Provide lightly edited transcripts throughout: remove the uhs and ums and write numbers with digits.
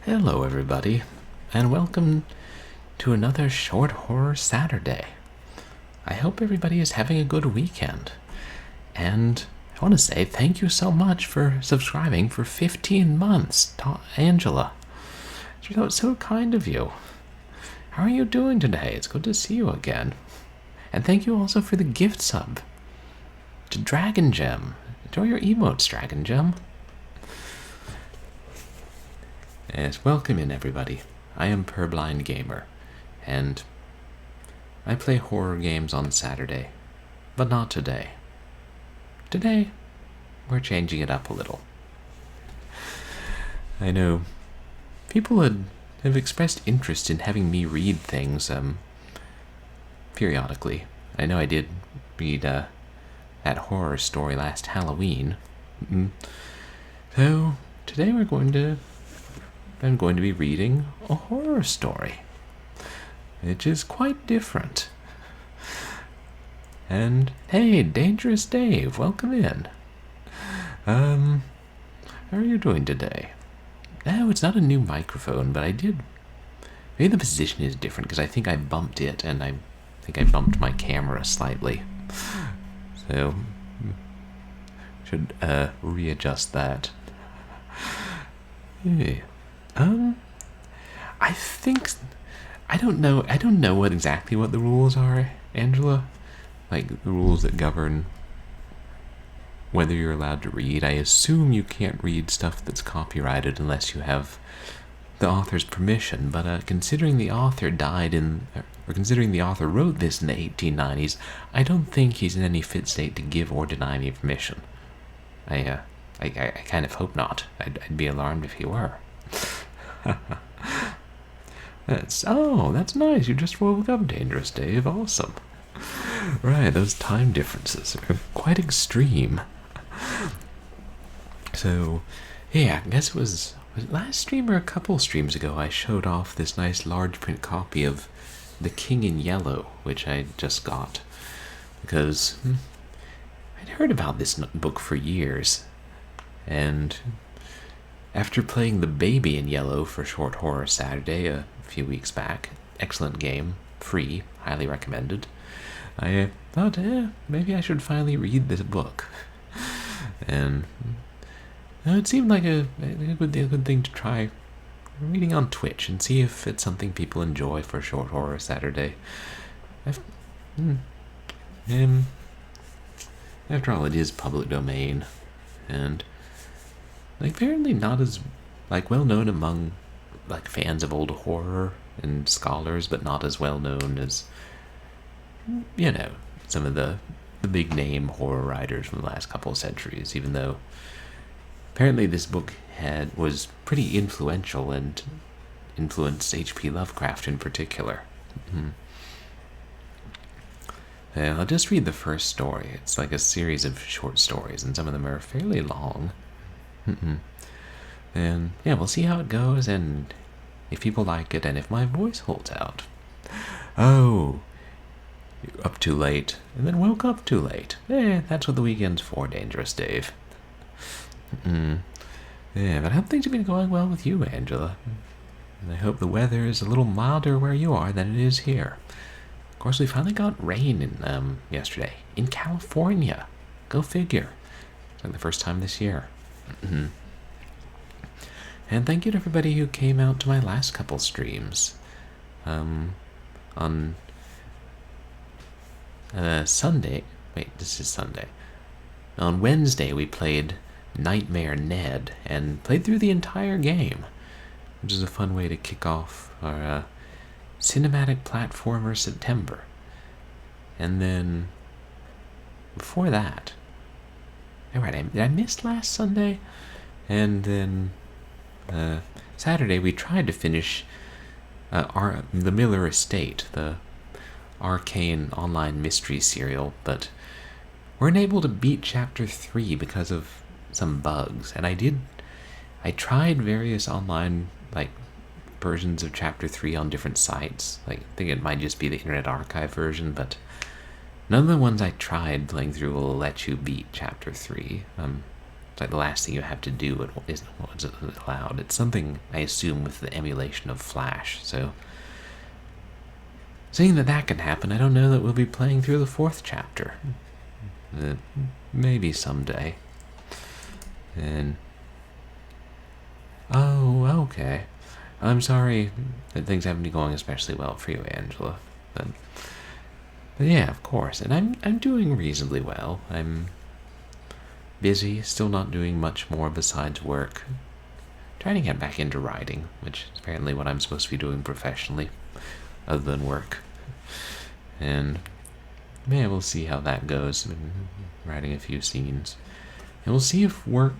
Hello everybody, and welcome to another Short Horror Saturday. I hope everybody is having a good weekend, and I want to say thank you so much for subscribing for 15 months, Angela. That was so kind of you. How are you doing today? It's good to see you again. And thank you also for the gift sub to Dragon Gem. Enjoy your emotes, Dragon Gem. Yes, welcome in everybody. I am Purblind Gamer, and I play horror games on Saturday, but not today. Today, we're changing it up a little. I know people have expressed interest in having me read things periodically. I know I did read that horror story last Halloween. So today I'm going to be reading a horror story, which is quite different. And hey, Dangerous Dave, welcome in. How are you doing today? No, it's not a new microphone, but maybe the position is different because I think I bumped it, and I think I bumped my camera slightly. So, should readjust that. Hey. I don't know exactly what the rules are, Angela. Like, the rules that govern whether you're allowed to read. I assume you can't read stuff that's copyrighted unless you have the author's permission, but considering the author considering the author wrote this in the 1890s, I don't think he's in any fit state to give or deny me permission. I kind of hope not. I'd be alarmed if he were. That's nice. You just woke up, Dangerous Dave. Awesome. Right, those time differences are quite extreme. So, yeah, I guess it was last stream or a couple streams ago I showed off this nice large print copy of The King in Yellow, which I just got. Because I'd heard about this book for years. And after playing The Baby in Yellow for Short Horror Saturday a few weeks back, excellent game, free, highly recommended, I thought, maybe I should finally read this book. And it seemed like a good thing to try reading on Twitch and see if it's something people enjoy for Short Horror Saturday. After all, it is public domain, and apparently not as well known among fans of old horror and scholars, but not as well known as some of the big name horror writers from the last couple of centuries. Even though apparently this book was pretty influential and influenced H.P. Lovecraft in particular. I'll just read the first story. It's like a series of short stories, and some of them are fairly long. And yeah, we'll see how it goes, and if people like it, and if my voice holds out. Oh, you're up too late, and then woke up too late. That's what the weekend's for, Dangerous Dave. Yeah, but I hope things have been going well with you, Angela. And I hope the weather is a little milder where you are than it is here. Of course, we finally got rain yesterday in California. Go figure. It's like the first time this year. And thank you to everybody who came out to my last couple streams. On Sunday, this is Sunday. On Wednesday, we played Nightmare Ned and played through the entire game, which is a fun way to kick off our cinematic platformer September. And then before that, did I miss last Sunday? And then Saturday we tried to finish the Miller Estate, the arcane online mystery serial, but weren't able to beat chapter 3 because of some bugs. And I tried various online versions of chapter 3 on different sites. I think it might just be the Internet Archive version, but none of the ones I tried playing through will let you beat chapter 3. It's like the last thing you have to do is what's allowed. It's something, I assume, with the emulation of Flash, so... Seeing that can happen, I don't know that we'll be playing through the 4th chapter. Maybe someday. And... Oh, okay. I'm sorry that things haven't been going especially well for you, Angela. But yeah, of course. And I'm doing reasonably well. I'm busy, still not doing much more besides work. Trying to get back into writing, which is apparently what I'm supposed to be doing professionally, other than work. And yeah, we'll see how that goes. I've been writing a few scenes. And we'll see if work...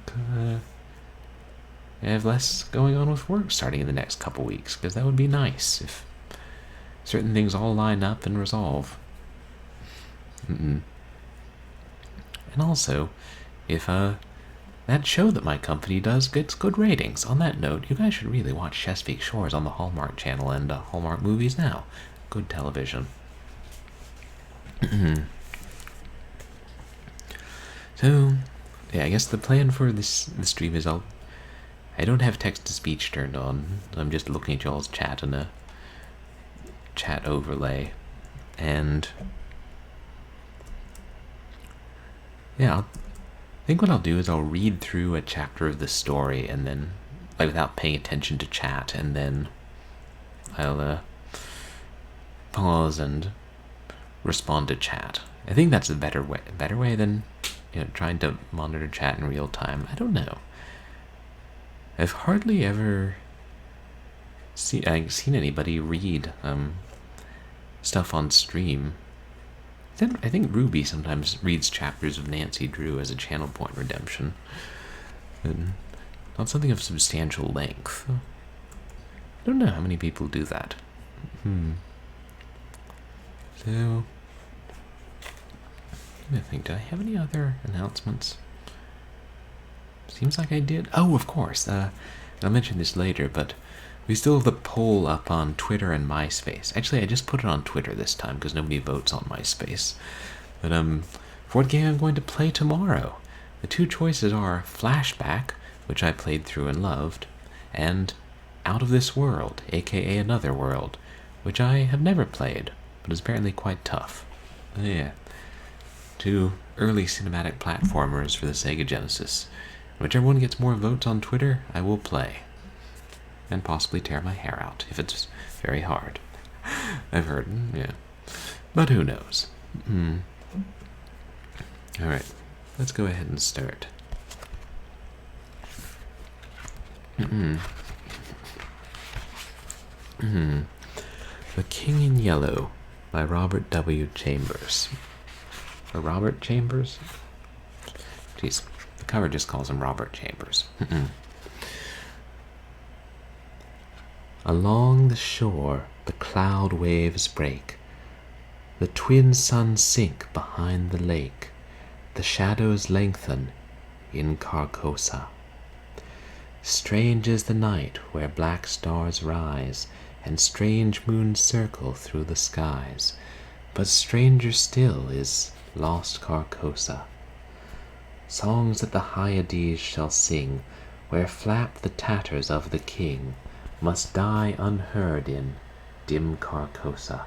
I have less going on with work starting in the next couple weeks, because that would be nice if certain things all line up and resolve. And also, if that show that my company does gets good ratings. On that note, you guys should really watch Chesapeake Shores on the Hallmark Channel and Hallmark Movies Now. Good television. So, yeah, I guess the plan for the stream is I don't have text-to-speech turned on. I'm just looking at y'all's chat in a chat overlay. And yeah, I think what I'll do is I'll read through a chapter of the story and then, like, without paying attention to chat, and then I'll pause and respond to chat. I think that's a better way than, trying to monitor chat in real time. I don't know. I've hardly ever seen anybody read stuff on stream. I think Ruby sometimes reads chapters of Nancy Drew as a channel point redemption, and not something of substantial length. I don't know how many people do that. So, I think, did I have any other announcements? Seems like I did. Oh, of course. I'll mention this later, but we still have the poll up on Twitter and MySpace. Actually, I just put it on Twitter this time because nobody votes on MySpace. But for what game I'm going to play tomorrow, the two choices are Flashback, which I played through and loved, and Out of This World, aka Another World, which I have never played, but is apparently quite tough. Yeah. Two early cinematic platformers for the Sega Genesis. Whichever one gets more votes on Twitter, I will play. And possibly tear my hair out, if it's very hard. I've heard, yeah. But who knows? Alright, let's go ahead and start. The King in Yellow by Robert W. Chambers. Or Robert Chambers? Jeez. The cover just calls him Robert Chambers. Along the shore the cloud waves break, the twin suns sink behind the lake, the shadows lengthen in Carcosa. Strange is the night where black stars rise, and strange moons circle through the skies, but stranger still is lost Carcosa. Songs that the Hyades shall sing, where flap the tatters of the king, must die unheard in dim Carcosa.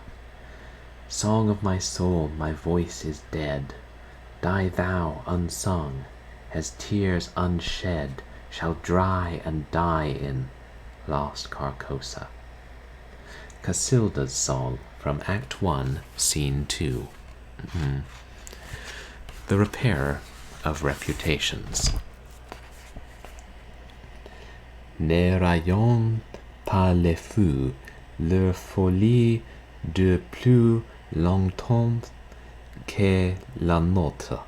Song of my soul, my voice is dead. Die thou unsung, as tears unshed shall dry and die in lost Carcosa. Cassilda's Song from Act 1, Scene 2. The Repairer of Reputations. Ne rayonnent pas les fous, leur folie de plus longtemps que la nôtre.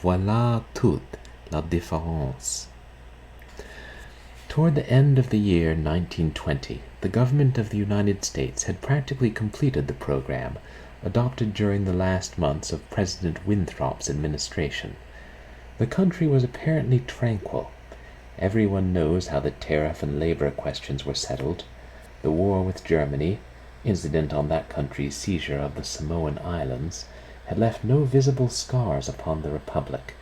Voilà toute la différence. Toward the end of the year 1920, the government of the United States had practically completed the program adopted during the last months of President Winthrop's administration. The country was apparently tranquil. Everyone knows how the tariff and labor questions were settled. The war with Germany, incident on that country's seizure of the Samoan Islands, had left no visible scars upon the Republic.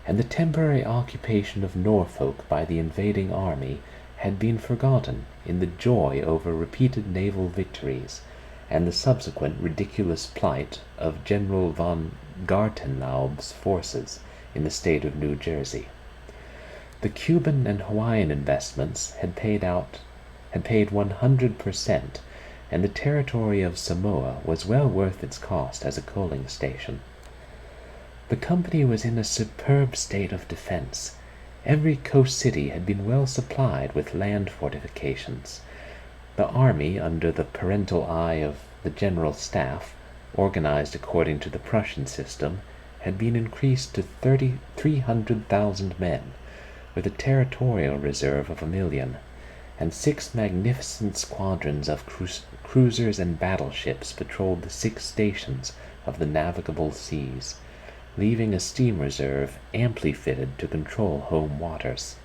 and the temporary occupation of Norfolk by the invading army had been forgotten in the joy over repeated naval victories and the subsequent ridiculous plight of General von Gartenlaub's forces in the state of New Jersey. The Cuban and Hawaiian investments had paid 100%, and the territory of Samoa was well worth its cost as a coaling station. The company was in a superb state of defense. Every coast city had been well supplied with land fortifications. The army, under the parental eye of the General Staff, organized according to the Prussian system, had been increased to 300,000 men, with a territorial reserve of 1,000,000, and 6 magnificent squadrons of cruisers and battleships patrolled the 6 stations of the navigable seas, leaving a steam reserve amply fitted to control home waters.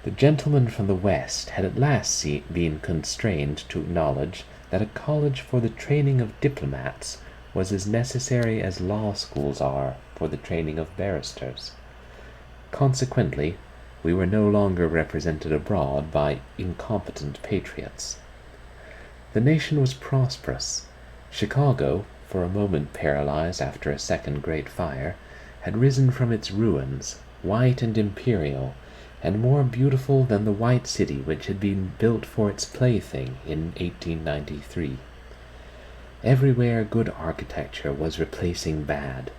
The gentlemen from the West had at last been constrained to acknowledge that a college for the training of diplomats was as necessary as law schools are for the training of barristers. Consequently, we were no longer represented abroad by incompetent patriots. The nation was prosperous. Chicago, for a moment paralyzed after a second great fire, had risen from its ruins, white and imperial, and more beautiful than the white city which had been built for its plaything in 1893. Everywhere good architecture was replacing bad,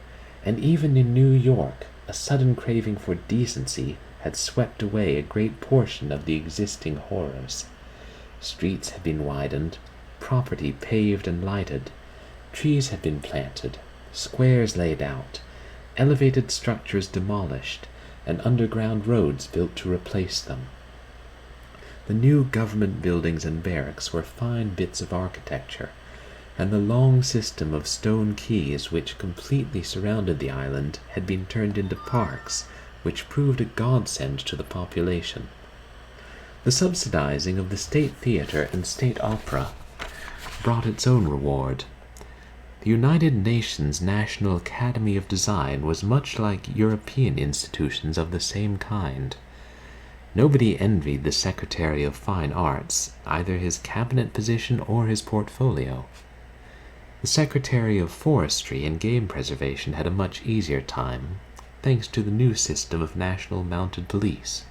and even in New York a sudden craving for decency had swept away a great portion of the existing horrors. Streets had been widened, property paved and lighted, trees had been planted, squares laid out, elevated structures demolished, and underground roads built to replace them. The new government buildings and barracks were fine bits of architecture, and the long system of stone quays which completely surrounded the island had been turned into parks, which proved a godsend to the population. The subsidizing of the State Theatre and State Opera brought its own reward. The United Nations National Academy of Design was much like European institutions of the same kind. Nobody envied the Secretary of Fine Arts, either his cabinet position or his portfolio. The Secretary of Forestry and Game Preservation had a much easier time, thanks to the new system of national mounted police.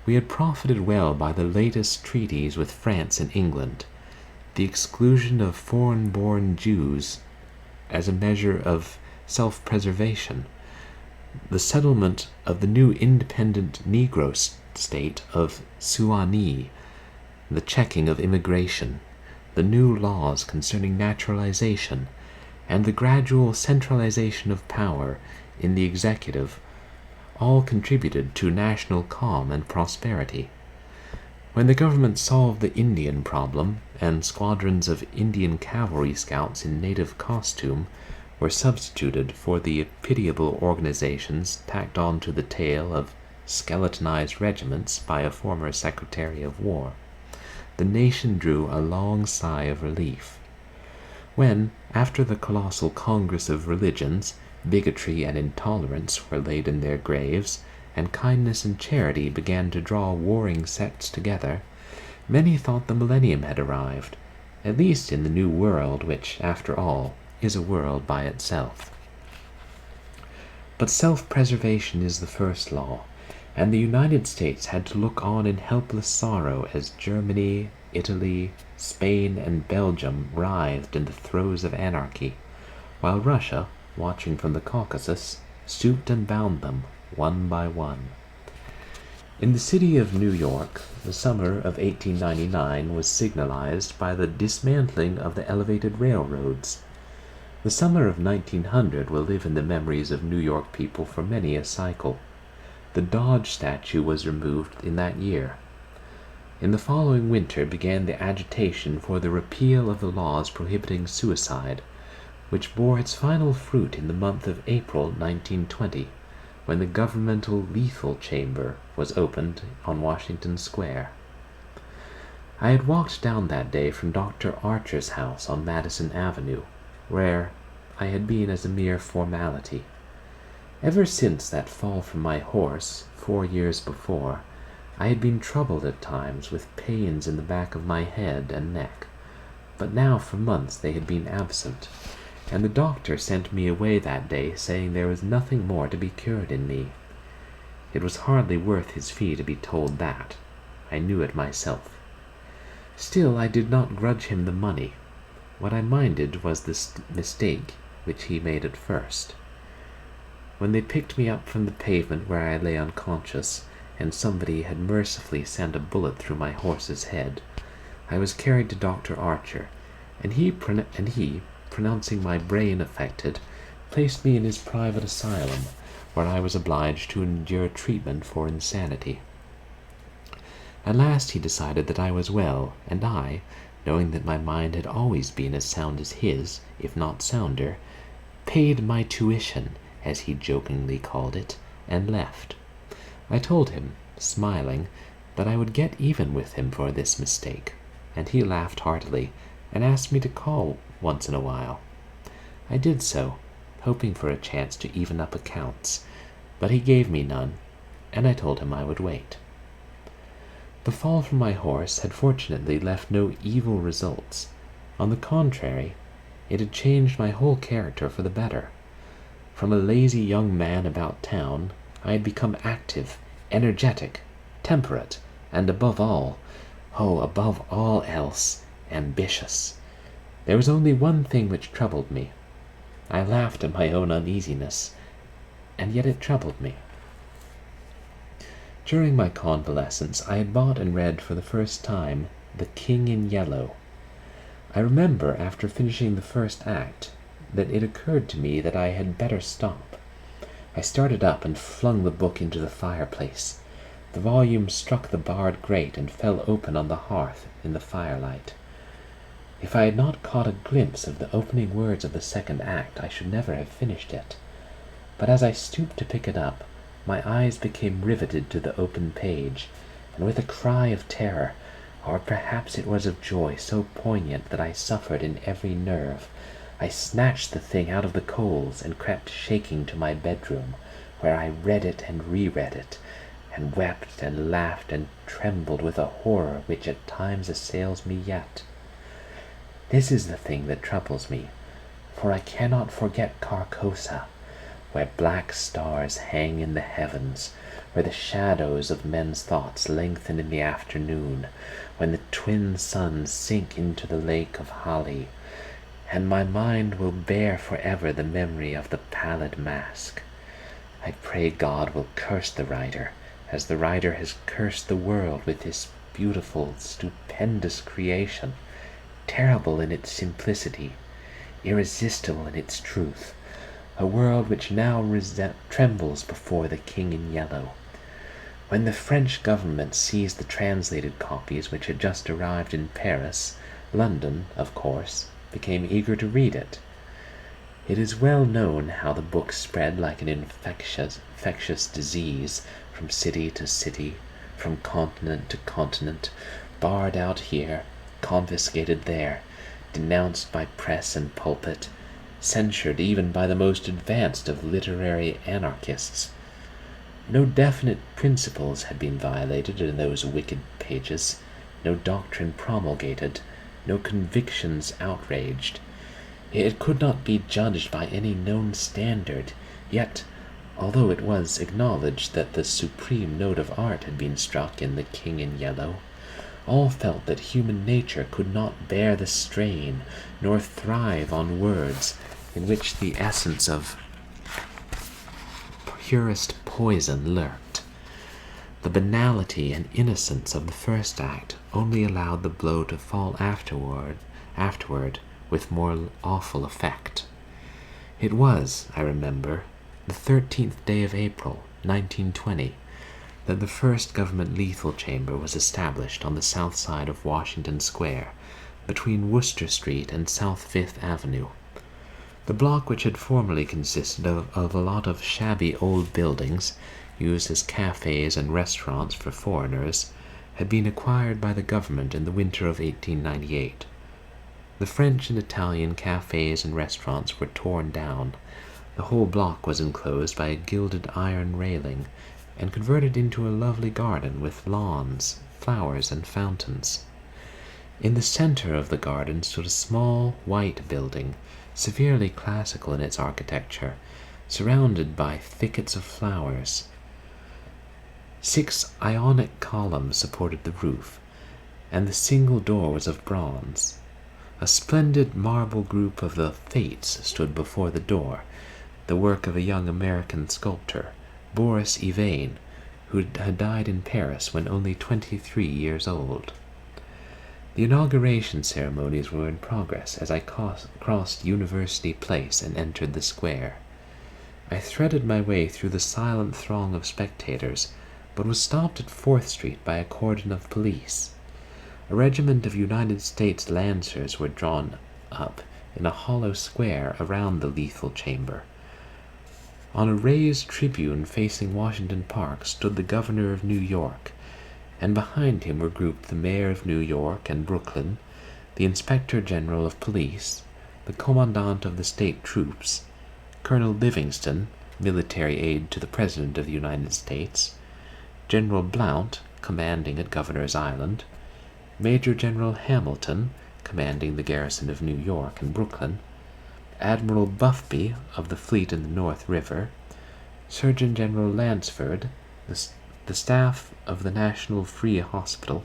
We had profited well by the latest treaties with France and England, the exclusion of foreign-born Jews as a measure of self-preservation, the settlement of the new independent Negro state of Suwanee, the checking of immigration, the new laws concerning naturalization, and the gradual centralization of power in the executive all contributed to national calm and prosperity. When the government solved the Indian problem, and squadrons of Indian cavalry scouts in native costume were substituted for the pitiable organizations tacked on to the tail of skeletonized regiments by a former Secretary of War, the nation drew a long sigh of relief. When, after the colossal Congress of Religions, bigotry and intolerance were laid in their graves, and kindness and charity began to draw warring sects together, many thought the millennium had arrived, at least in the new world which, after all, is a world by itself. But self-preservation is the first law, and the United States had to look on in helpless sorrow as Germany, Italy, Spain, and Belgium writhed in the throes of anarchy, while Russia, watching from the Caucasus, stooped and bound them, one by one. In the city of New York, the summer of 1899 was signalized by the dismantling of the elevated railroads. The summer of 1900 will live in the memories of New York people for many a cycle. The Dodge statue was removed in that year. In the following winter began the agitation for the repeal of the laws prohibiting suicide, which bore its final fruit in the month of April 1920, when the governmental lethal chamber was opened on Washington Square. I had walked down that day from Dr. Archer's house on Madison Avenue, where I had been as a mere formality. Ever since that fall from my horse 4 years before, I had been troubled at times with pains in the back of my head and neck, but now for months they had been absent, and the doctor sent me away that day saying there was nothing more to be cured in me. It was hardly worth his fee to be told that. I knew it myself. Still, I did not grudge him the money. What I minded was the mistake which he made at first. When they picked me up from the pavement where I lay unconscious, and somebody had mercifully sent a bullet through my horse's head, I was carried to Dr. Archer, and he, pronouncing my brain affected, placed me in his private asylum, where I was obliged to endure treatment for insanity. At last he decided that I was well, and I, knowing that my mind had always been as sound as his, if not sounder, paid my tuition, as he jokingly called it, and left. I told him, smiling, that I would get even with him for this mistake, and he laughed heartily, and asked me to call once in a while. I did so, hoping for a chance to even up accounts, but he gave me none, and I told him I would wait. The fall from my horse had fortunately left no evil results. On the contrary, it had changed my whole character for the better. From a lazy young man about town, I had become active, energetic, temperate, and above all else, ambitious. There was only one thing which troubled me. I laughed at my own uneasiness, and yet it troubled me. During my convalescence, I had bought and read for the first time The King in Yellow. I remember, after finishing the first act, that it occurred to me that I had better stop. I started up and flung the book into the fireplace. The volume struck the barred grate and fell open on the hearth in the firelight. If I had not caught a glimpse of the opening words of the second act, I should never have finished it. But as I stooped to pick it up, my eyes became riveted to the open page, and with a cry of terror, or perhaps it was of joy so poignant that I suffered in every nerve, I snatched the thing out of the coals and crept shaking to my bedroom, where I read it and reread it, and wept and laughed and trembled with a horror which at times assails me yet. This is the thing that troubles me, for I cannot forget Carcosa, where black stars hang in the heavens, where the shadows of men's thoughts lengthen in the afternoon, when the twin suns sink into the lake of Hali, and my mind will bear forever the memory of the pallid mask. I pray God will curse the writer, as the writer has cursed the world with this beautiful, stupendous creation, terrible in its simplicity, irresistible in its truth, a world which now trembles before the King in Yellow. When the French government seized the translated copies which had just arrived in Paris, London, of course, became eager to read it. It is well known how the book spread like an infectious disease from city to city, from continent to continent, barred out here, confiscated there, denounced by press and pulpit, censured even by the most advanced of literary anarchists. No definite principles had been violated in those wicked pages, no doctrine promulgated, no convictions outraged. It could not be judged by any known standard, yet, although it was acknowledged that the supreme note of art had been struck in The King in Yellow, all felt that human nature could not bear the strain, nor thrive on words in which the essence of purest poison lurked. The banality and innocence of the first act only allowed the blow to fall afterward with more awful effect. It was, I remember, the 13th day of April, 1920, that the first government lethal chamber was established on the south side of Washington Square, between Worcester Street and South Fifth Avenue. The block, which had formerly consisted of a lot of shabby old buildings, used as cafes and restaurants for foreigners, had been acquired by the government in the winter of 1898. The French and Italian cafes and restaurants were torn down. The whole block was enclosed by a gilded iron railing and converted into a lovely garden with lawns, flowers, and fountains. In the center of the garden stood a small white building, severely classical in its architecture, surrounded by thickets of flowers. 6 Ionic columns supported the roof, and the single door was of bronze. A splendid marble group of the Fates stood before the door, the work of a young American sculptor, Boris Yvain, who had died in Paris when only 23 years old. The inauguration ceremonies were in progress as I crossed University Place and entered the square. I threaded my way through the silent throng of spectators, but was stopped at 4th Street by a cordon of police. A regiment of United States Lancers were drawn up in a hollow square around the lethal chamber. On a raised tribune facing Washington Park stood the governor of New York, and behind him were grouped the mayor of New York and Brooklyn, the inspector general of police, the commandant of the state troops, Colonel Livingston, military aide to the President of the United States, General Blount, commanding at Governor's Island, Major General Hamilton, commanding the garrison of New York and Brooklyn, Admiral Buffby of the fleet in the North River, Surgeon General Lansford, the staff of the National Free Hospital,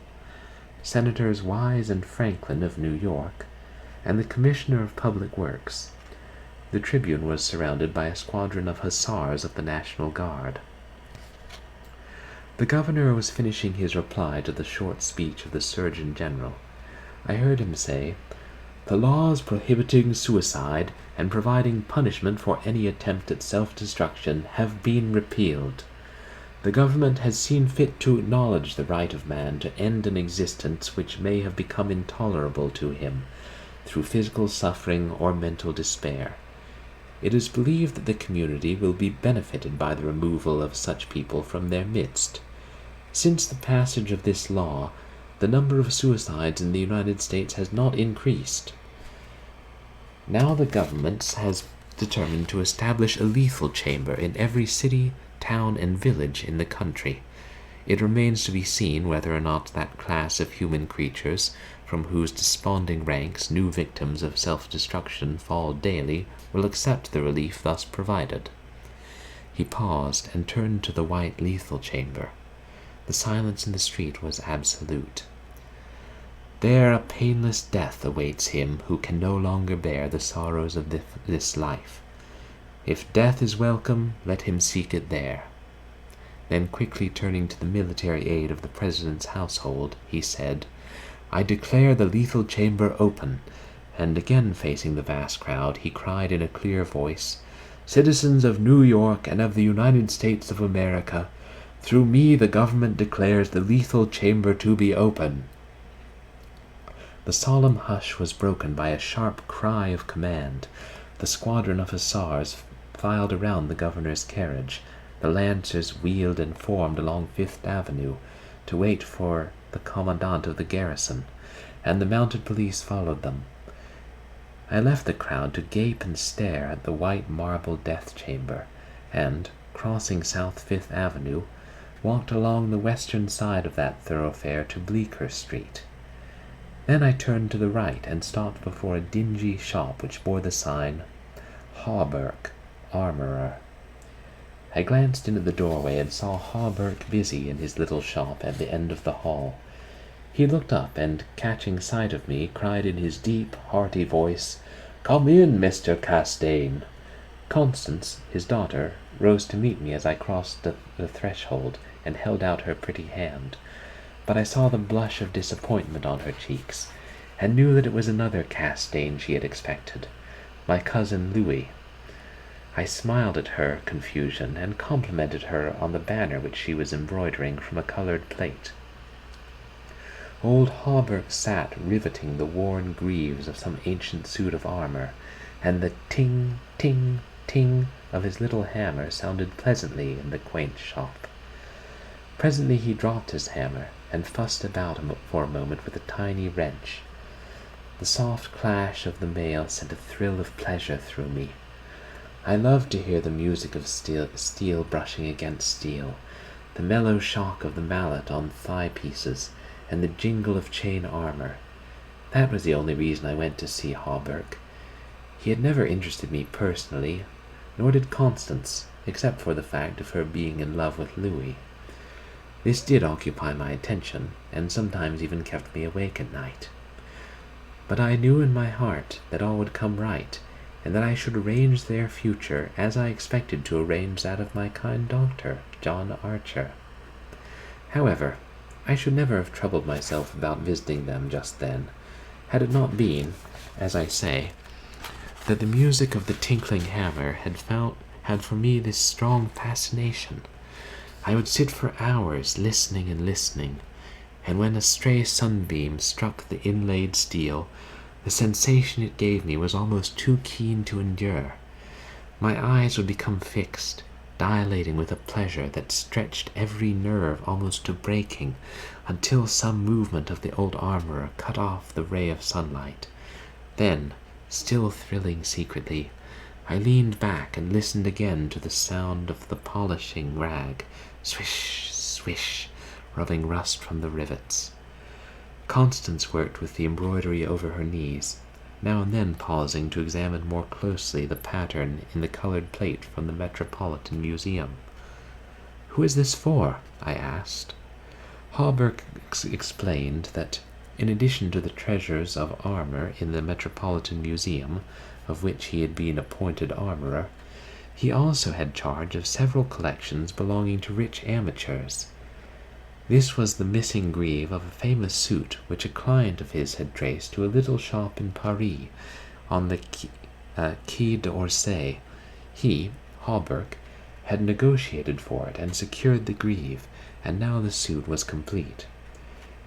Senators Wise and Franklin of New York, and the Commissioner of Public Works. The tribune was surrounded by a squadron of hussars of the National Guard. The governor was finishing his reply to the short speech of the Surgeon General. I heard him say, "The laws prohibiting suicide and providing punishment for any attempt at self-destruction have been repealed. The government has seen fit to acknowledge the right of man to end an existence which may have become intolerable to him, through physical suffering or mental despair. It is believed that the community will be benefited by the removal of such people from their midst. Since the passage of this law, the number of suicides in the United States has not increased. Now the government has determined to establish a lethal chamber in every city, town, and village in the country. It remains to be seen whether or not that class of human creatures, from whose desponding ranks new victims of self-destruction fall daily, will accept the relief thus provided." He paused and turned to the white lethal chamber. The silence in the street was absolute. "There a painless death awaits him who can no longer bear the sorrows of this life. If death is welcome, let him seek it there." Then quickly turning to the military aide of the President's household, he said, "I declare the lethal chamber open," and again facing the vast crowd, he cried in a clear voice, "Citizens of New York and of the United States of America, through me the government declares the lethal chamber to be open." The solemn hush was broken by a sharp cry of command. The squadron of hussars filed around the governor's carriage. The lancers wheeled and formed along Fifth Avenue to wait for the commandant of the garrison, and the mounted police followed them. I left the crowd to gape and stare at the white marble death chamber, and, crossing South Fifth Avenue, walked along the western side of that thoroughfare to Bleecker Street. Then I turned to the right and stopped before a dingy shop which bore the sign, "Hawberk, Armorer." I glanced in at the doorway and saw Hawberk busy in his little shop at the end of the hall. He looked up and, catching sight of me, cried in his deep, hearty voice, "Come in, Mr. Castaigne." Constance, his daughter, rose to meet me as I crossed the threshold and held out her pretty hand, but I saw the blush of disappointment on her cheeks, and knew that it was another Castaigne she had expected, my cousin Louis. I smiled at her confusion and complimented her on the banner which she was embroidering from a colored plate. Old Hawberk sat riveting the worn greaves of some ancient suit of armor, and the ting, ting, ting of his little hammer sounded pleasantly in the quaint shop. Presently he dropped his hammer and fussed about for a moment with a tiny wrench. The soft clash of the mail sent a thrill of pleasure through me. I loved to hear the music of steel brushing against steel, the mellow shock of the mallet on thigh pieces, and the jingle of chain armor. That was the only reason I went to see Hawberk. He had never interested me personally, nor did Constance, except for the fact of her being in love with Louis. This did occupy my attention, and sometimes even kept me awake at night. But I knew in my heart that all would come right, and that I should arrange their future as I expected to arrange that of my kind doctor, John Archer. However, I should never have troubled myself about visiting them just then, had it not been, as I say, that the music of the tinkling hammer had for me this strong fascination. I would sit for hours listening and listening, and when a stray sunbeam struck the inlaid steel, the sensation it gave me was almost too keen to endure. My eyes would become fixed, dilating with a pleasure that stretched every nerve almost to breaking, until some movement of the old armorer cut off the ray of sunlight. Then, still thrilling secretly, I leaned back and listened again to the sound of the polishing rag, swish, swish, rubbing rust from the rivets. Constance worked with the embroidery over her knees, now and then pausing to examine more closely the pattern in the colored plate from the Metropolitan Museum. "Who is this for?" I asked. Hawberk explained that, in addition to the treasures of armor in the Metropolitan Museum, of which he had been appointed armorer, he also had charge of several collections belonging to rich amateurs. This was the missing greave of a famous suit which a client of his had traced to a little shop in Paris, on the Quai d'Orsay. He, Hawberk, had negotiated for it and secured the greave, and now the suit was complete.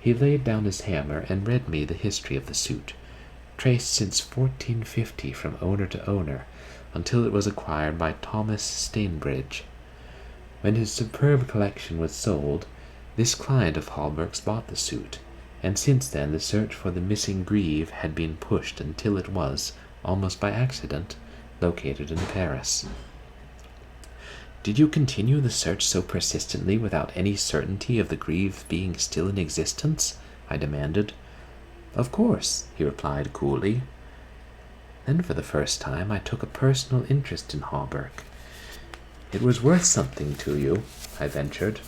He laid down his hammer and read me the history of the suit, traced since 1450 from owner to owner, until it was acquired by Thomas Stainbridge. When his superb collection was sold, this client of Hawberk's bought the suit, and since then the search for the missing greave had been pushed until it was, almost by accident, located in Paris. "Did you continue the search so persistently without any certainty of the greave being still in existence?" I demanded. "Of course," he replied coolly. Then for the first time I took a personal interest in Hawberk. "It was worth something to you," I ventured.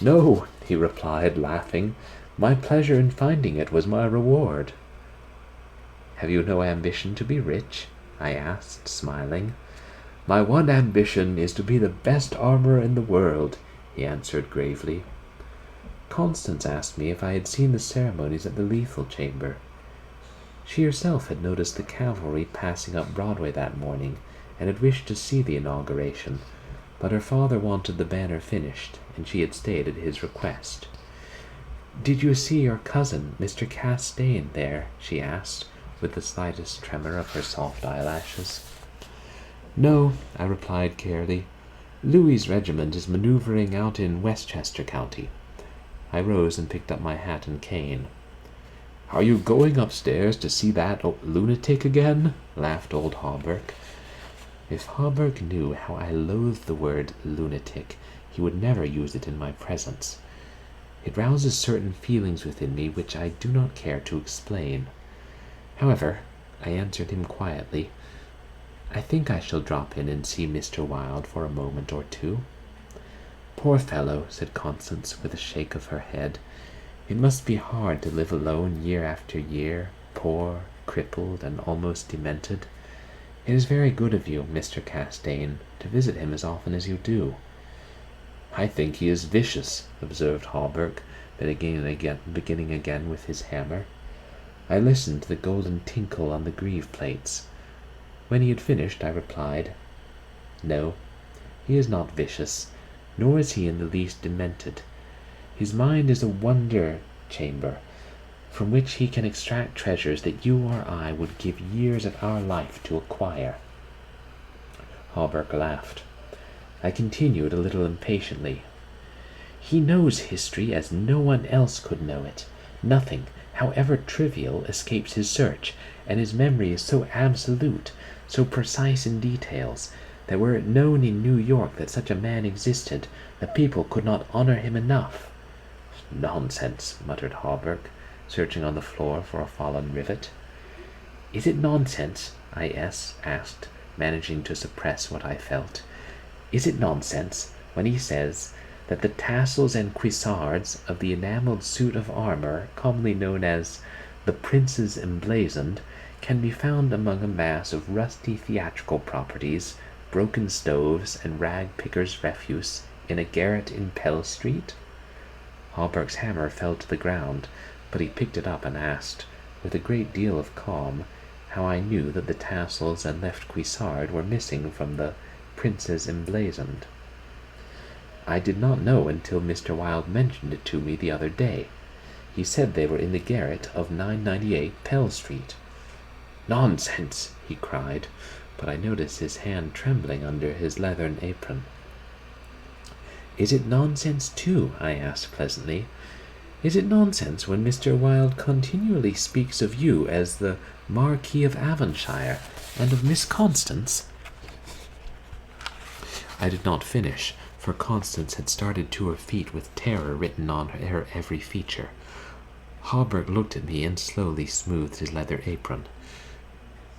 "No," he replied, laughing. "My pleasure in finding it was my reward." "Have you no ambition to be rich?" I asked, smiling. "My one ambition is to be the best armorer in the world," he answered gravely. Constance asked me if I had seen the ceremonies at the Lethal Chamber. She herself had noticed the cavalry passing up Broadway that morning, and had wished to see the inauguration, but her father wanted the banner finished, and she had stayed at his request. "Did you see your cousin, Mr. Castaigne, there?" she asked, with the slightest tremor of her soft eyelashes. "No," I replied carelessly. "Louis's regiment is maneuvering out in Westchester County." I rose and picked up my hat and cane. "Are you going upstairs to see that lunatic again?" laughed old Hawberk. If Hawberk knew how I loathed the word lunatic, he would never use it in my presence. It rouses certain feelings within me which I do not care to explain. However, I answered him quietly, "I think I shall drop in and see Mr. Wilde for a moment or two." "Poor fellow," said Constance, with a shake of her head. "It must be hard to live alone year after year, poor, crippled, and almost demented. It is very good of you, Mr. Castaigne, to visit him as often as you do." "I think he is vicious," observed Hawberk, beginning again with his hammer. I listened to the golden tinkle on the greave plates. When he had finished, I replied, "No, he is not vicious, nor is he in the least demented. His mind is a wonder chamber, from which he can extract treasures that you or I would give years of our life to acquire." Hawberk laughed. I continued a little impatiently. "He knows history as no one else could know it. Nothing, however trivial, escapes his search, and his memory is so absolute so precise in details, that were it known in New York that such a man existed, the people could not honor him enough." "Nonsense," muttered Hawberk, searching on the floor for a fallen rivet. "Is it nonsense?" I asked, managing to suppress what I felt. "Is it nonsense when he says that the tassels and cuissards of the enameled suit of armor, commonly known as the Prince's Emblazoned, can be found among a mass of rusty theatrical properties, broken stoves, and rag-pickers' refuse in a garret in Pell Street?" Hawberk's hammer fell to the ground, but he picked it up and asked, with a great deal of calm, how I knew that the tassels and left cuissard were missing from the Prince's Emblazoned. "I did not know until Mr. Wilde mentioned it to me the other day. He said they were in the garret of 998 Pell Street." "Nonsense!" he cried, but I noticed his hand trembling under his leathern apron. "Is it nonsense, too?" I asked pleasantly. "Is it nonsense when Mr. Wilde continually speaks of you as the Marquis of Avonshire, and of Miss Constance?" I did not finish, for Constance had started to her feet with terror written on her every feature. Hawberk looked at me and slowly smoothed his leather apron.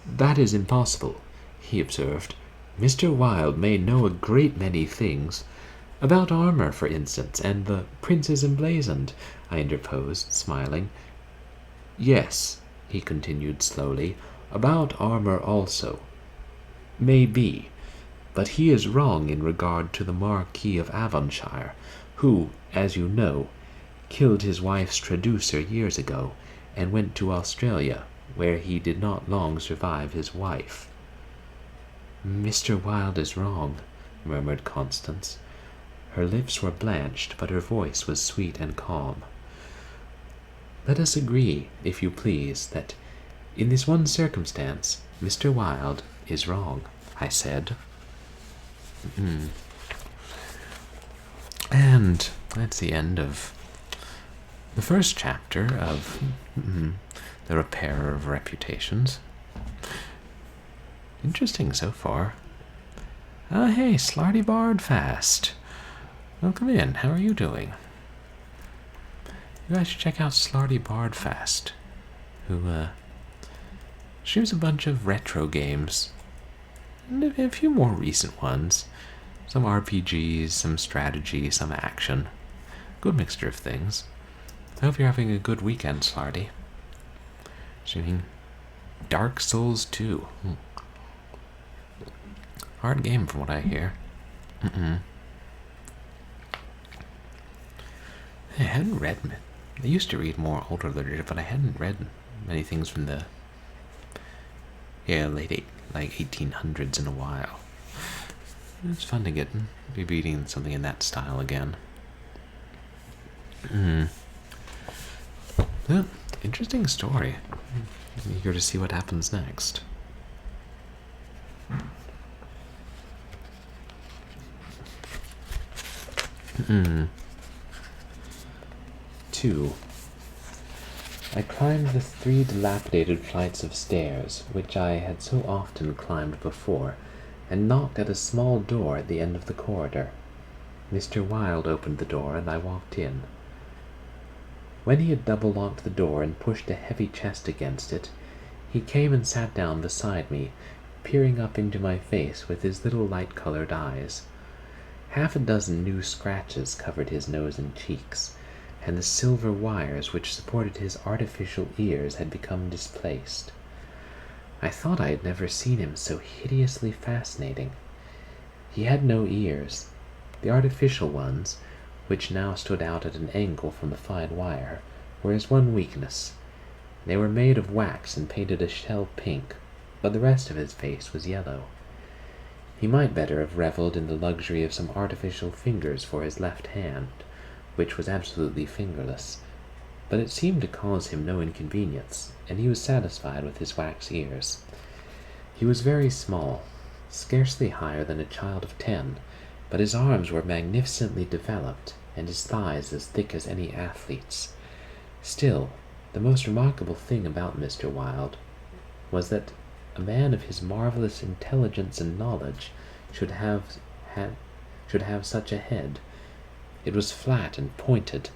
"That is impossible," he observed. "Mr. Wilde may know a great many things. About armor, for instance, and the Prince's Emblazoned," I interposed, smiling. "Yes," he continued slowly, "about armor also. May be. But he is wrong in regard to the Marquis of Avonshire, who, as you know, killed his wife's traducer years ago, and went to Australia, where he did not long survive his wife." "Mr. Wilde is wrong," murmured Constance. Her lips were blanched, but her voice was sweet and calm. "Let us agree, if you please, that in this one circumstance Mr. Wilde is wrong," I said. And that's the end of the first chapter of The Repairer of Reputations. Interesting so far. Hey, Slarty Bardfast. Welcome in. How are you doing? You guys should check out Slarty Bardfast, who streams a bunch of retro games, and a few more recent ones. Some RPGs, some strategy, some action. Good mixture of things. I hope you're having a good weekend, Slarty. Streaming Dark Souls 2. Hard game from what I hear. I hadn't read... I used to read more older literature, but I hadn't read many things from the... late 1800s in a while. It's fun to be reading something in that style again. Yeah, interesting story. I'm eager to see what happens next. Two. I climbed the 3 dilapidated flights of stairs, which I had so often climbed before, and knocked at a small door at the end of the corridor. Mr. Wilde opened the door, and I walked in. When he had double-locked the door and pushed a heavy chest against it, he came and sat down beside me, peering up into my face with his little light-colored eyes. Half a dozen new scratches covered his nose and cheeks, and the silver wires which supported his artificial ears had become displaced. I thought I had never seen him so hideously fascinating. He had no ears. The artificial ones, which now stood out at an angle from the fine wire, were his one weakness. They were made of wax and painted a shell pink, but the rest of his face was yellow. He might better have revelled in the luxury of some artificial fingers for his left hand, which was absolutely fingerless, but it seemed to cause him no inconvenience, and he was satisfied with his wax ears. He was very small, scarcely higher than a child of 10, but his arms were magnificently developed, and his thighs as thick as any athlete's. Still, the most remarkable thing about Mr. Wilde was that a man of his marvelous intelligence and knowledge should have such a head. It was flat and pointed,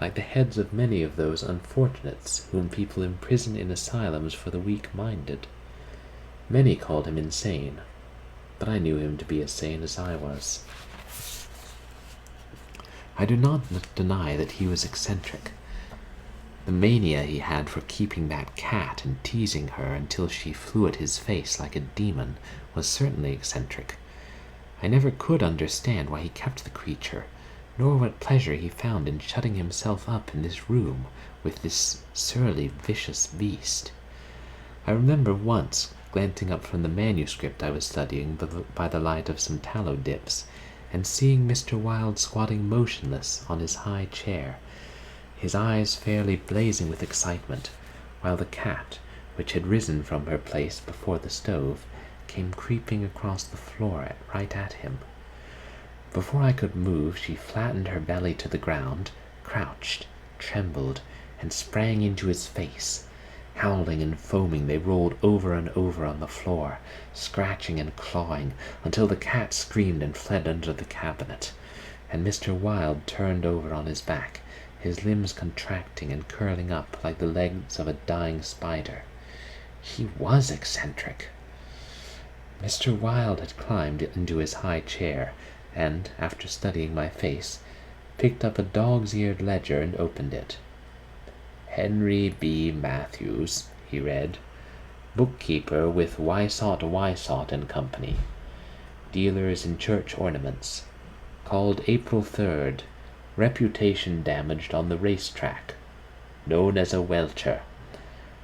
like the heads of many of those unfortunates whom people imprison in asylums for the weak-minded. Many called him insane, but I knew him to be as sane as I was. I do not deny that he was eccentric. The mania he had for keeping that cat and teasing her until she flew at his face like a demon was certainly eccentric. I never could understand why he kept the creature, nor what pleasure he found in shutting himself up in this room with this surly, vicious beast. I remember once glancing up from the manuscript I was studying by the light of some tallow dips, and seeing Mr. Wilde squatting motionless on his high chair, his eyes fairly blazing with excitement, while the cat, which had risen from her place before the stove, came creeping across the floor right at him. Before I could move, she flattened her belly to the ground, crouched, trembled, and sprang into his face. Howling and foaming, they rolled over and over on the floor, scratching and clawing, until the cat screamed and fled under the cabinet, and Mr. Wilde turned over on his back, his limbs contracting and curling up like the legs of a dying spider. He was eccentric. Mr. Wilde had climbed into his high chair, and, after studying my face, picked up a dog's-eared ledger and opened it. Henry B. Matthews, he read, bookkeeper with Wysott and Company, dealers in church ornaments, called April 3rd, reputation damaged on the racetrack, known as a welcher,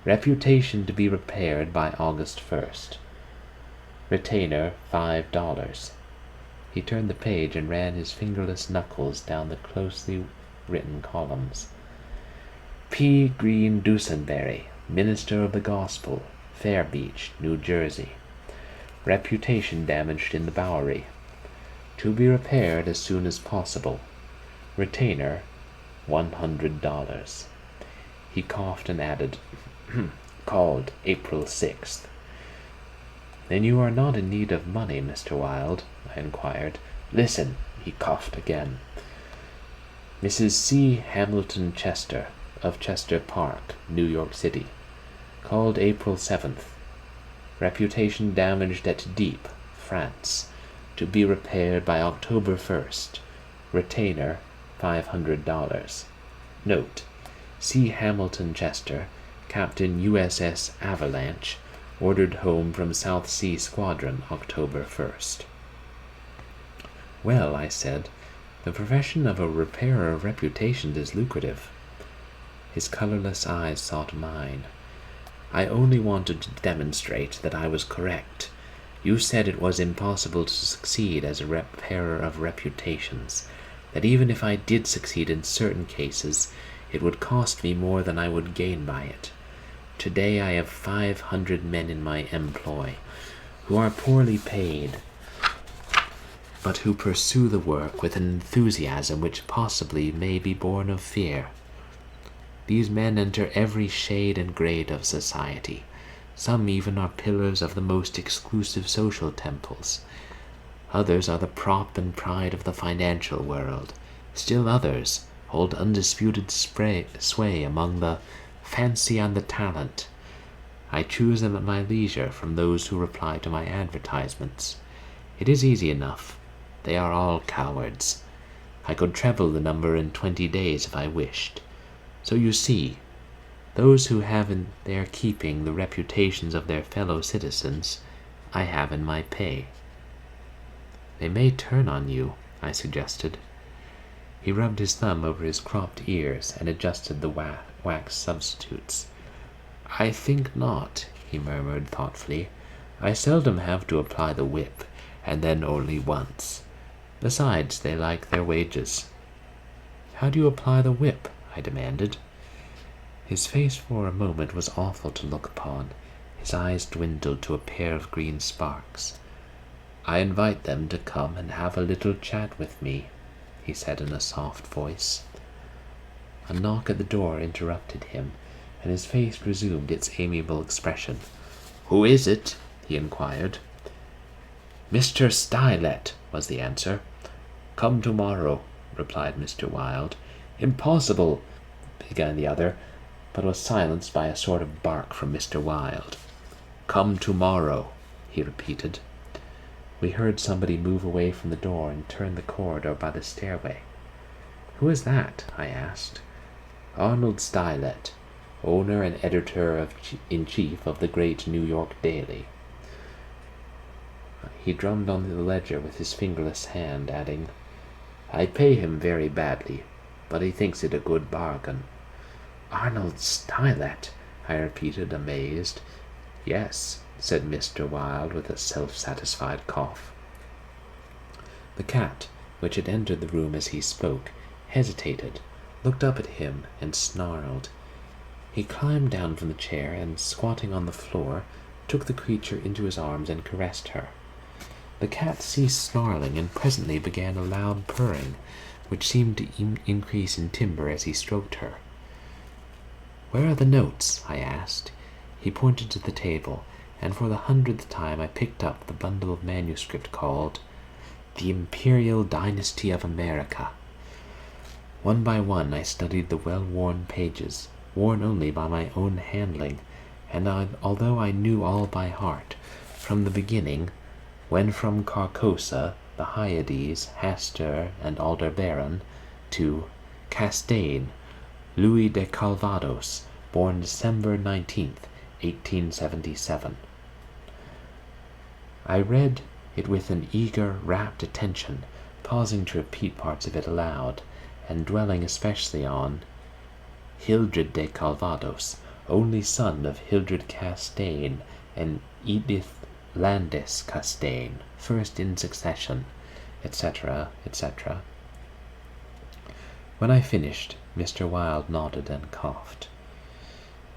reputation to be repaired by August 1st, retainer $5. He turned the page and ran his fingerless knuckles down the closely written columns. P. Green Dusenberry, minister of the gospel, Fair Beach, New Jersey. Reputation damaged in the Bowery. To be repaired as soon as possible. Retainer, $100. He coughed and added, called April 6th. Then you are not in need of money, Mr. Wilde, I inquired. Listen, he coughed again. Mrs. C. Hamilton Chester, of Chester Park, New York City, called April 7th. Reputation damaged at Dieppe, France, to be repaired by October 1st. Retainer, $500. Note, C. Hamilton Chester, Captain USS Avalanche, ordered home from South Sea Squadron, October 1st. Well, I said, the profession of a repairer of reputations is lucrative. His colorless eyes sought mine. I only wanted to demonstrate that I was correct. You said it was impossible to succeed as a repairer of reputations, that even if I did succeed in certain cases, it would cost me more than I would gain by it. Today I have 500 men in my employ, who are poorly paid, but who pursue the work with an enthusiasm which possibly may be born of fear. These men enter every shade and grade of society. Some even are pillars of the most exclusive social temples. Others are the prop and pride of the financial world. Still others hold undisputed sway among the fancy and the talent. I choose them at my leisure from those who reply to my advertisements. It is easy enough. They are all cowards. I could treble the number in 20 days if I wished. So you see, those who have in their keeping the reputations of their fellow citizens, I have in my pay. They may turn on you, I suggested. He rubbed his thumb over his cropped ears and adjusted the wax substitutes. I think not, he murmured thoughtfully. I seldom have to apply the whip, and then only once. Besides, they like their wages. How do you apply the whip? I demanded. His face for a moment was awful to look upon. His eyes dwindled to a pair of green sparks. I invite them to come and have a little chat with me, he said in a soft voice. A knock at the door interrupted him, and his face resumed its amiable expression. "Who is it?" he inquired. "Mr. Stylet," was the answer. "Come tomorrow," replied Mr. Wilde. "Impossible," began the other, but was silenced by a sort of bark from Mr. Wilde. "Come tomorrow," he repeated. We heard somebody move away from the door and turn the corridor by the stairway. "Who is that?" I asked. "Arnold Stylet, owner and editor-in-chief of the great New York Daily." He drummed on the ledger with his fingerless hand, adding, "I pay him very badly, but he thinks it a good bargain." "Arnold Stylet?" I repeated, amazed. "Yes," said Mr. Wilde with a self-satisfied cough. The cat, which had entered the room as he spoke, hesitated, looked up at him, and snarled. He climbed down from the chair and, squatting on the floor, took the creature into his arms and caressed her. The cat ceased snarling and presently began a loud purring, which seemed to increase in timbre as he stroked her. "Where are the notes?" I asked. He pointed to the table, and for the 100th time I picked up the bundle of manuscript called The Imperial Dynasty of America. One by one I studied the well-worn pages, worn only by my own handling, and although I knew all by heart, from the beginning, when from Carcosa, the Hyades, Hastur, and Aldebaran, to Castaigne, Louis de Calvados, born December 19th, 1877. I read it with an eager, rapt attention, pausing to repeat parts of it aloud, and dwelling especially on Hildred de Calvados, only son of Hildred Castaigne and Edith Landis Castaigne, first in succession, etc., etc. When I finished, Mr. Wilde nodded and coughed.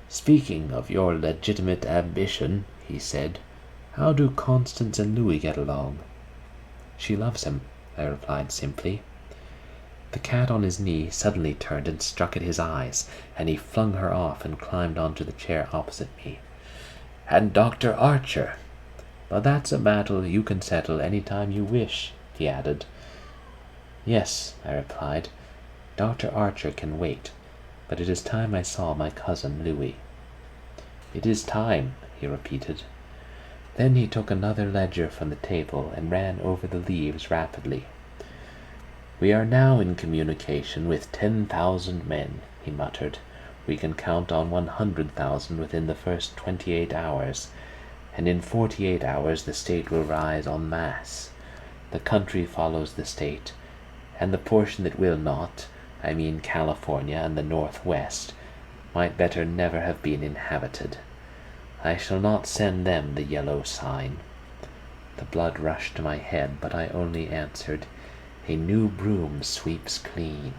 "Speaking of your legitimate ambition," he said, "how do Constance and Louis get along?" "She loves him," I replied simply. The cat on his knee suddenly turned and struck at his eyes, and he flung her off and climbed onto the chair opposite me. "And Dr. Archer? But that's a matter you can settle any time you wish," he added. "Yes," I replied, "Dr. Archer can wait, but it is time I saw my cousin Louis." "It is time," he repeated. Then he took another ledger from the table and ran over the leaves rapidly. "We are now in communication with 10,000 men," he muttered. "We can count on 100,000 within the first 28 hours, and in 48 hours the state will rise en masse. The country follows the state, and the portion that will not, I mean California and the Northwest, might better never have been inhabited. I shall not send them the yellow sign." The blood rushed to my head, but I only answered, "A new broom sweeps clean."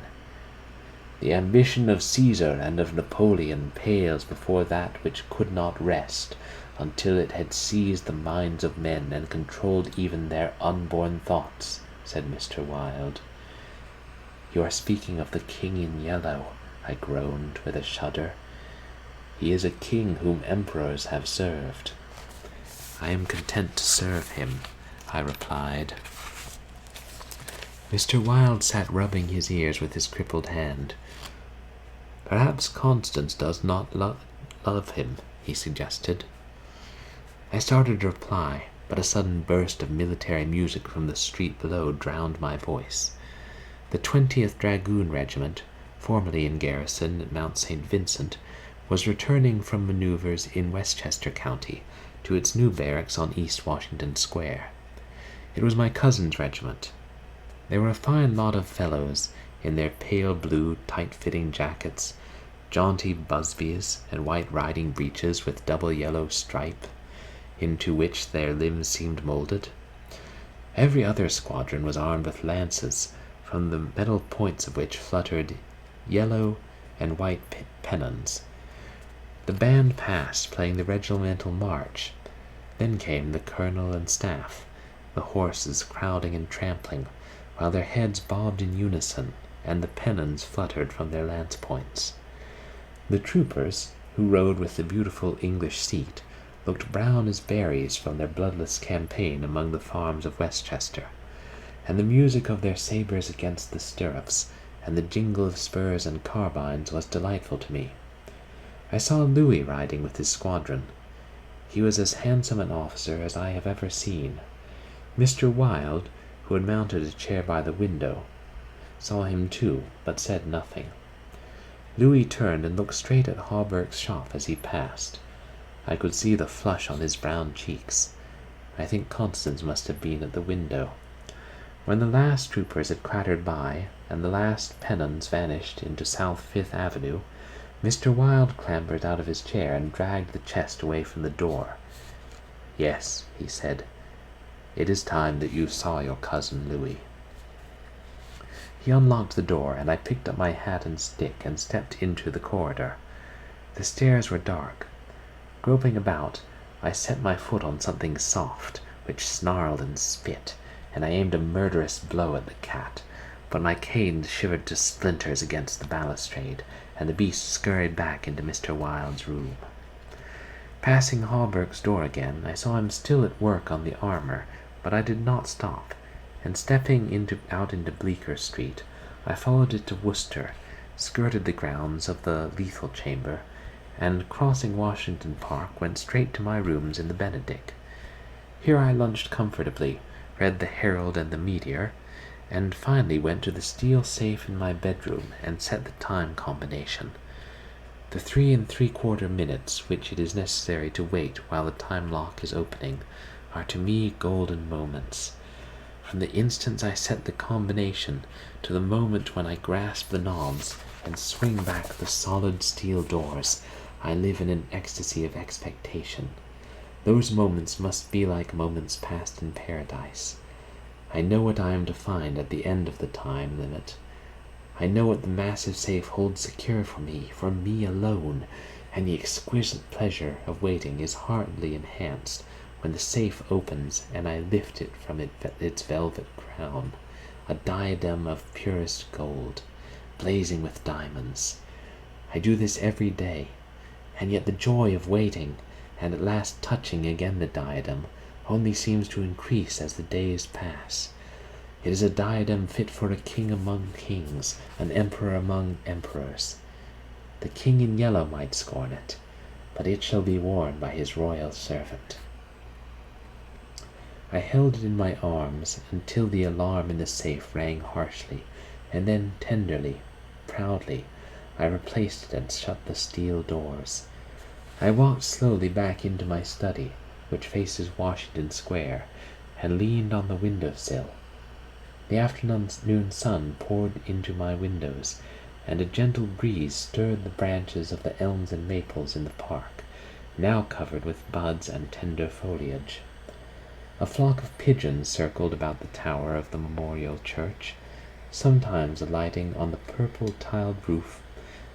"The ambition of Caesar and of Napoleon pales before that which could not rest until it had seized the minds of men and controlled even their unborn thoughts," said Mr. Wilde. "You are speaking of the king in yellow," I groaned with a shudder. "He is a king whom emperors have served." "I am content to serve him," I replied. Mr. Wilde sat rubbing his ears with his crippled hand. "Perhaps Constance does not love him," he suggested. I started to reply, but a sudden burst of military music from the street below drowned my voice. The 20th Dragoon Regiment, formerly in garrison at Mount St. Vincent, was returning from maneuvers in Westchester County to its new barracks on East Washington Square. It was my cousin's regiment. They were a fine lot of fellows in their pale blue, tight-fitting jackets, jaunty busbies, and white riding breeches with double yellow stripe, into which their limbs seemed molded. Every other squadron was armed with lances, from the metal points of which fluttered yellow and white pennons. The band passed, playing the regimental march. Then came the colonel and staff, the horses crowding and trampling, while their heads bobbed in unison, and the pennons fluttered from their lance points. The troopers, who rode with the beautiful English seat, looked brown as berries from their bloodless campaign among the farms of Westchester, and the music of their sabres against the stirrups, and the jingle of spurs and carbines was delightful to me. I saw Louis riding with his squadron. He was as handsome an officer as I have ever seen. Mr. Wilde, who had mounted a chair by the window, saw him too, but said nothing. Louis turned and looked straight at Hawberk's shop as he passed. I could see the flush on his brown cheeks. I think Constance must have been at the window. When the last troopers had clattered by, and the last pennons vanished into South Fifth Avenue, Mr. Wilde clambered out of his chair and dragged the chest away from the door. "Yes," he said, "it is time that you saw your cousin Louis." He unlocked the door, and I picked up my hat and stick and stepped into the corridor. The stairs were dark. Groping about, I set my foot on something soft, which snarled and spit, and I aimed a murderous blow at the cat, but my cane shivered to splinters against the balustrade, and the beast scurried back into Mr. Wilde's room. Passing Hawberk's door again, I saw him still at work on the armor, but I did not stop, and stepping out into Bleecker Street, I followed it to Worcester, skirted the grounds of the lethal chamber, and, crossing Washington Park, went straight to my rooms in the Benedict. Here I lunched comfortably, read the Herald and the Meteor, and finally went to the steel safe in my bedroom and set the time combination. The 3 3/4 minutes which it is necessary to wait while the time lock is opening are to me golden moments. From the instant I set the combination to the moment when I grasp the knobs and swing back the solid steel doors, I live in an ecstasy of expectation. Those moments must be like moments passed in paradise. I know what I am to find at the end of the time limit. I know what the massive safe holds secure for me alone, and the exquisite pleasure of waiting is heartily enhanced when the safe opens and I lift it from its velvet crown, a diadem of purest gold, blazing with diamonds. I do this every day, and yet the joy of waiting, and at last touching again the diadem, only seems to increase as the days pass. It is a diadem fit for a king among kings, an emperor among emperors. The king in yellow might scorn it, but it shall be worn by his royal servant. I held it in my arms until the alarm in the safe rang harshly, and then tenderly, proudly, I replaced it and shut the steel doors. I walked slowly back into my study, which faces Washington Square, and leaned on the window-sill. The afternoon sun poured into my windows, and a gentle breeze stirred the branches of the elms and maples in the park, now covered with buds and tender foliage. A flock of pigeons circled about the tower of the Memorial Church, sometimes alighting on the purple tiled roof,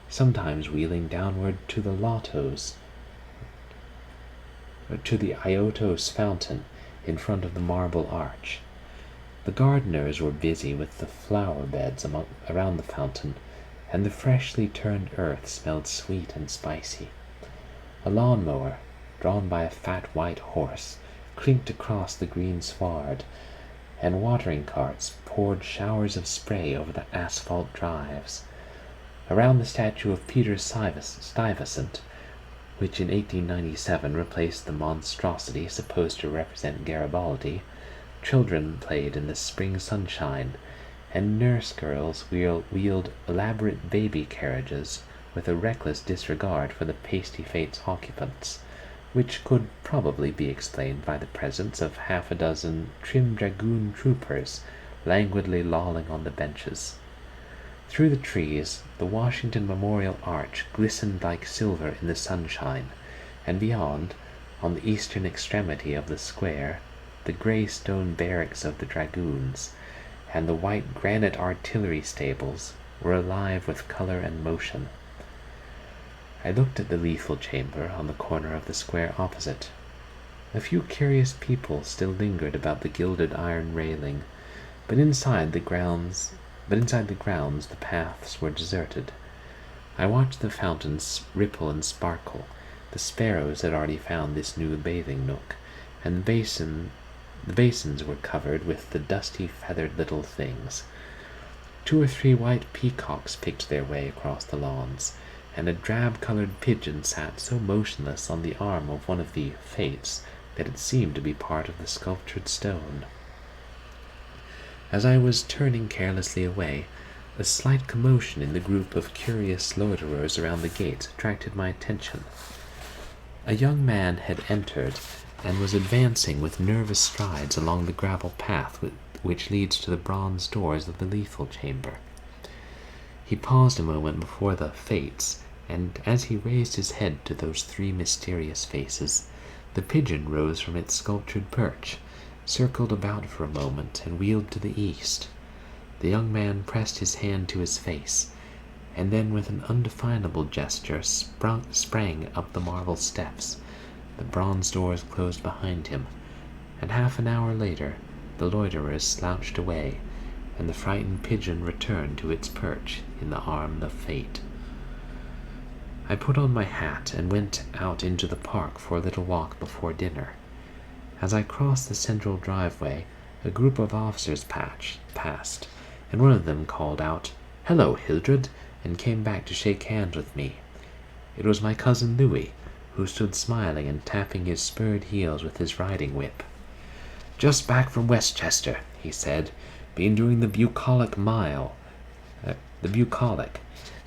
sometimes wheeling downward to the Iotos fountain in front of the marble arch. The gardeners were busy with the flower beds around the fountain, and the freshly turned earth smelled sweet and spicy. A lawn-mower, drawn by a fat white horse, clinked across the green sward, and watering carts poured showers of spray over the asphalt drives. Around the statue of Peter Stuyvesant, which in 1897 replaced the monstrosity supposed to represent Garibaldi, children played in the spring sunshine, and nurse girls wheeled elaborate baby carriages with a reckless disregard for the pasty-faced occupants, which could probably be explained by the presence of half a dozen trim dragoon troopers languidly lolling on the benches. Through the trees, the Washington Memorial Arch glistened like silver in the sunshine, and beyond, on the eastern extremity of the square, the grey stone barracks of the dragoons, and the white granite artillery stables were alive with colour and motion. I looked at the lethal chamber on the corner of the square opposite. A few curious people still lingered about the gilded iron railing, but inside the grounds the paths were deserted. I watched the fountains ripple and sparkle, The sparrows had already found this new bathing nook, and the basins were covered with the dusty, feathered little things. 2 or 3 white peacocks picked their way across the lawns, and a drab-colored pigeon sat so motionless on the arm of one of the fates that it seemed to be part of the sculptured stone. As I was turning carelessly away, a slight commotion in the group of curious loiterers around the gates attracted my attention. A young man had entered and was advancing with nervous strides along the gravel path which leads to the bronze doors of the lethal chamber. He paused a moment before the fates, and as he raised his head to those 3 mysterious faces, the pigeon rose from its sculptured perch, circled about for a moment, and wheeled to the east. The young man pressed his hand to his face, and then with an undefinable gesture sprang up the marble steps. The bronze doors closed behind him, and half an hour later the loiterers slouched away, and the frightened pigeon returned to its perch in the arm of fate. I put on my hat and went out into the park for a little walk before dinner. As I crossed the central driveway, a group of officers passed, and one of them called out, "Hello, Hildred," and came back to shake hands with me. It was my cousin Louis, who stood smiling and tapping his spurred heels with his riding whip. "Just back from Westchester," he said. "Been doing the bucolic mile. The bucolic.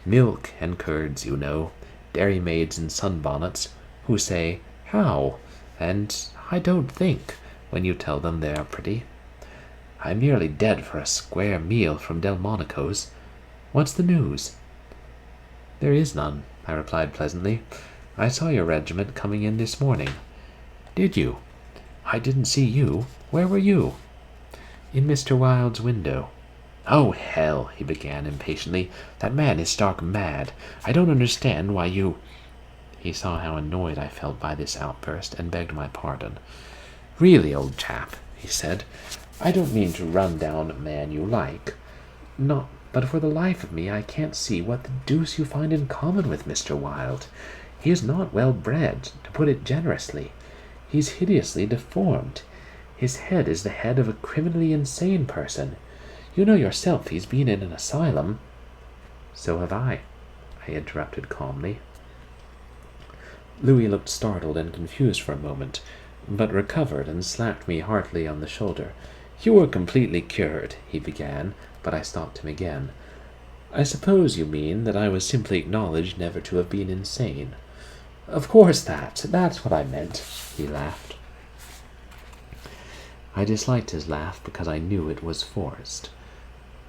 Milk and curds, you know. Dairymaids in sunbonnets, who say, 'How?' and 'I don't think,' when you tell them they are pretty. I'm nearly dead for a square meal from Delmonico's. What's the news?" "There is none," I replied pleasantly. "I saw your regiment coming in this morning." "Did you? I didn't see you. Where were you?" "In Mr. Wilde's window." "Oh, hell," he began impatiently. "That man is stark mad. I don't understand why you—" He saw how annoyed I felt by this outburst, and begged my pardon. "Really, old chap," he said, "I don't mean to run down a man you like. But for the life of me I can't see what the deuce you find in common with Mr. Wilde. He is not well bred, to put it generously. He's hideously deformed. His head is the head of a criminally insane person. You know yourself he's been in an asylum." "So have I interrupted calmly. Louis looked startled and confused for a moment, but recovered and slapped me heartily on the shoulder. "You are completely cured," he began, but I stopped him again. "I suppose you mean that I was simply acknowledged never to have been insane." "Of course that's what I meant," he laughed. I disliked his laugh because I knew it was forced,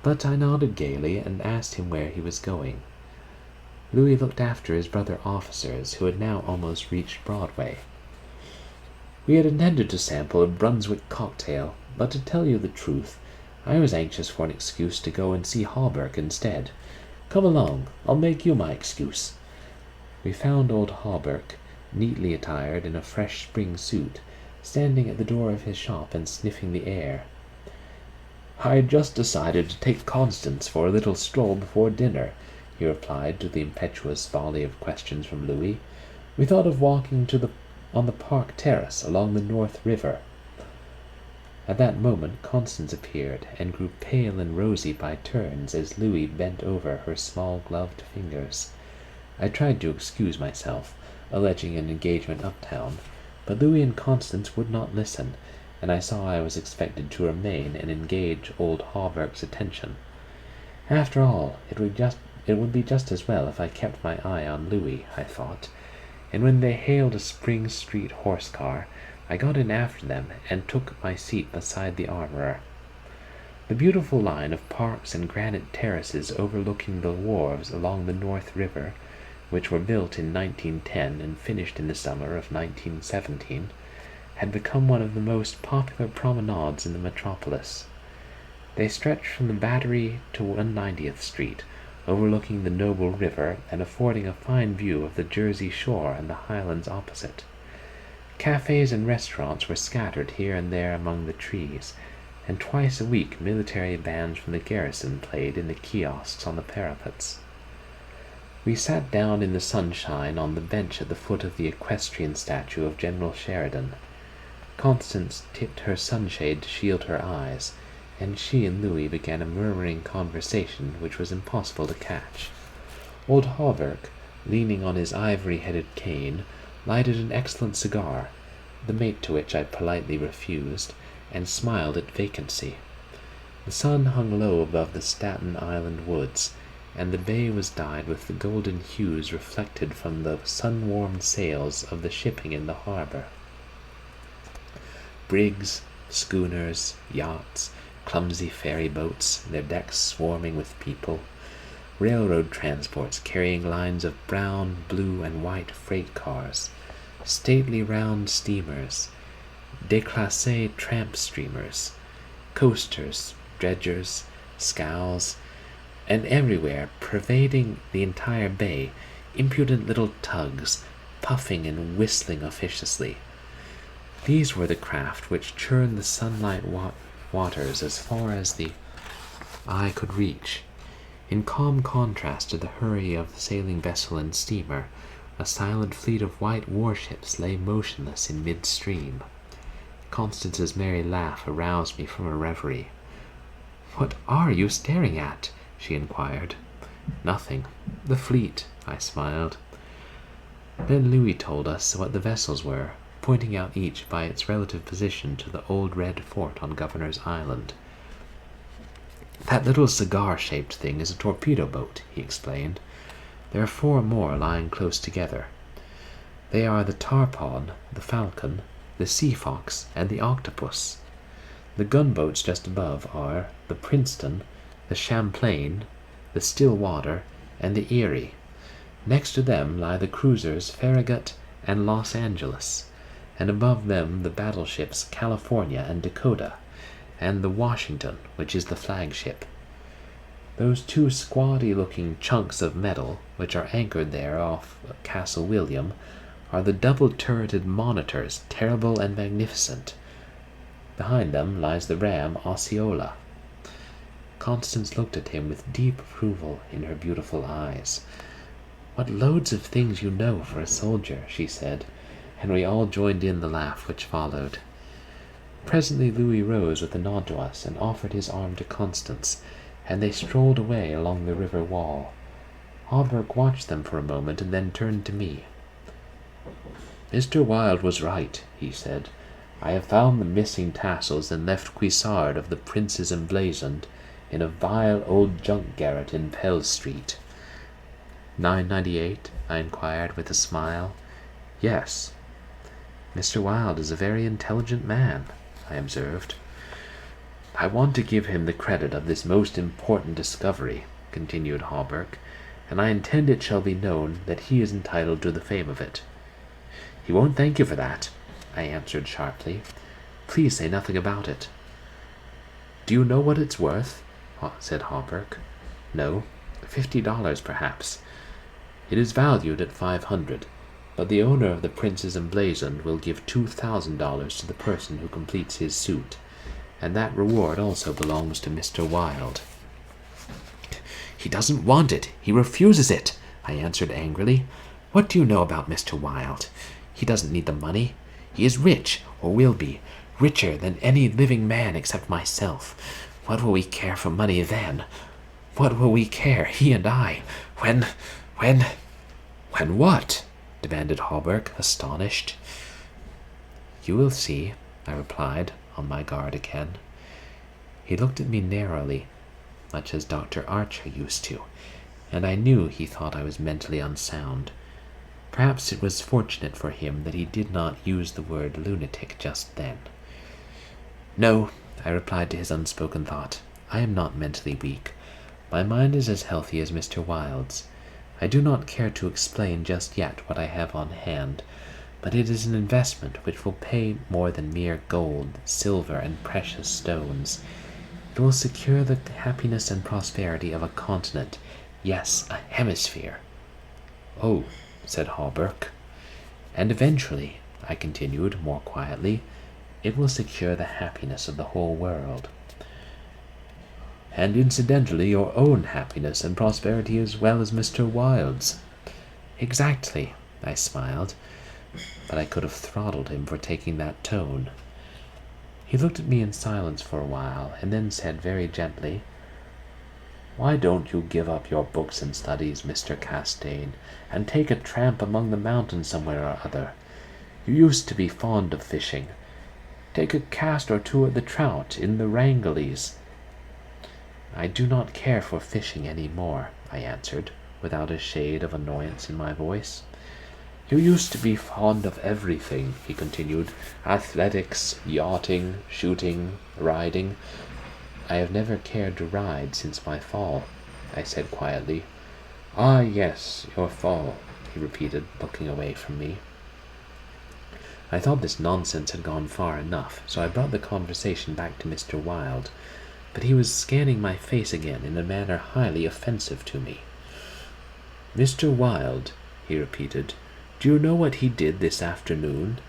but I nodded gaily and asked him where he was going. Louis looked after his brother officers, who had now almost reached Broadway. "We had intended to sample a Brunswick cocktail, but to tell you the truth, I was anxious for an excuse to go and see Hawberk instead. Come along, I'll make you my excuse." We found old Hawberk, neatly attired in a fresh spring suit, standing at the door of his shop and sniffing the air. "I had just decided to take Constance for a little stroll before dinner," he replied to the impetuous volley of questions from Louis. "We thought of walking on the park terrace along the North River." At that moment Constance appeared, and grew pale and rosy by turns as Louis bent over her small gloved fingers. I tried to excuse myself, alleging an engagement uptown, but Louis and Constance would not listen, and I saw I was expected to remain and engage old Hawberk's attention. After all, it would be just as well if I kept my eye on Louis, I thought, and when they hailed a Spring Street horse-car, I got in after them and took my seat beside the armorer. The beautiful line of parks and granite terraces overlooking the wharves along the North River, which were built in 1910 and finished in the summer of 1917, had become one of the most popular promenades in the metropolis. They stretched from the Battery to 190th Street, overlooking the noble river and affording a fine view of the Jersey shore and the highlands opposite. Cafes and restaurants were scattered here and there among the trees, and twice a week military bands from the garrison played in the kiosks on the parapets. We sat down in the sunshine on the bench at the foot of the equestrian statue of General Sheridan. Constance tipped her sunshade to shield her eyes, and she and Louis began a murmuring conversation which was impossible to catch. Old Hawberk, leaning on his ivory-headed cane, lighted an excellent cigar, the mate to which I politely refused, and smiled at vacancy. The sun hung low above the Staten Island woods, and the bay was dyed with the golden hues reflected from the sun-warmed sails of the shipping in the harbour. Brigs, schooners, yachts, clumsy ferry-boats, their decks swarming with people, railroad transports carrying lines of brown, blue, and white freight cars, stately round steamers, déclassé tramp steamers, coasters, dredgers, scows, and everywhere, pervading the entire bay, impudent little tugs, puffing and whistling officiously. These were the craft which churned the sunlight waters as far as the eye could reach. In calm contrast to the hurry of the sailing vessel and steamer, a silent fleet of white warships lay motionless in mid-stream. Constance's merry laugh aroused me from a reverie. "What are you staring at?" she inquired. "Nothing. The fleet," I smiled. Then Louis told us what the vessels were, pointing out each by its relative position to the old red fort on Governor's Island. "That little cigar-shaped thing is a torpedo boat," he explained. "There are 4 more lying close together. They are the Tarpon, the Falcon, the Sea Fox, and the Octopus. The gunboats just above are the Princeton, the Champlain, the Stillwater, and the Erie. Next to them lie the cruisers Farragut and Los Angeles, and above them the battleships California and Dakota, and the Washington, which is the flagship. Those 2 squatty-looking chunks of metal, which are anchored there off Castle William, are the double-turreted monitors, terrible and magnificent. Behind them lies the ram Osceola." Constance looked at him with deep approval in her beautiful eyes. "What loads of things you know for a soldier," she said, and we all joined in the laugh which followed. Presently Louis rose with a nod to us and offered his arm to Constance, and they strolled away along the river wall. Hawberk watched them for a moment and then turned to me. "Mr. Wilde was right," he said. "I have found the missing tassels and left cuissard of the Prince's emblazoned in a vile old junk garret in Pell Street." "998?" I inquired with a smile. "Yes." "Mr. Wilde is a very intelligent man," I observed. "I want to give him the credit of this most important discovery," continued Hawberk, "and I intend it shall be known that he is entitled to the fame of it." "He won't thank you for that," I answered sharply. "Please say nothing about it." "Do you know what it's worth?" said Hawberk. "No. $50, perhaps. It is valued at $500, but the owner of the Prince's emblazoned will give $2,000 to the person who completes his suit, and that reward also belongs to Mr. Wilde." "He doesn't want it. He refuses it," I answered angrily. "What do you know about Mr. Wilde? He doesn't need the money. He is rich, or will be, richer than any living man except myself. What will we care for money then? What will we care, he and I, when what?" demanded Hawberk, astonished. "You will see," I replied, on my guard again. He looked at me narrowly, much as Dr. Archer used to, and I knew he thought I was mentally unsound. Perhaps it was fortunate for him that he did not use the word lunatic just then. "No," I replied to his unspoken thought. "I am not mentally weak. My mind is as healthy as Mr. Wilde's. I do not care to explain just yet what I have on hand, but it is an investment which will pay more than mere gold, silver, and precious stones. It will secure the happiness and prosperity of a continent, yes, a hemisphere." "Oh," said Hawberk. "And eventually," I continued more quietly, "it will secure the happiness of the whole world." and incidentally your own happiness and prosperity as well as Mr. Wilde's." "Exactly," I smiled, but I could have throttled him for taking that tone. He looked at me in silence for a while, and then said very gently, "Why don't you give up your books and studies, Mr. Castaigne, and take a tramp among the mountains somewhere or other? You used to be fond of fishing. Take a cast or two at the trout in the Rangellies." "I do not care for fishing any more," I answered, without a shade of annoyance in my voice. "You used to be fond of everything," he continued. "Athletics, yachting, shooting, riding." "I have never cared to ride since my fall," I said quietly. "Ah, yes, your fall," he repeated, looking away from me. I thought this nonsense had gone far enough, so I brought the conversation back to Mr. Wilde, but he was scanning my face again in a manner highly offensive to me. "Mr. Wilde," he repeated, "do you know what he did this afternoon?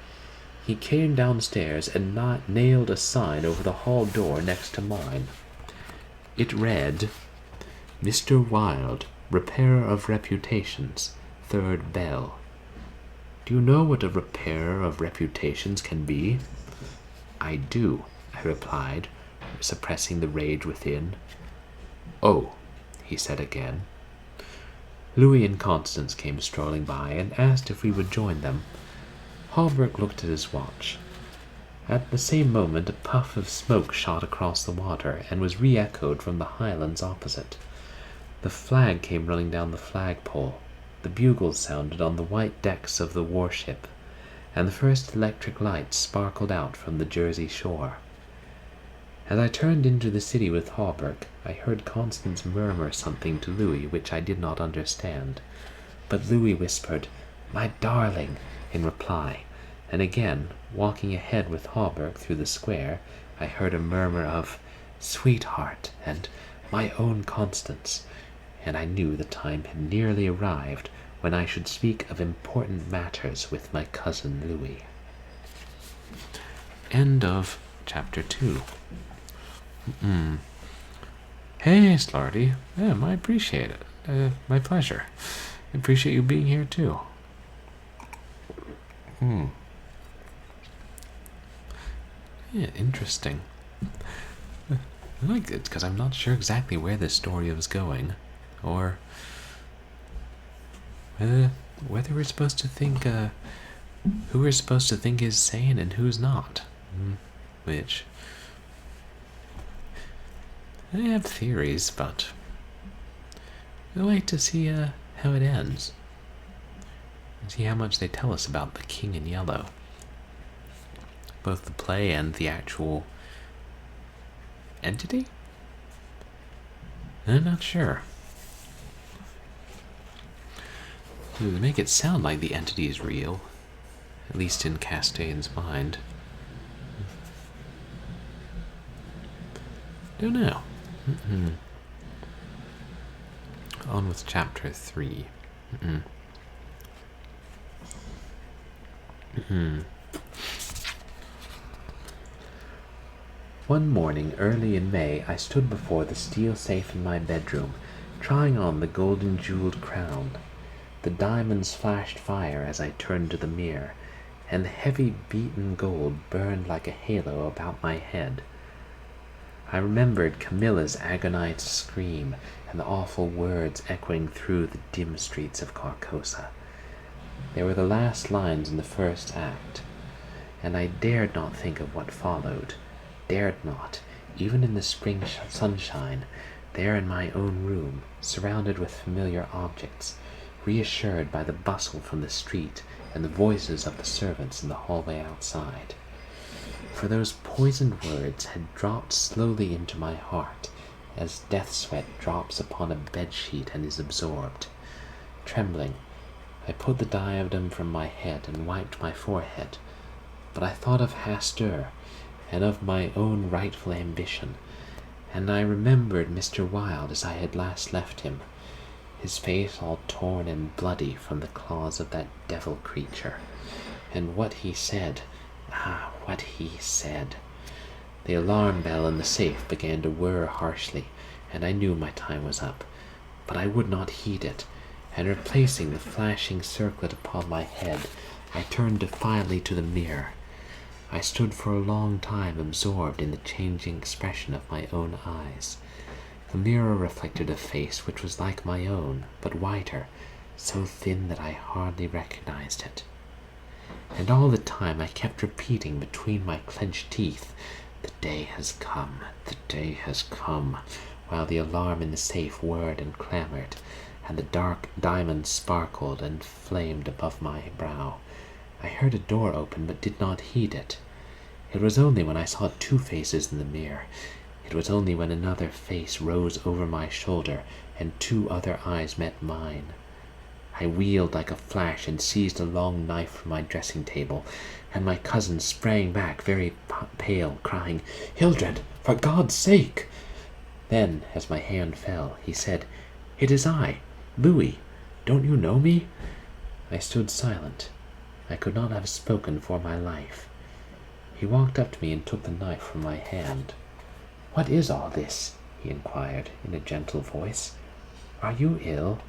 He came downstairs and nailed a sign over the hall door next to mine. It read, 'Mr. Wilde, repairer of reputations, third bell.' Do you know what a repairer of reputations can be?" "I do," I replied, suppressing the rage within. "Oh," he said again. Louis and Constance came strolling by and asked if we would join them. Hallberg looked at his watch. At the same moment a puff of smoke shot across the water and was re-echoed from the highlands opposite. The flag came running down the flagpole. The bugles sounded on the white decks of the warship, and the first electric lights sparkled out from the Jersey shore. As I turned into the city with Hallberg, I heard Constance murmur something to Louis which I did not understand, but Louis whispered, "My darling," in reply, and again, walking ahead with Hallberg through the square, I heard a murmur of "sweetheart" and "my own Constance," and I knew the time had nearly arrived when I should speak of important matters with my cousin Louis. End of chapter 2. Hey, Slarty. I appreciate it. My pleasure. I appreciate you being here, too. Yeah, interesting. I like it because I'm not sure exactly where this story was going, or whether we're supposed to think, who we're supposed to think is sane and who's not. Which, I have theories, but we'll wait to see how it ends. And see how much they tell us about the King in Yellow. Both the play and the actual entity? I'm not sure. They make it sound like the entity is real, at least in Castaigne's mind. Don't know. On with chapter 3. One morning early in May, I stood before the steel safe in my bedroom, trying on the golden jeweled crown. The diamonds flashed fire as I turned to the mirror, and the heavy beaten gold burned like a halo about my head. I remembered Camilla's agonized scream and the awful words echoing through the dim streets of Carcosa. They were the last lines in the first act, and I dared not think of what followed. Dared not, even in the spring sunshine, there in my own room, surrounded with familiar objects, reassured by the bustle from the street and the voices of the servants in the hallway outside. For those poisoned words had dropped slowly into my heart, as death sweat drops upon a bedsheet and is absorbed. Trembling, I put the diadem from my head and wiped my forehead, but I thought of Hastur, and of my own rightful ambition, and I remembered Mr. Wilde as I had last left him, his face all torn and bloody from the claws of that devil creature, and what he said. What he said. The alarm bell in the safe began to whir harshly, and I knew my time was up. But I would not heed it, and replacing the flashing circlet upon my head, I turned defiantly to the mirror. I stood for a long time absorbed in the changing expression of my own eyes. The mirror reflected a face which was like my own, but whiter, so thin that I hardly recognized it. And all the time I kept repeating between my clenched teeth, "The day has come, the day has come," while the alarm in the safe whirred and clamored, and the dark diamonds sparkled and flamed above my brow. I heard a door open, but did not heed it. It was only when I saw two faces in the mirror. It was only when another face rose over my shoulder, and two other eyes met mine. I wheeled like a flash and seized a long knife from my dressing table, and my cousin sprang back very pale, crying, "Hildred, for God's sake!" Then, as my hand fell, he said, "It is I, Louis. Don't you know me?" I stood silent. I could not have spoken for my life. He walked up to me and took the knife from my hand. "What is all this?" he inquired in a gentle voice. "Are you ill?"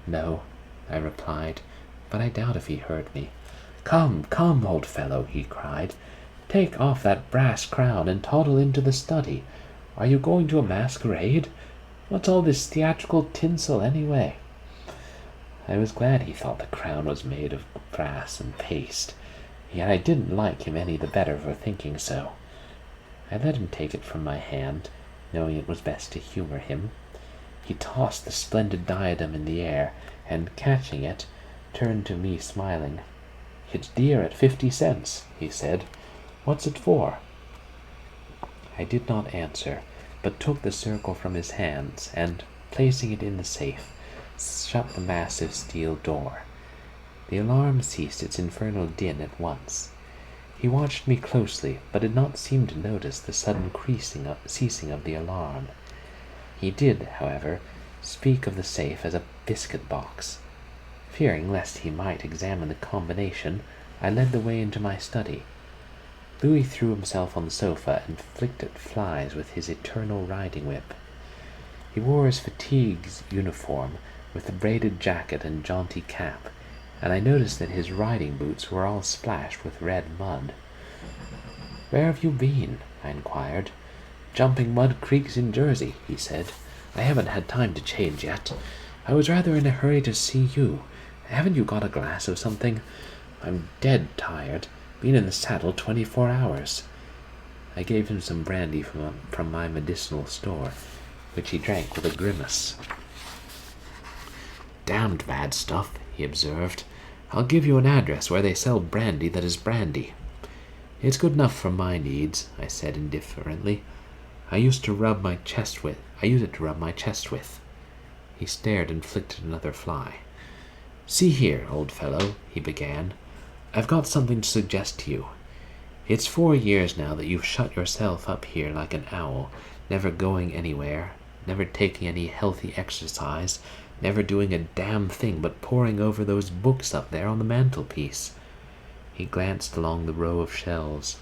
"No," I replied, but I doubt if he heard me. "Come, come, old fellow," he cried. "Take off that brass crown and toddle into the study. Are you going to a masquerade? What's all this theatrical tinsel, anyway?" I was glad he thought the crown was made of brass and paste, yet I didn't like him any the better for thinking so. I let him take it from my hand, knowing it was best to humor him. He tossed the splendid diadem in the air, and, catching it, turned to me smiling. "It's dear at 50 cents, he said. "What's it for?" I did not answer, but took the circle from his hands, and, placing it in the safe, shut the massive steel door. The alarm ceased its infernal din at once. He watched me closely, but did not seem to notice the sudden ceasing of the alarm. He did, however, speak of the safe as a biscuit box. Fearing lest he might examine the combination, I led the way into my study. Louis threw himself on the sofa and flicked at flies with his eternal riding whip. He wore his fatigues uniform, with a braided jacket and jaunty cap, and I noticed that his riding boots were all splashed with red mud. "Where have you been?" I inquired. "Jumping mud creeks in Jersey," he said. "I haven't had time to change yet. I was rather in a hurry to see you. Haven't you got a glass of something? I'm dead tired. Been in the saddle 24 hours. I gave him some brandy from my medicinal store, which he drank with a grimace. "Damned bad stuff," he observed. "I'll give you an address where they sell brandy that is brandy." "It's good enough for my needs," I said indifferently. I use it to rub my chest with. He stared and flicked at another fly. "See here, old fellow," he began. "I've got something to suggest to you. It's 4 years now that you've shut yourself up here like an owl, never going anywhere, never taking any healthy exercise, never doing a damn thing but poring over those books up there on the mantelpiece." He glanced along the row of shelves.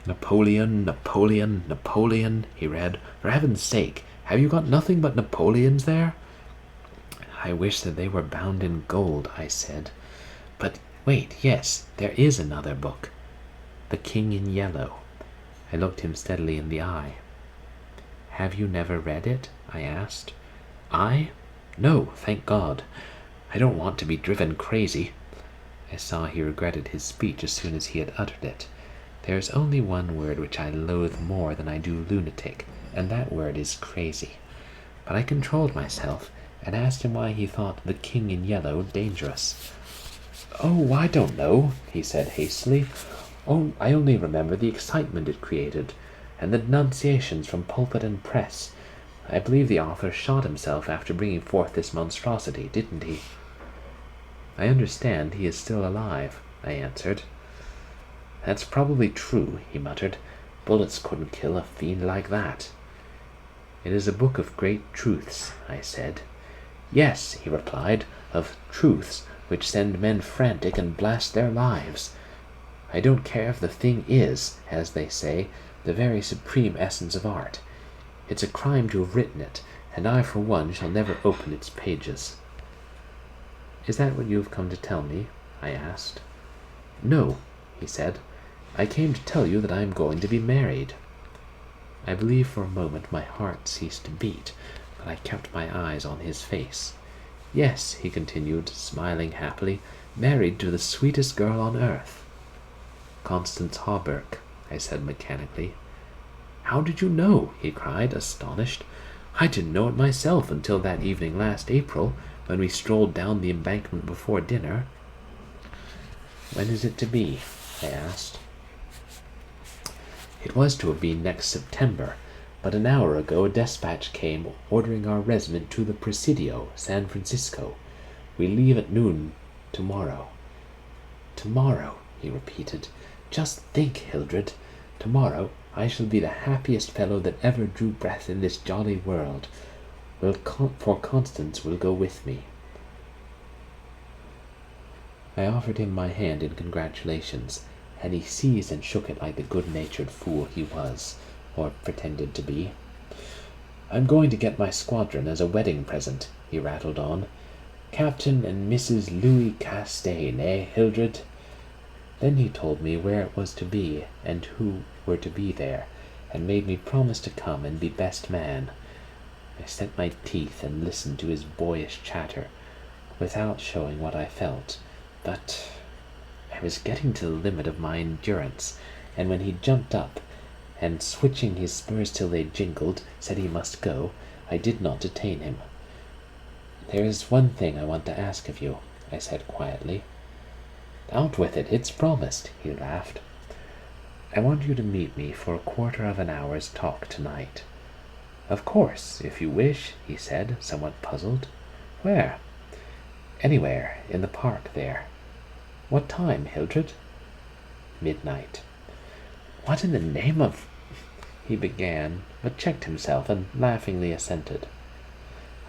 "Napoleon, Napoleon, Napoleon," he read. "For heaven's sake, have you got nothing but Napoleons there?" "I wish that they were bound in gold," I said. "But wait, yes, there is another book. The King in Yellow." I looked him steadily in the eye. "Have you never read it?" I asked. "I? No, thank God. I don't want to be driven crazy." I saw he regretted his speech as soon as he had uttered it. There is only one word which I loathe more than I do lunatic, and that word is crazy. But I controlled myself, and asked him why he thought The King in Yellow dangerous. "Oh, I don't know," he said hastily. "Oh, I only remember the excitement it created, and the denunciations from pulpit and press. I believe the author shot himself after bringing forth this monstrosity, didn't he?" "I understand he is still alive," I answered. "That's probably true," he muttered. "Bullets couldn't kill a fiend like that." "It is a book of great truths," I said. "Yes," he replied, "of truths which send men frantic and blast their lives. I don't care if the thing is, as they say, the very supreme essence of art. It's a crime to have written it, and I, for one, shall never open its pages." "Is that what you have come to tell me?" I asked. "No," he said. "I came to tell you that I am going to be married." I believe for a moment my heart ceased to beat, but I kept my eyes on his face. "Yes," he continued, smiling happily, "married to the sweetest girl on earth." "Constance Hawberk," I said mechanically. "How did you know?" he cried, astonished. "I didn't know it myself until that evening last April, when we strolled down the embankment before dinner." "When is it to be?" I asked. "It was to have been next September, but an hour ago a despatch came ordering our regiment to the Presidio, San Francisco. We leave at noon tomorrow." "Tomorrow," he repeated. "Just think, Hildred. Tomorrow I shall be the happiest fellow that ever drew breath in this jolly world. For Constance will go with me." I offered him my hand in congratulations, and he seized and shook it like the good-natured fool he was, or pretended to be. "I'm going to get my squadron as a wedding present," he rattled on. "Captain and Mrs. Louis Castaigne, eh, Hildred?" Then he told me where it was to be, and who were to be there, and made me promise to come and be best man. I set my teeth and listened to his boyish chatter, without showing what I felt, but I was getting to the limit of my endurance, and when he jumped up, and switching his spurs till they jingled, said he must go, I did not detain him. "There is one thing I want to ask of you," I said quietly. "Out with it, it's promised," he laughed. "I want you to meet me for a quarter of an hour's talk tonight." "Of course, if you wish," he said, somewhat puzzled. "Where?" "Anywhere, in the park there." "What time, Hildred?" "Midnight." "What in the name of—" he began, but checked himself and laughingly assented.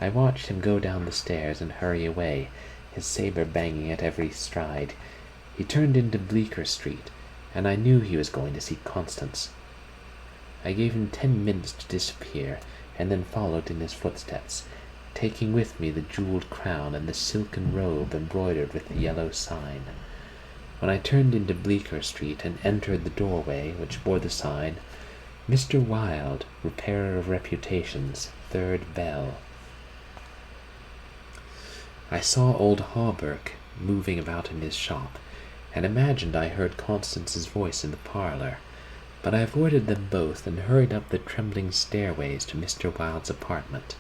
I watched him go down the stairs and hurry away, his saber banging at every stride. He turned into Bleecker Street, and I knew he was going to see Constance. I gave him 10 minutes to disappear, and then followed in his footsteps, taking with me the jeweled crown and the silken robe embroidered with the yellow sign. When I turned into Bleecker Street and entered the doorway which bore the sign, "Mr. Wilde, Repairer of Reputations, 3rd Bell." I saw old Hawberk moving about in his shop, and imagined I heard Constance's voice in the parlour, but I avoided them both and hurried up the trembling stairways to Mr. Wilde's apartment.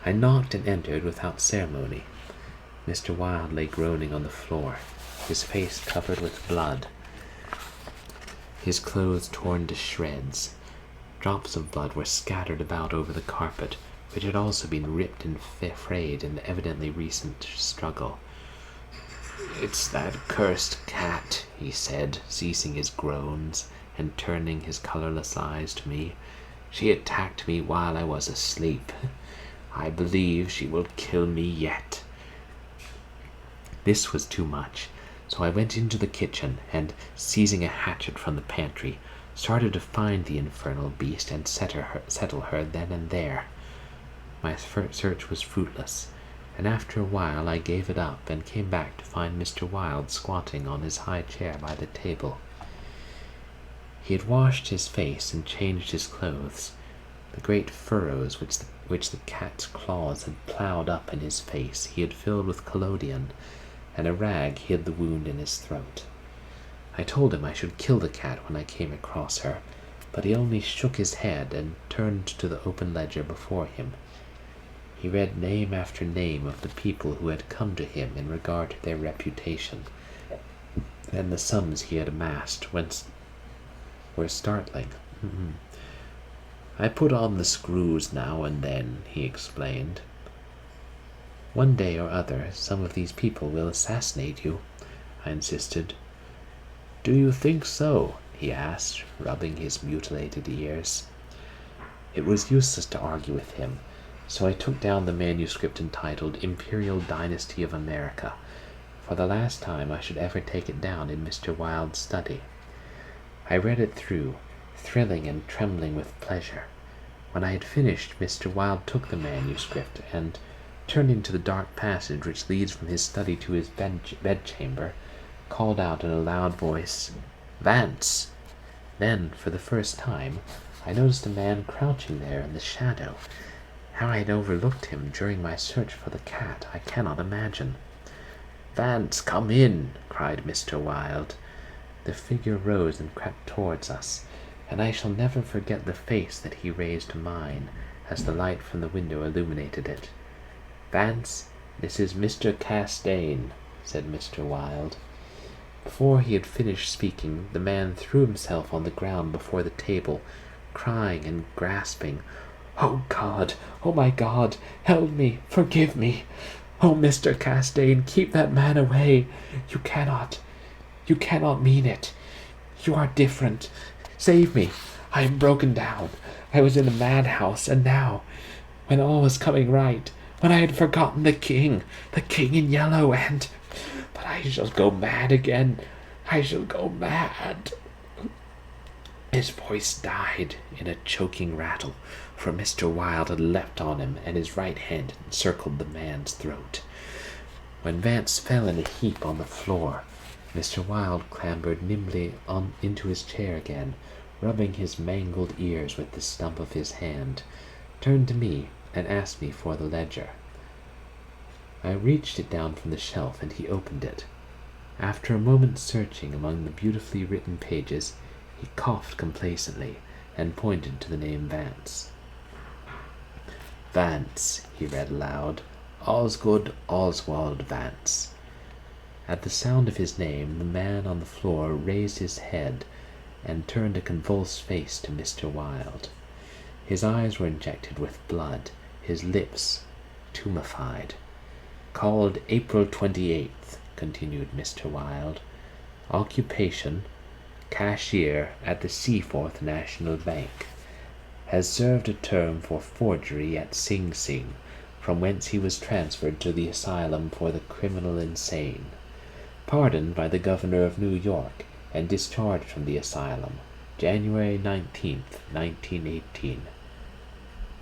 I knocked and entered without ceremony. Mr. Wilde lay groaning on the floor, his face covered with blood, his clothes torn to shreds. Drops of blood were scattered about over the carpet, which had also been ripped and frayed in the evidently recent struggle. "It's that cursed cat," he said, ceasing his groans and turning his colourless eyes to me. "She attacked me while I was asleep. I believe she will kill me yet." This was too much, so I went into the kitchen and, seizing a hatchet from the pantry, started to find the infernal beast and settle her then and there. My search was fruitless, and after a while I gave it up and came back to find Mr. Wilde squatting on his high chair by the table. He had washed his face and changed his clothes. The great furrows which the cat's claws had ploughed up in his face he had filled with collodion, and a rag hid the wound in his throat. I told him I should kill the cat when I came across her, but he only shook his head and turned to the open ledger before him. He read name after name of the people who had come to him in regard to their reputation, and the sums he had amassed were startling. "I put on the screws now and then," he explained. "One day or other some of these people will assassinate you," I insisted. "Do you think so?" he asked, rubbing his mutilated ears. It was useless to argue with him, so I took down the manuscript entitled Imperial Dynasty of America, for the last time I should ever take it down in Mr. Wilde's study. I read it through, thrilling and trembling with pleasure. When I had finished, Mr. Wilde took the manuscript and, turning to the dark passage which leads from his study to his bedchamber, called out in a loud voice, "Vance!" Then, for the first time, I noticed a man crouching there in the shadow. How I had overlooked him during my search for the cat, I cannot imagine. "Vance, come in!" cried Mr. Wilde. The figure rose and crept towards us, and I shall never forget the face that he raised to mine as the light from the window illuminated it. "Vance, this is Mr. Castaigne," said Mr. Wilde. Before he had finished speaking, the man threw himself on the ground before the table, crying and grasping, "Oh God! Oh my God! Help me! Forgive me! Oh, Mr. Castaigne, keep that man away! You cannot mean it! You are different! Save me! I am broken down! I was in a madhouse, and now, when all was coming right, when I had forgotten the king in yellow, but I shall go mad again! I shall go mad!" His voice died in a choking rattle, for Mr. Wilde had leapt on him, and his right hand encircled the man's throat. When Vance fell in a heap on the floor, Mr. Wilde clambered nimbly into his chair again, rubbing his mangled ears with the stump of his hand, turned to me, and asked me for the ledger. I reached it down from the shelf, and he opened it. After a moment's searching among the beautifully written pages, he coughed complacently and pointed to the name Vance. "Vance," he read aloud. "Osgood Oswald Vance." At the sound of his name, the man on the floor raised his head and turned a convulsed face to Mr. Wilde. His eyes were injected with blood, his lips tumefied. "Called April 28th, continued Mr. Wilde. "Occupation, cashier at the Seaforth National Bank. Has served a term for forgery at Sing Sing, from whence he was transferred to the asylum for the criminal insane. Pardoned by the governor of New York and discharged from the asylum, January 19th, 1918.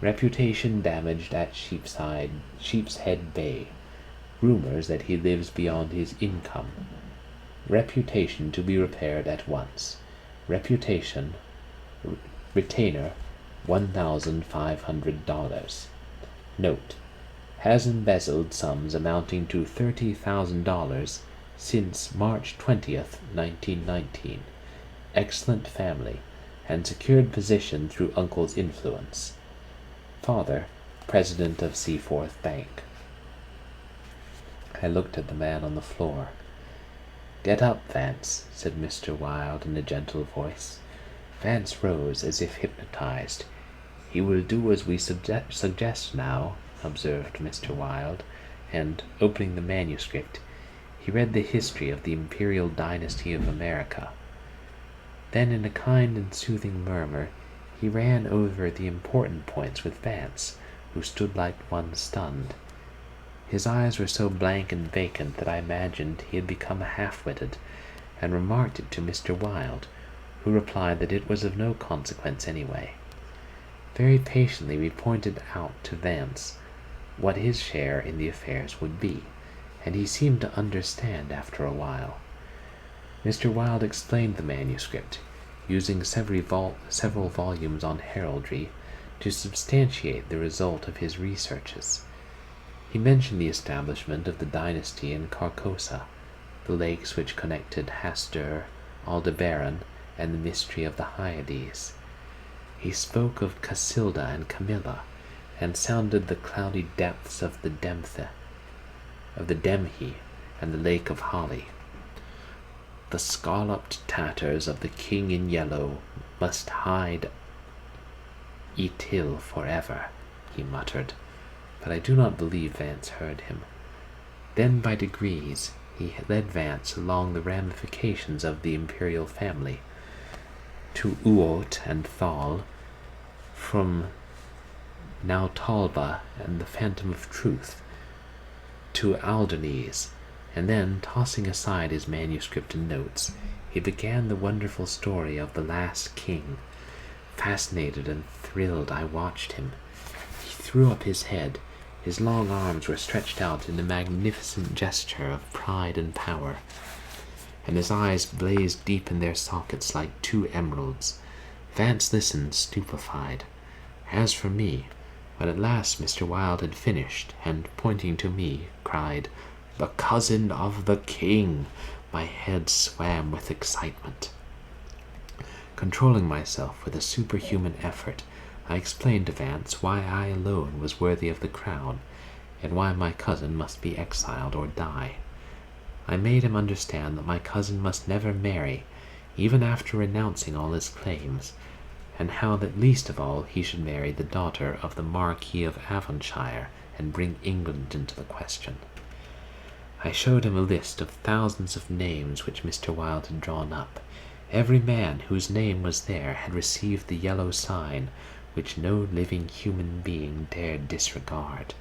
Reputation damaged at Sheepshead Bay. Rumors that he lives beyond his income. Reputation to be repaired at once. Reputation, retainer, $1,500. Note: has embezzled sums amounting to $30,000 since March 20th, 1919. Excellent family, and secured position through uncle's influence. Father, president of Seaforth Bank." I looked at the man on the floor. "Get up, Vance," said Mr. Wilde in a gentle voice. Vance rose as if hypnotized. "He will do as we suggest now," observed Mr. Wilde, and, opening the manuscript, he read the history of the imperial dynasty of America. Then, in a kind and soothing murmur, he ran over the important points with Vance, who stood like one stunned. His eyes were so blank and vacant that I imagined he had become half-witted, and remarked it to Mr. Wilde, who replied that it was of no consequence anyway. Very patiently we pointed out to Vance what his share in the affairs would be, and he seemed to understand after a while. Mr. Wilde explained the manuscript, using several volumes on heraldry to substantiate the result of his researches. He mentioned the establishment of the dynasty in Carcosa, the lakes which connected Hastur, Aldebaran, and the mystery of the Hyades. He spoke of Casilda and Camilla, and sounded the cloudy depths of the Demhi, and the Lake of Hali. "The scalloped tatters of the king in yellow must hide Etil forever," he muttered, but I do not believe Vance heard him. Then by degrees he led Vance along the ramifications of the imperial family, to Uot and Thal, from Nautalba and the Phantom of Truth, to Aldernese, and then, tossing aside his manuscript and notes, he began the wonderful story of the last king, Fascinated and thrilled, I watched him. He threw up his head. His long arms were stretched out in a magnificent gesture of pride and power, and his eyes blazed deep in their sockets like two emeralds. Vance listened, stupefied. As for me, when at last Mr. Wilde had finished, and, pointing to me, cried, "The cousin of the king," my head swam with excitement. Controlling myself with a superhuman effort, I explained to Vance why I alone was worthy of the crown, and why my cousin must be exiled or die. I made him understand that my cousin must never marry, even after renouncing all his claims, and how that least of all he should marry the daughter of the Marquis of Avonshire and bring England into the question. I showed him a list of thousands of names which Mr. Wilde had drawn up. Every man whose name was there had received the yellow sign, which no living human being dared disregard.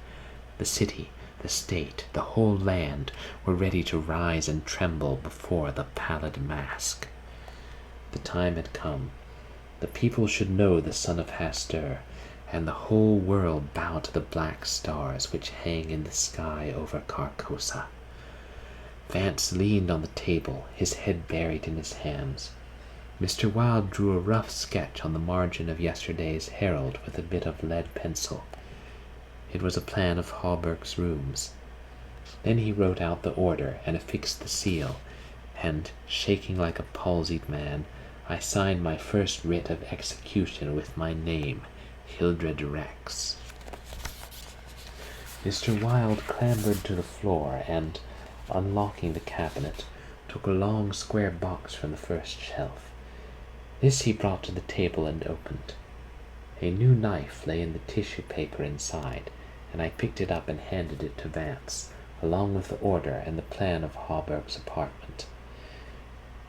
The city, the state, the whole land were ready to rise and tremble before the pallid mask. The time had come. The people should know the son of Hastur, and the whole world bow to the black stars which hang in the sky over Carcosa. Vance leaned on the table, his head buried in his hands. Mr. Wilde drew a rough sketch on the margin of yesterday's Herald with a bit of lead pencil. It was a plan of Hawberk's rooms. Then he wrote out the order and affixed the seal, and, shaking like a palsied man, I signed my first writ of execution with my name, HIldred Rex. Mr. Wilde clambered to the floor and, unlocking the cabinet, took a long square box from the first shelf. This he brought to the table and opened. A new knife lay in the tissue paper inside, and I picked it up and handed it to Vance, along with the order and the plan of Hawberk's apartment.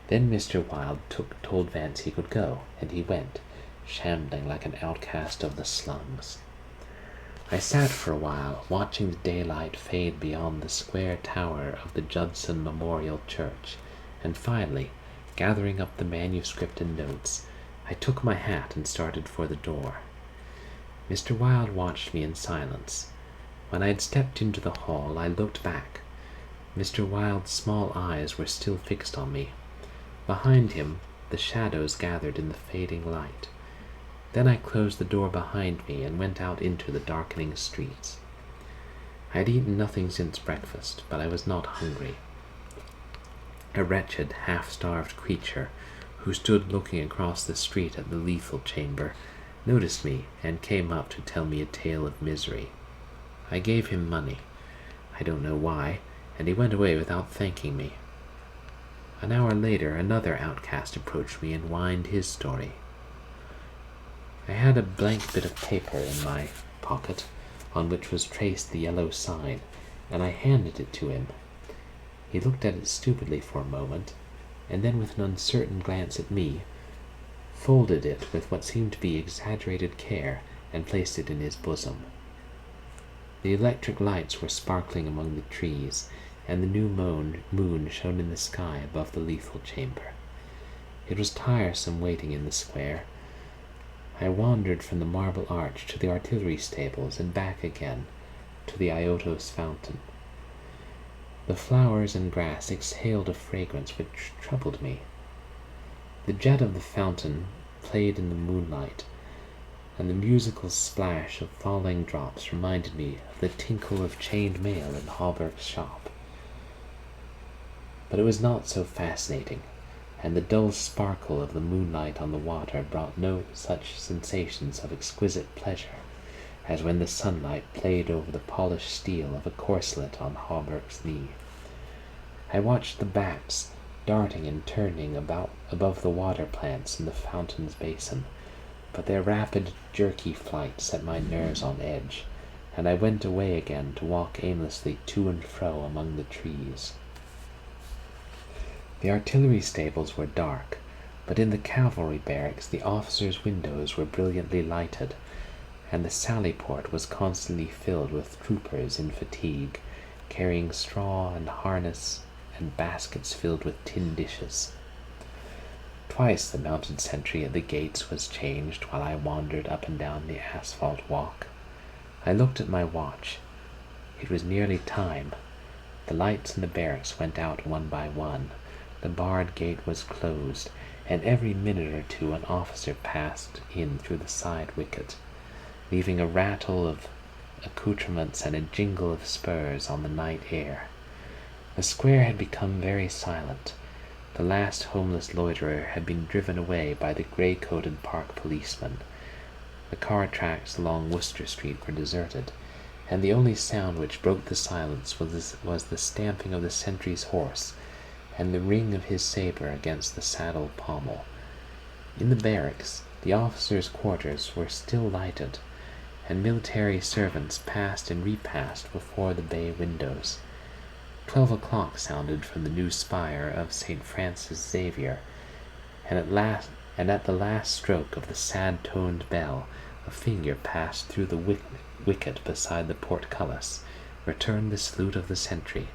Then Mr. Wilde told Vance he could go, and he went, shambling like an outcast of the slums. I sat for a while, watching the daylight fade beyond the square tower of the Judson Memorial Church, and finally, gathering up the manuscript and notes, I took my hat and started for the door. Mr. Wilde watched me in silence. When I had stepped into the hall, I looked back. Mr. Wilde's small eyes were still fixed on me. Behind him, the shadows gathered in the fading light. Then I closed the door behind me and went out into the darkening streets. I had eaten nothing since breakfast, but I was not hungry. A wretched, half-starved creature, who stood looking across the street at the lethal chamber, noticed me and came up to tell me a tale of misery. I gave him money. I don't know why, and he went away without thanking me. An hour later, another outcast approached me and whined his story. I had a blank bit of paper in my pocket, on which was traced the yellow sign, and I handed it to him. He looked at it stupidly for a moment, and then with an uncertain glance at me, folded it with what seemed to be exaggerated care, and placed it in his bosom. The electric lights were sparkling among the trees, and the new moon shone in the sky above the lethal chamber. It was tiresome waiting in the square. I wandered from the Marble Arch to the artillery stables and back again to the Iotos fountain. The flowers and grass exhaled a fragrance which troubled me. The jet of the fountain played in the moonlight, and the musical splash of falling drops reminded me of the tinkle of chained mail in Hawberk's shop. But it was not so fascinating, and the dull sparkle of the moonlight on the water brought no such sensations of exquisite pleasure as when the sunlight played over the polished steel of a corselet on Hawberk's knee. I watched the bats darting and turning about above the water plants in the fountain's basin, but their rapid, jerky flight set my nerves on edge, and I went away again to walk aimlessly to and fro among the trees. The artillery stables were dark, but in the cavalry barracks the officers' windows were brilliantly lighted, and the sally port was constantly filled with troopers in fatigue, carrying straw and harness and baskets filled with tin dishes. Twice the mounted sentry at the gates was changed while I wandered up and down the asphalt walk. I looked at my watch. It was nearly time. The lights in the barracks went out one by one. The barred gate was closed, and every minute or two an officer passed in through the side wicket, leaving a rattle of accoutrements and a jingle of spurs on the night air. The square had become very silent. The last homeless loiterer had been driven away by the grey-coated park policeman. The car tracks along Worcester Street were deserted, and the only sound which broke the silence was the stamping of the sentry's horse and the ring of his sabre against the saddle pommel. In the barracks, the officers' quarters were still lighted, and military servants passed and repassed before the bay windows. 12 o'clock sounded from the new spire of St. Francis Xavier, and at the last stroke of the sad-toned bell, a finger passed through the wicket beside the portcullis, returned the salute of the sentry,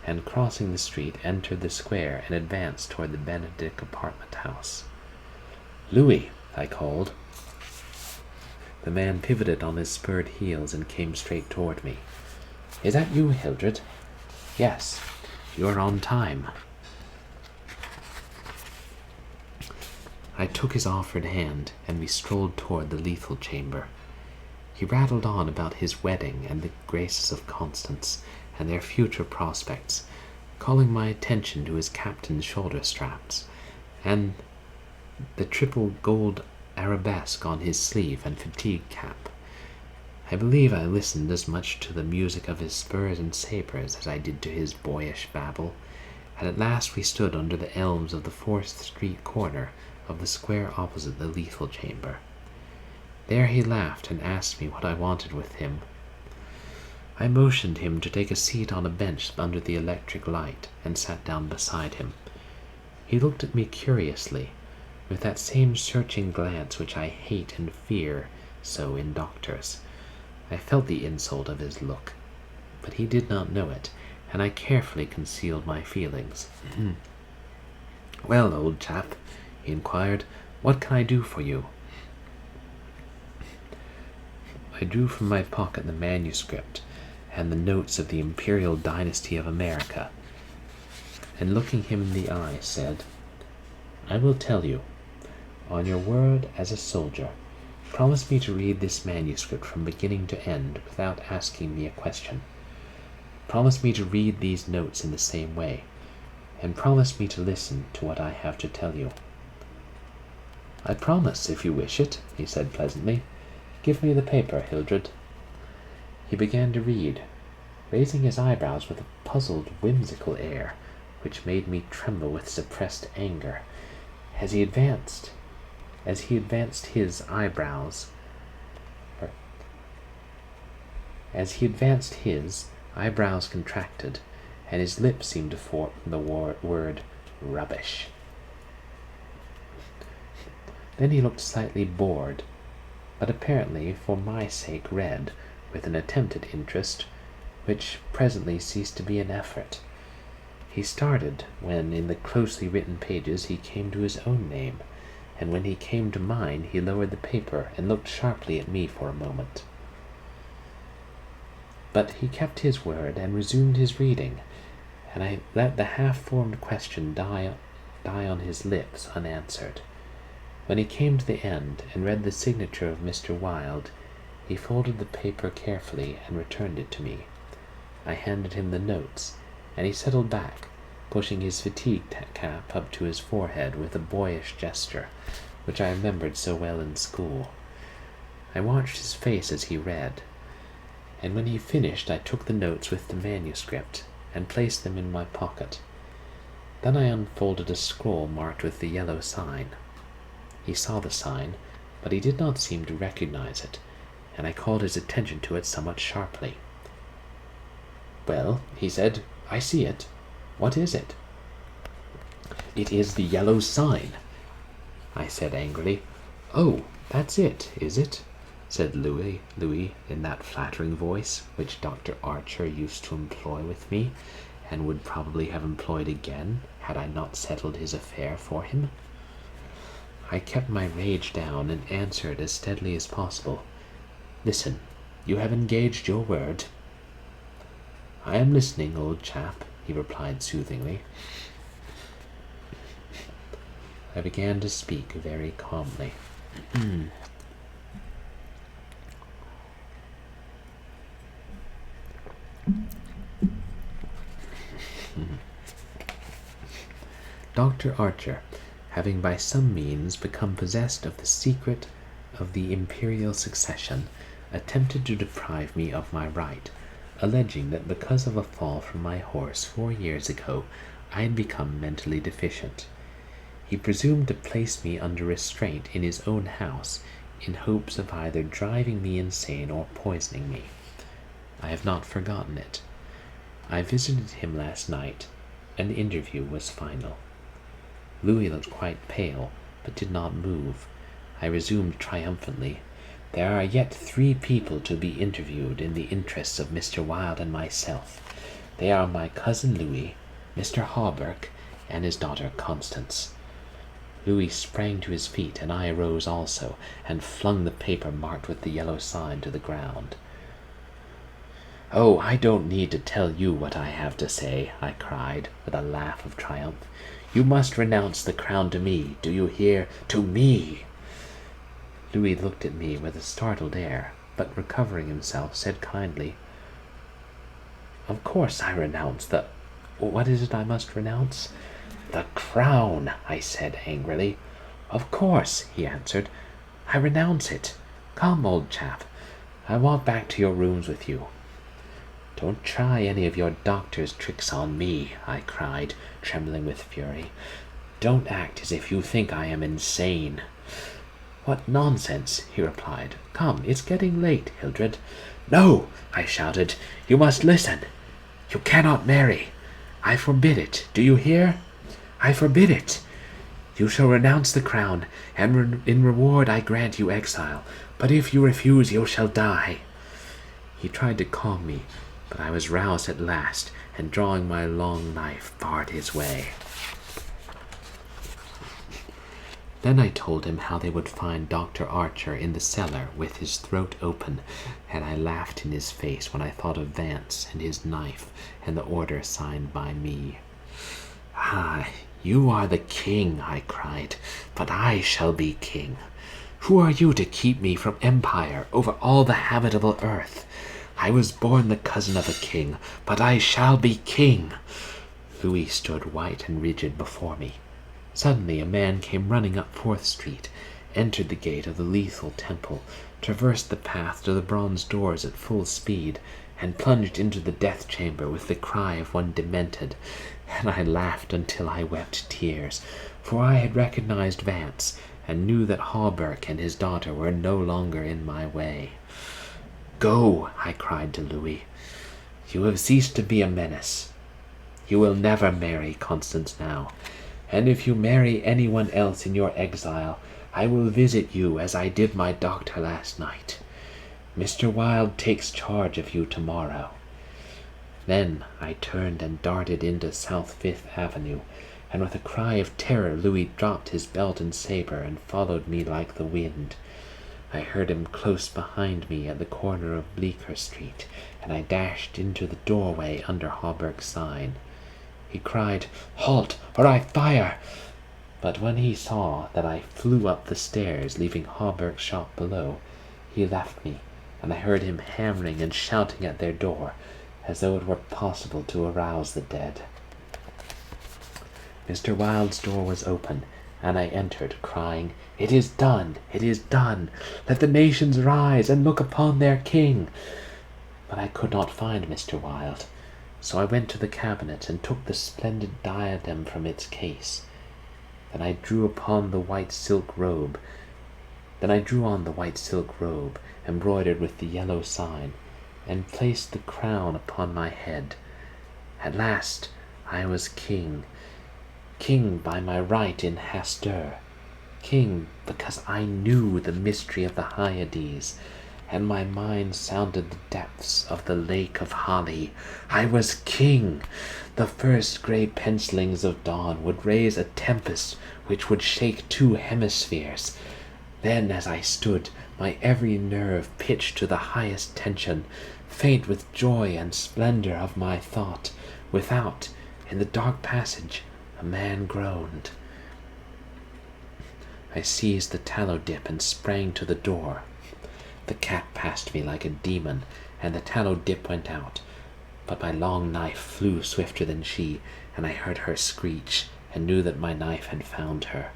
and crossing the street entered the square and advanced toward the Benedict apartment house. "Louis," I called. The man pivoted on his spurred heels and came straight toward me. "Is that you, Hildred?" "Yes, you're on time." I took his offered hand, and we strolled toward the lethal chamber. He rattled on about his wedding and the graces of Constance and their future prospects, calling my attention to his captain's shoulder straps, and the triple gold arabesque on his sleeve and fatigue cap. I believe I listened as much to the music of his spurs and sabres as I did to his boyish babble, and at last we stood under the elms of the 4th Street corner of the square opposite the lethal chamber. There he laughed and asked me what I wanted with him. I motioned him to take a seat on a bench under the electric light, and sat down beside him. He looked at me curiously, with that same searching glance which I hate and fear so in doctors. I felt the insult of his look, but he did not know it, and I carefully concealed my feelings. "Well, old chap," he inquired, "what can I do for you?" I drew from my pocket the manuscript and the notes of the Imperial Dynasty of America, and looking him in the eye, said, "I will tell you. On your word as a soldier, promise me to read this manuscript from beginning to end without asking me a question. Promise me to read these notes in the same way, and promise me to listen to what I have to tell you." "I promise, if you wish it," he said pleasantly. "Give me the paper, Hildred." He began to read, raising his eyebrows with a puzzled, whimsical air, which made me tremble with suppressed anger. As he advanced his eyebrows contracted, and his lips seemed to form the word rubbish. Then he looked slightly bored, but apparently for my sake read, with an attempt at interest, which presently ceased to be an effort. He started when, in the closely written pages, he came to his own name, and when he came to mine, he lowered the paper and looked sharply at me for a moment. But he kept his word and resumed his reading, and I let the half-formed question die on his lips unanswered. When he came to the end and read the signature of Mr. Wilde, he folded the paper carefully and returned it to me. I handed him the notes, and he settled back, pushing his fatigue cap up to his forehead with a boyish gesture, which I remembered so well in school. I watched his face as he read, and when he finished I took the notes with the manuscript and placed them in my pocket. Then I unfolded a scroll marked with the yellow sign. He saw the sign, but he did not seem to recognize it, and I called his attention to it somewhat sharply. "Well," he said, "I see it. What is it?" "It is the yellow sign," I said angrily. "Oh, that's it, is it?" said Louis in that flattering voice which Dr. Archer used to employ with me, and would probably have employed again had I not settled his affair for him. I kept my rage down and answered as steadily as possible. "Listen, you have engaged your word." "I am listening, old chap," he replied soothingly. I began to speak very calmly. Dr. Archer, having by some means become possessed of the secret of the imperial succession, attempted to deprive me of my right, alleging that because of a fall from my horse 4 years ago, I had become mentally deficient. He presumed to place me under restraint in his own house, in hopes of either driving me insane or poisoning me. I have not forgotten it. I visited him last night, and the interview was final. Louis looked quite pale, but did not move. I resumed triumphantly. "There are yet 3 people to be interviewed in the interests of Mr. Wilde and myself. They are my cousin Louis, Mr. Hawberk, and his daughter Constance." Louis sprang to his feet, and I rose also, and flung the paper marked with the yellow sign to the ground. "Oh, I don't need to tell you what I have to say," I cried, with a laugh of triumph. "You must renounce the crown to me, do you hear? To me!" Louis looked at me with a startled air, but recovering himself, said kindly, "Of course I renounce the— What is it I must renounce?" "The crown," I said angrily. "Of course," he answered, "I renounce it. Come, old chap, I want back to your rooms with you." "Don't try any of your doctor's tricks on me," I cried, trembling with fury. "Don't act as if you think I am insane." "What nonsense," he replied. "Come, it's getting late, Hildred." "No," I shouted, "you must listen. You cannot marry. I forbid it. Do you hear? I forbid it. You shall renounce the crown, and in reward I grant you exile. But if you refuse, you shall die." He tried to calm me, but I was roused at last, and drawing my long knife, barred his way. Then I told him how they would find Dr. Archer in the cellar with his throat open, and I laughed in his face when I thought of Vance and his knife and the order signed by me. "Ah, you are the king," I cried, "but I shall be king. Who are you to keep me from empire over all the habitable earth? I was born the cousin of a king, but I shall be king." Louis stood white and rigid before me. Suddenly a man came running up 4th Street, entered the gate of the lethal temple, traversed the path to the bronze doors at full speed, and plunged into the death chamber with the cry of one demented, and I laughed until I wept tears, for I had recognized Vance, and knew that Hawberk and his daughter were no longer in my way. "Go," I cried to Louis. "You have ceased to be a menace. You will never marry Constance now, and if you marry anyone else in your exile, I will visit you as I did my doctor last night. Mr. Wilde takes charge of you tomorrow." Then I turned and darted into South 5th Avenue, and with a cry of terror Louis dropped his belt and saber and followed me like the wind. I heard him close behind me at the corner of Bleecker Street, and I dashed into the doorway under Hawberk's sign. He cried, "Halt, or I fire!" But when he saw that I flew up the stairs, leaving Hawberk's shop below, he left me, and I heard him hammering and shouting at their door, as though it were possible to arouse the dead. Mr. Wilde's door was open, and I entered, crying, "It is done! It is done! Let the nations rise and look upon their king!" But I could not find Mr. Wilde, so I went to the cabinet and took the splendid diadem from its case. Then I drew on the white silk robe, embroidered with the yellow sign, and placed the crown upon my head. At last I was king, king by my right in Hastur, king because I knew the mystery of the Hyades, and my mind sounded the depths of the lake of Holly. I was king. The first grey pencilings of dawn would raise a tempest which would shake 2 hemispheres. Then, as I stood, my every nerve pitched to the highest tension, faint with joy and splendor of my thought, without, in the dark passage, a man groaned. I seized the tallow dip and sprang to the door. The cat passed me like a demon, and the tallow dip went out. But my long knife flew swifter than she, and I heard her screech, and knew that my knife had found her.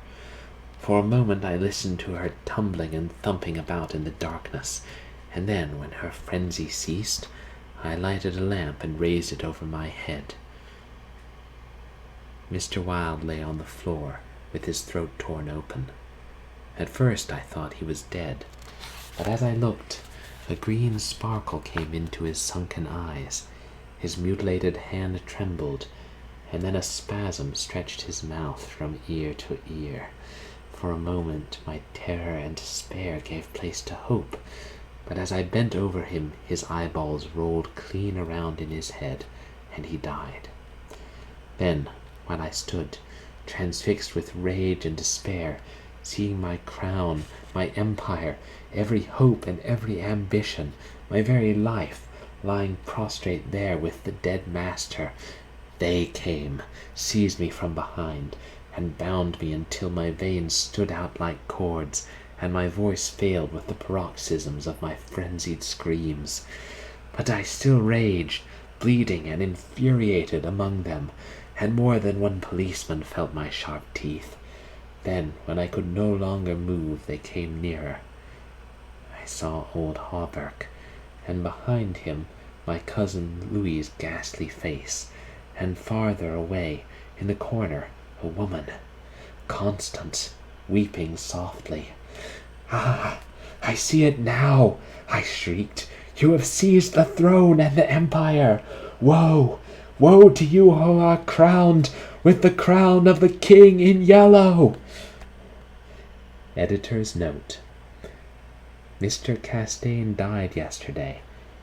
For a moment I listened to her tumbling and thumping about in the darkness, and then, when her frenzy ceased, I lighted a lamp and raised it over my head. Mr. Wilde lay on the floor, with his throat torn open. At first I thought he was dead, but as I looked, a green sparkle came into his sunken eyes, his mutilated hand trembled, and then a spasm stretched his mouth from ear to ear. For a moment my terror and despair gave place to hope, but as I bent over him, his eyeballs rolled clean around in his head, and he died. Then, while I stood, transfixed with rage and despair, seeing my crown, my empire, every hope and every ambition, my very life, lying prostrate there with the dead master, they came, seized me from behind, and bound me until my veins stood out like cords, and my voice failed with the paroxysms of my frenzied screams. But I still raged, bleeding and infuriated among them, and more than one policeman felt my sharp teeth. Then, when I could no longer move, they came nearer. I saw old Hawberk, and behind him my cousin Louis's ghastly face, and farther away, in the corner, a woman, Constance, weeping softly. "Ah, I see it now," I shrieked. "You have seized the throne and the empire. Woe, woe to you who are crowned with the crown of the king in yellow." Editor's note: Mr. Castaigne died yesterday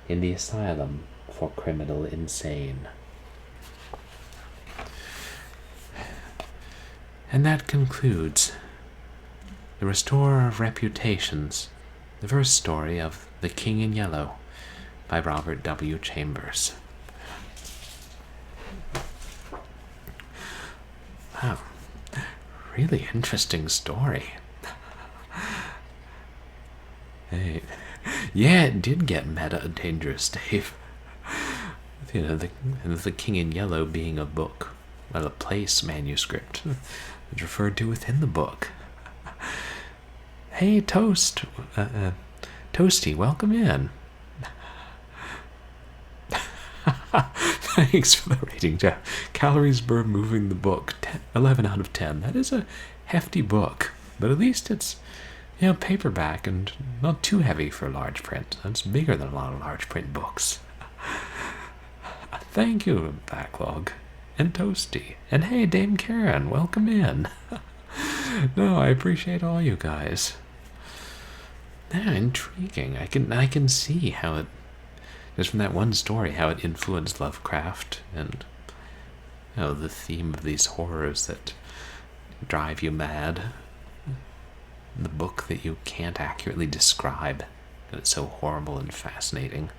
in the asylum for criminal insane. And that concludes The Restorer of Reputations, the first story of The King in Yellow by Robert W. Chambers. Wow, really interesting story. Hey, yeah, it did get meta and dangerous, Dave. You know, the King in Yellow being a book, well, a place manuscript. It's referred to within the book. Hey, Toasty, welcome in. Thanks for the rating, Jeff. Calories per moving the book, 11 out of 10. That is a hefty book, but at least it's, paperback and not too heavy for large print. That's bigger than a lot of large print books. Thank you, Backlog. And Toasty. And hey, Dame Karen, welcome in. No, I appreciate all you guys. Yeah, intriguing. I can see how it, just from that one story, how it influenced Lovecraft and the theme of these horrors that drive you mad. The book that you can't accurately describe. It's so horrible and fascinating.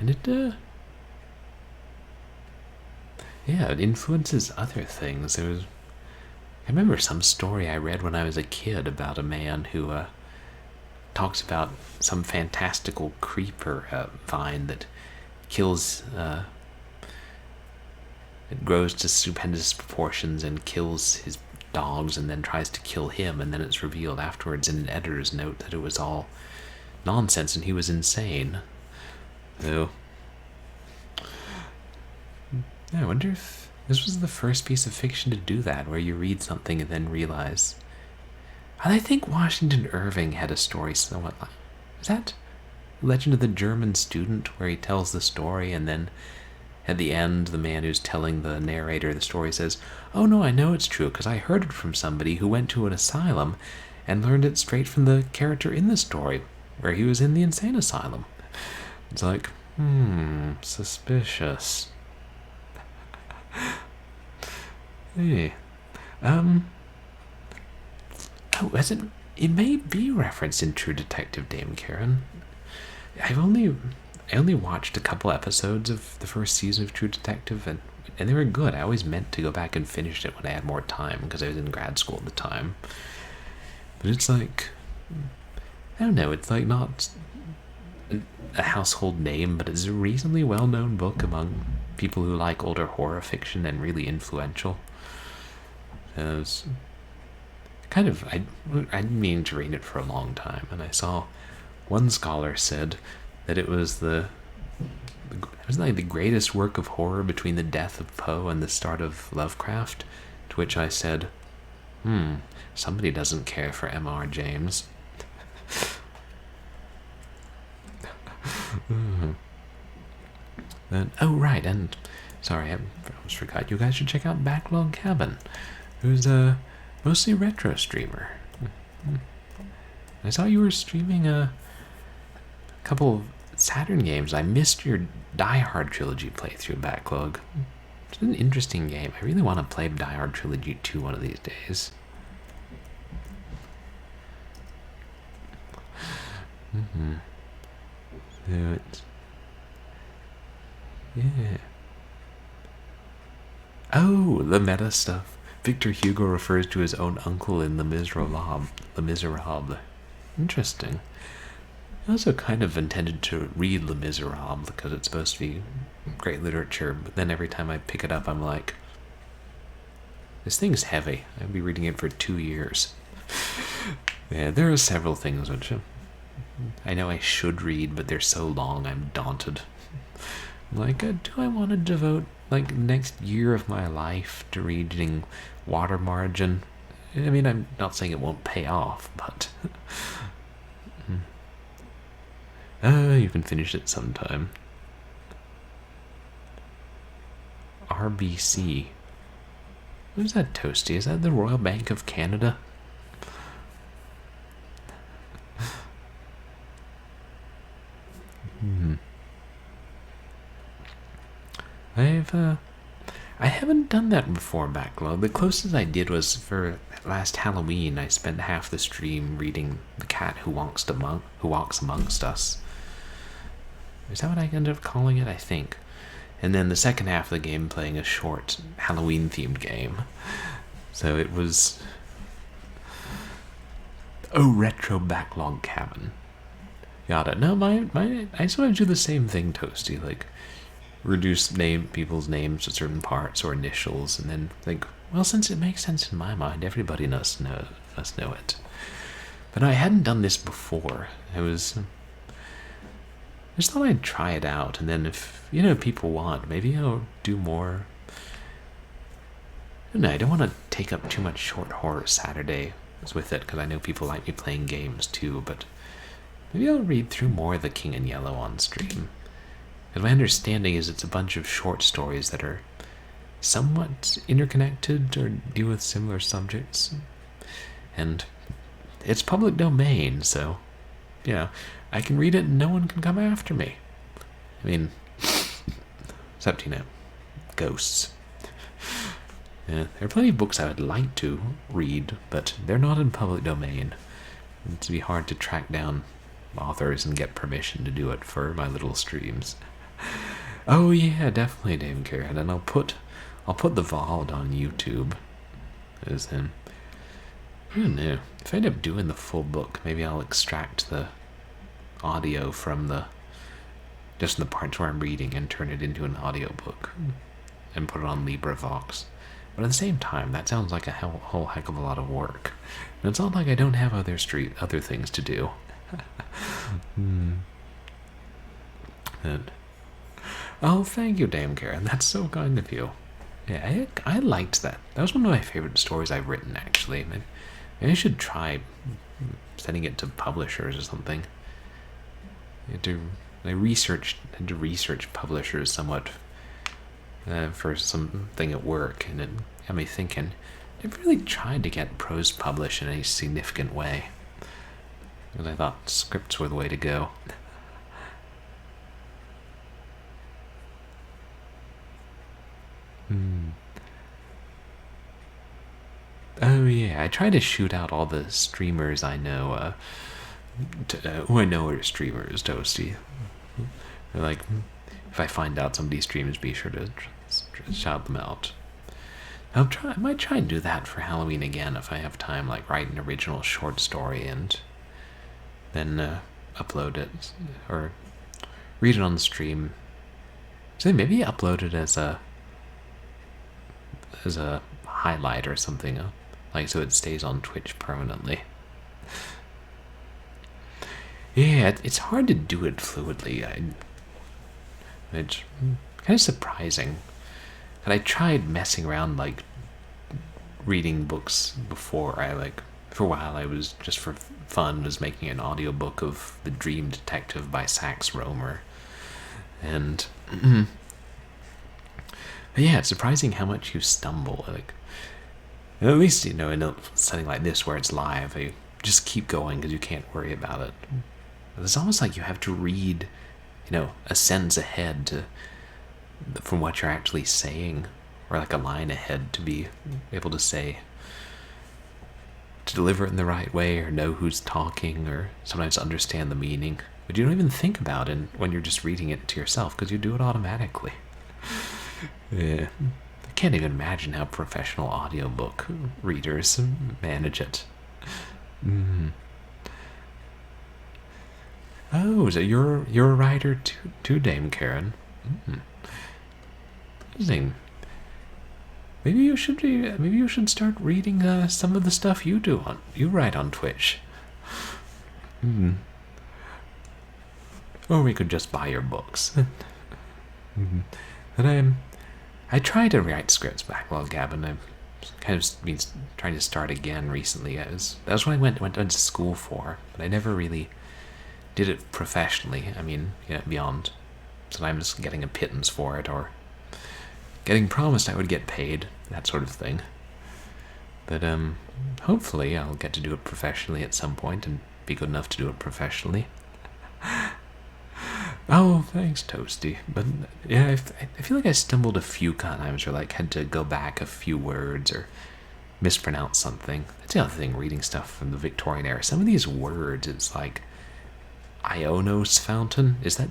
And it influences other things. I remember some story I read when I was a kid about a man who talks about some fantastical creeper vine that kills, it grows to stupendous proportions and kills his dogs and then tries to kill him, and then it's revealed afterwards in an editor's note that it was all nonsense and he was insane. So, I wonder if this was the first piece of fiction to do that, where you read something and then realize. And I think Washington Irving had a story somewhat like, is that Legend of the German Student, where he tells the story and then at the end the man who's telling the narrator the story says, "Oh no, I know it's true because I heard it from somebody who went to an asylum and learned it straight from the character in the story, where he was in the insane asylum. It's like, suspicious. Hey. Oh, it may be referenced in True Detective, Dame Karen. I only watched a couple episodes of the first season of True Detective, and they were good. I always meant to go back and finish it when I had more time, because I was in grad school at the time. But it's like, I don't know, it's like not a household name, but it's a reasonably well-known book among people who like older horror fiction and really influential. It was kind of, I'd mean to read it for a long time, and I saw one scholar said that it was like the greatest work of horror between the death of Poe and the start of Lovecraft, to which I said, somebody doesn't care for M.R. James. Oh, right, and sorry, I almost forgot, you guys should check out Backlog Cabin, who's a mostly retro streamer. I saw you were streaming a couple of Saturn games. I missed your Die Hard Trilogy playthrough, Backlog. It's an interesting game. I really want to play Die Hard Trilogy 2 one of these days. Yeah. Oh, the meta stuff. Victor Hugo refers to his own uncle in Les Miserables. Interesting. I also kind of intended to read Les Miserables because it's supposed to be great literature, but then every time I pick it up, I'm like, this thing's heavy. I'll be reading it for 2 years. Yeah, there are several things which I know I should read, but they're so long, I'm daunted. Like, do I want to devote, like, next year of my life to reading Water Margin? I mean, I'm not saying it won't pay off, but you can finish it sometime. RBC. Who's that, Toasty? Is that the Royal Bank of Canada? I haven't done that before, Backlog. The closest I did was for last Halloween. I spent half the stream reading The Cat Who Walks Amongst Us. Is that what I ended up calling it? I think. And then the second half of the game playing a short Halloween-themed game. So it was retro Backlog Cabin. Yada. No, I sort of do the same thing, Toasty. Like, reduce people's names to certain parts or initials, and then think, well, since it makes sense in my mind, everybody must know it. But I hadn't done this before. I just thought I'd try it out, and then if people want, maybe I'll do more. I don't want to take up too much short horror Saturdays with it, because I know people like me playing games too, but maybe I'll read through more of The King in Yellow on stream. And my understanding is it's a bunch of short stories that are somewhat interconnected or deal with similar subjects. And it's public domain, so, I can read it and no one can come after me. I mean, except, ghosts. There are plenty of books I would like to read, but they're not in public domain. It'd be hard to track down authors and get permission to do it for my little streams. Oh yeah, definitely, Dame Karen, and I'll put the VOD on YouTube. I don't know. If I end up doing the full book, maybe I'll extract the audio from just the parts where I'm reading and turn it into an audiobook and put it on LibriVox. But at the same time, that sounds like a whole heck of a lot of work. And it's not like I don't have other things to do. Oh, thank you, Dame Karen. That's so kind of you. Yeah, I liked that. That was one of my favorite stories I've written, actually. Maybe I should try sending it to publishers or something. I had to research publishers somewhat for something at work, and it got me thinking, never really tried to get prose published in any significant way, because I thought scripts were the way to go. Oh yeah, I try to shoot out all the streamers I know. Who I know are streamers, Toasty. They're like, if I find out somebody streams, be sure to shout them out. I might try and do that for Halloween again if I have time, like write an original short story and then upload it, or read it on the stream. So maybe upload it as a highlight or something, like so it stays on Twitch permanently. Yeah, it's hard to do it fluidly. It's kind of surprising. And I tried messing around, like, reading books before. For a while, I was, just for fun, was making an audiobook of The Dream Detective by Sax Rohmer. And, yeah, it's surprising how much you stumble. Like, at least, in a setting like this where it's live, you just keep going because you can't worry about it. It's almost like you have to read, a sentence ahead from what you're actually saying, or like a line ahead to be able to deliver it in the right way, or know who's talking, or sometimes understand the meaning. But you don't even think about it when you're just reading it to yourself, because you do it automatically. Yeah. I can't even imagine how professional audiobook readers manage it. Oh, so you're a writer too, Dame Karen. Interesting. Maybe you should start reading some of the stuff you write on Twitch. Or we could just buy your books. But I try to write scripts, Backlog Gavin. I've kind of been trying to start again recently. That was what I went to school for, but I never really did it professionally. I mean, beyond sometimes getting a pittance for it, or getting promised I would get paid, that sort of thing. But hopefully I'll get to do it professionally at some point and be good enough to do it professionally. Oh, thanks, Toasty. But yeah, I feel like I stumbled a few times, or like had to go back a few words or mispronounce something. That's the other thing, reading stuff from the Victorian era. Some of these words, it's like Ionos fountain. Is that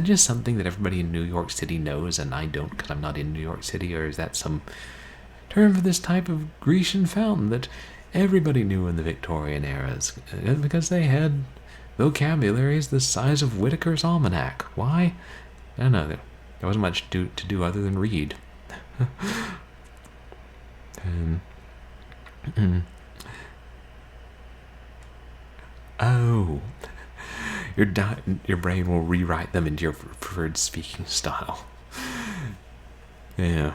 just something that everybody in New York City knows and I don't because I'm not in New York City, or is that some term for this type of Grecian fountain that everybody knew in the Victorian eras because they had vocabularies the size of Whitaker's Almanac? Why? I don't know. There wasn't much to do other than read. Oh. Your brain will rewrite them into your preferred speaking style. Yeah.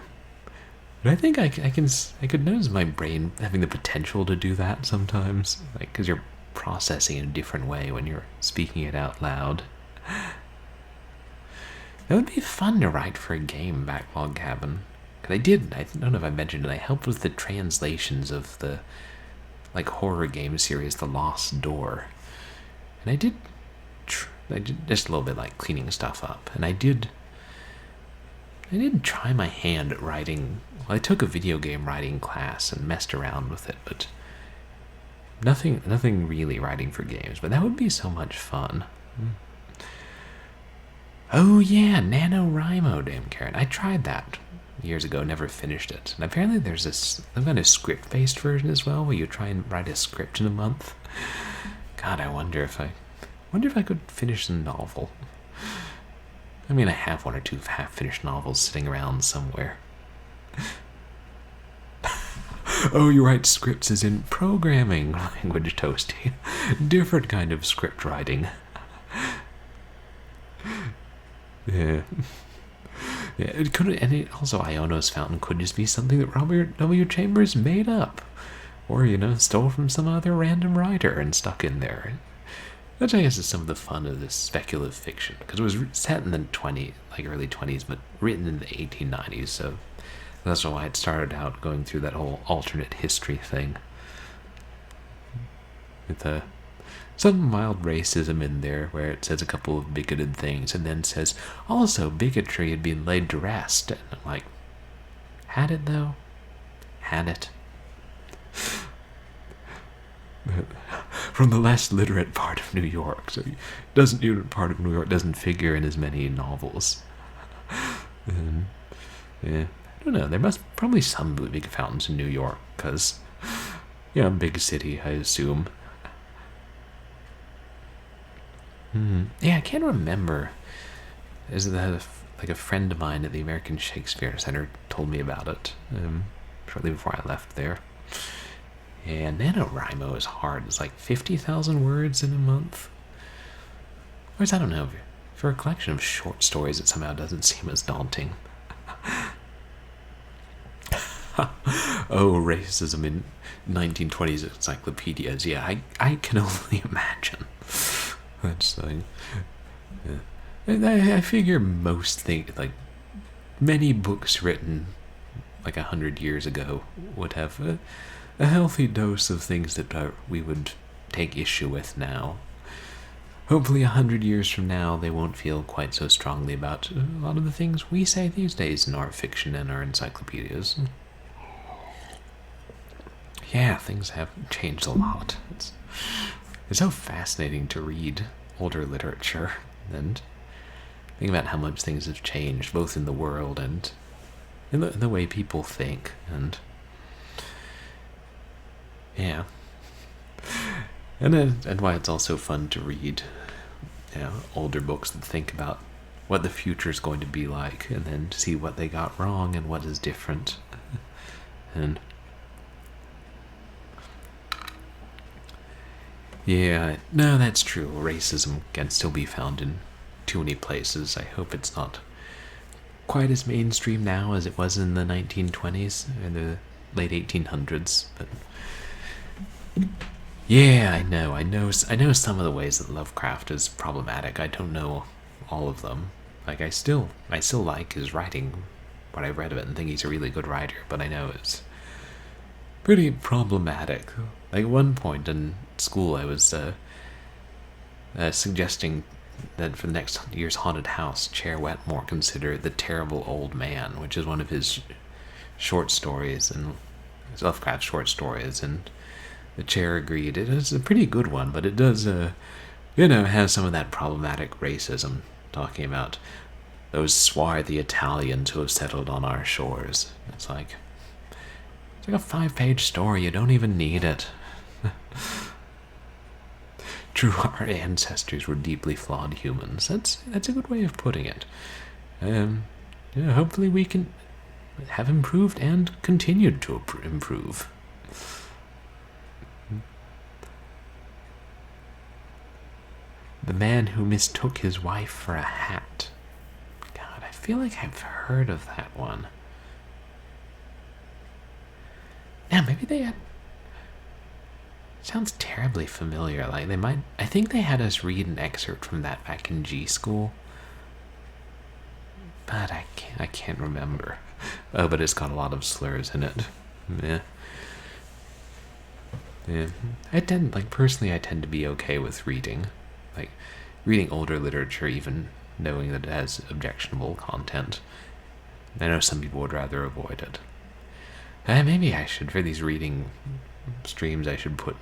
But I think I could notice my brain having the potential to do that sometimes. Like, because you're processing in a different way when you're speaking it out loud. That would be fun to write for a game, Backlog Cabin. Because I don't know if I mentioned it, I helped with the translations of the horror game series The Lost Door. And I did just a little bit like cleaning stuff up. And I did try my hand at writing. Well, I took a video game writing class and messed around with it, but nothing really writing for games. But that would be so much fun. Oh yeah, NaNoWriMo, damn Karen. I tried that years ago, never finished it. And apparently there's some kind of script-based version as well, where you try and write a script in a month. God, I wonder if I could finish a novel. I mean, I have one or two half-finished novels sitting around somewhere. Oh, you write scripts as in programming language, Toasty. Different kind of script writing. Yeah. Yeah, it could, and also Ionos Fountain could just be something that Robert W. Chambers made up, or stole from some other random writer and stuck in there. Which I guess is some of the fun of this speculative fiction, because it was set in the early 20s, but written in the 1890s. So That's why it started out going through that whole alternate history thing. With some mild racism in there where it says a couple of bigoted things and then says, also, bigotry had been laid to rest. And I'm like, had it though? Had it? From the less literate part of New York. So part of New York doesn't figure in as many novels. Yeah, I don't know. There must probably some big fountains in New York, because, big city, I assume. Yeah, I can't remember. There's like a friend of mine at the American Shakespeare Center told me about it shortly before I left there. And NaNoWriMo is hard. It's like 50,000 words in a month. Whereas, I don't know, for a collection of short stories, it somehow doesn't seem as daunting. Oh, racism in 1920s encyclopedias. Yeah, I can only imagine. That's like... I figure most things, like, many books written like 100 years ago would have a healthy dose of things that we would take issue with now. Hopefully 100 years from now they won't feel quite so strongly about a lot of the things we say these days in our fiction and our encyclopedias. Yeah, things have changed a lot. It's so fascinating to read older literature and think about how much things have changed, both in the world and in the way people think, and yeah. And why it's also fun to read older books that think about what the future is going to be like, and then see what they got wrong and what is different. And yeah, no, that's true. Racism can still be found in too many places. I hope it's not quite as mainstream now as it was in the 1920s and the late 1800s, but yeah, I know some of the ways that Lovecraft is problematic. I don't know all of them. Like, I still like his writing, what I've read of it, and think he's a really good writer, but I know it's pretty problematic. Like, at one point in school, I was suggesting that for the next year's haunted house, Chair Wetmore consider The Terrible Old Man, which is one of his short stories, and his Lovecraft short stories, and the chair agreed. It is a pretty good one, but it does, have some of that problematic racism, talking about those swarthy Italians who have settled on our shores. It's like a 5-page story. You don't even need it. True, our ancestors were deeply flawed humans. That's a good way of putting it. Hopefully we can have improved and continued to improve. The man who mistook his wife for a hat. God, I feel like I've heard of that one. Yeah, maybe they had... Sounds terribly familiar. Like, they might... I think they had us read an excerpt from that back in G school. But I can't remember. Oh, but it's got a lot of slurs in it. Yeah. Personally, I tend to be okay with reading. Like, reading older literature, even knowing that it has objectionable content. I know some people would rather avoid it. Maybe I should, for these reading streams, I should put...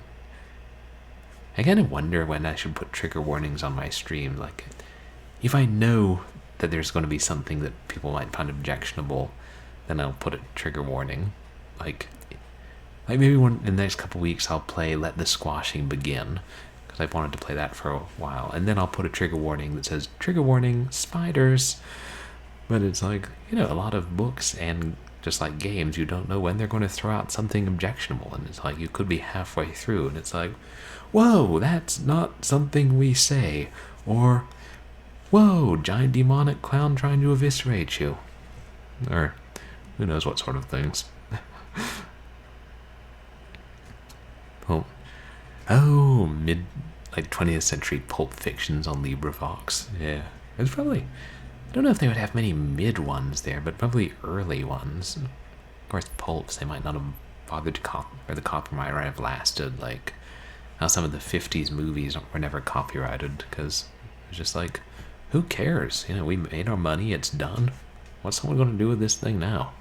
I kind of wonder when I should put trigger warnings on my stream. Like, if I know that there's going to be something that people might find objectionable, then I'll put a trigger warning. Like maybe in the next couple weeks I'll play Let the Squashing Begin, because I've wanted to play that for a while, and then I'll put a trigger warning that says, trigger warning, spiders. But it's like, a lot of books and just like games, you don't know when they're going to throw out something objectionable, and it's like you could be halfway through and it's like, whoa, that's not something we say, or whoa, giant demonic clown trying to eviscerate you, or who knows what sort of things. Mid 20th century pulp fictions on LibriVox. Yeah, it's probably, I don't know if they would have many mid ones there, but probably early ones. course, pulps, they might not have bothered to or the copyright might have lasted, like how some of the 50s movies were never copyrighted, because it's just like, who cares? You know, we made our money, it's done. What's someone going to do with this thing now?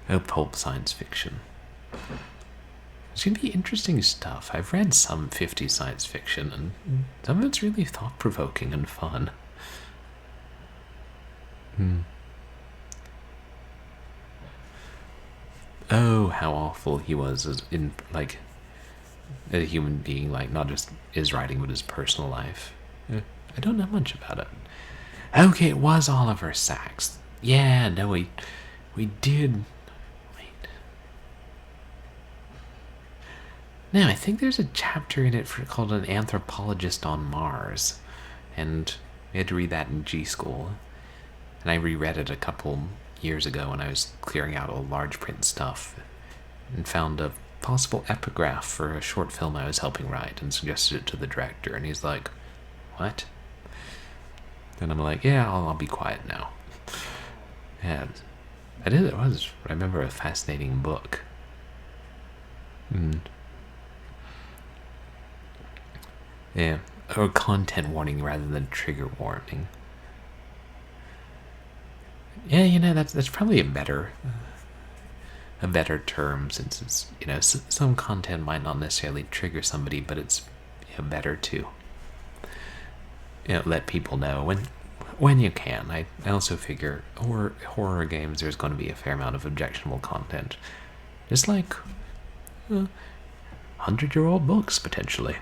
Oh, pulp science fiction. It's going to be interesting stuff. I've read some 50s science fiction, and some of it's really thought-provoking and fun. Oh, how awful he was as in, like, a human being, like, not just his writing, but his personal life. I don't know much about it. Okay, it was Oliver Sacks. Yeah, no, we did. Wait. No, I think there's a chapter in it called An Anthropologist on Mars, and we had to read that in G school. And I reread it a couple years ago when I was clearing out all large print stuff, and found a possible epigraph for a short film I was helping write, and suggested it to the director, and he's like, "What?" And I'm like, "Yeah, I'll be quiet now." Yeah, I remember, a fascinating book. Yeah, or content warning rather than trigger warning. Yeah, you know, that's probably a better term, since it's, you know, some content might not necessarily trigger somebody, but it's, you know, better to, you know, let people know when you can. I also figure horror games, there's going to be a fair amount of objectionable content, just like 100-year-old books potentially.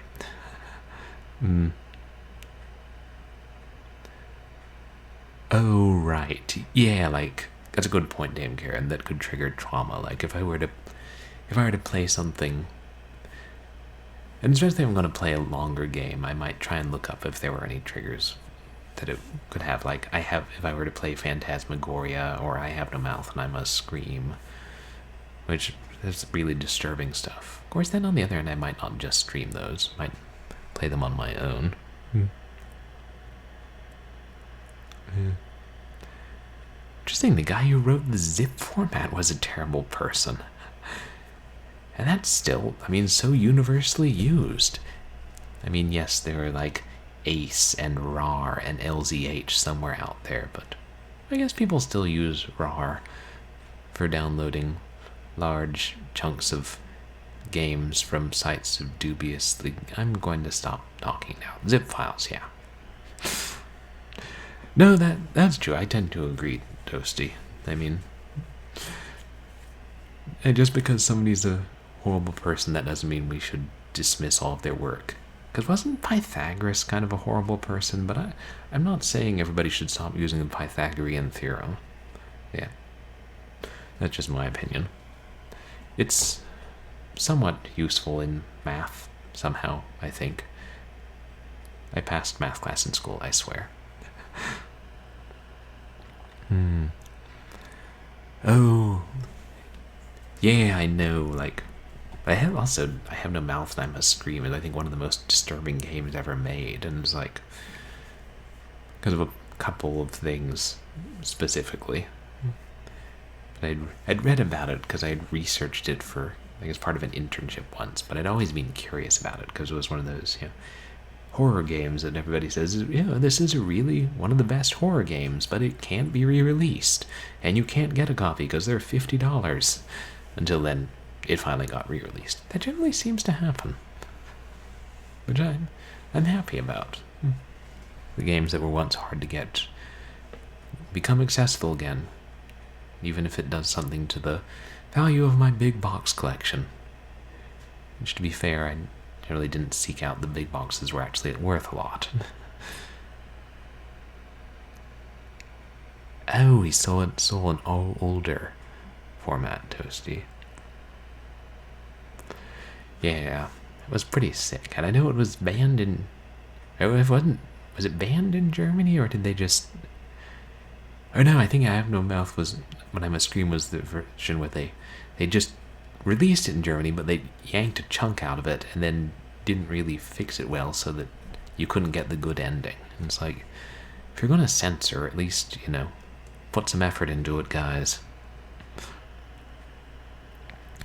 Oh, right. Yeah, like, that's a good point, Dame Karen. That could trigger trauma. Like, if I were to play something, and especially if I'm going to play a longer game, I might try and look up if there were any triggers that it could have. Like, if I were to play Phantasmagoria, or I Have No Mouth and I Must Scream, which is really disturbing stuff. Of course, then on the other hand, I might not just stream those. I might play them on my own. Interesting, the guy who wrote the zip format was a terrible person. And that's still, I mean, so universally used. I mean, yes, there are like ACE and RAR and LZH somewhere out there, but I guess people still use RAR for downloading large chunks of games from sites of dubiously... I'm going to stop talking now. Zip files, yeah. No, that's true. I tend to agree, Toasty. I mean, and just because somebody's a horrible person, that doesn't mean we should dismiss all of their work. Because wasn't Pythagoras kind of a horrible person? But I'm not saying everybody should stop using the Pythagorean theorem. Yeah. That's just my opinion. It's somewhat useful in math, somehow, I think. I passed math class in school, I swear. Oh, yeah, I know, like, I Have No Mouth and I Must Scream is, I think, one of the most disturbing games ever made, and it's like, because of a couple of things specifically. But I'd read about it because I had researched it for, like, as part of an internship once, but I'd always been curious about it because it was one of those, you know, horror games that everybody says, yeah, this is really one of the best horror games, but it can't be re-released, and you can't get a copy because they're $50. Until then, it finally got re-released. That generally seems to happen, which I'm happy about. The games that were once hard to get become accessible again, even if it does something to the value of my big box collection. Which, to be fair, I generally didn't seek out the big boxes were actually worth a lot. Oh, he saw an older format, Toasty. Yeah, it was pretty sick. And I know it was banned in... Was it banned in Germany, or did they just... Oh no, I think I Have No Mouth was... When I Must Scream was the version where they just released it in Germany, but they yanked a chunk out of it and then didn't really fix it well so that you couldn't get the good ending. And it's like, if you're going to censor, at least, you know, Put some effort into it, guys.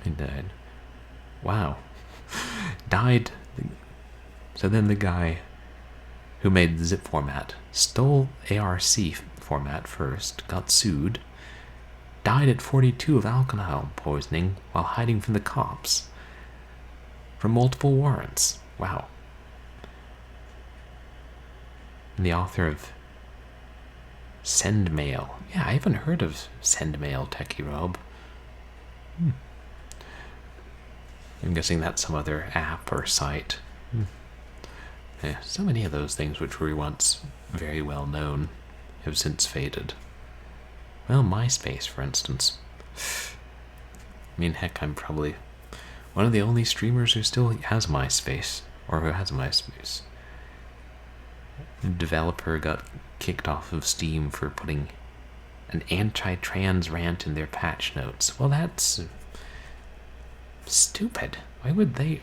He died. Wow. Died. So then the guy who made the zip format stole ARC format first, got sued, died at 42 of alcohol poisoning while hiding from the cops. From multiple warrants. Wow. And the author of Send Mail. Yeah, I haven't heard of Send Mail, Techie Rob. I'm guessing that's some other app or site. Yeah, so many of those things which were once very well known have since faded. Well, MySpace, for instance. I mean, heck, I'm probably one of the only streamers who still has MySpace, or who has MySpace. The developer got kicked off of Steam for putting an anti-trans rant in their patch notes. Well, that's stupid. Why would they?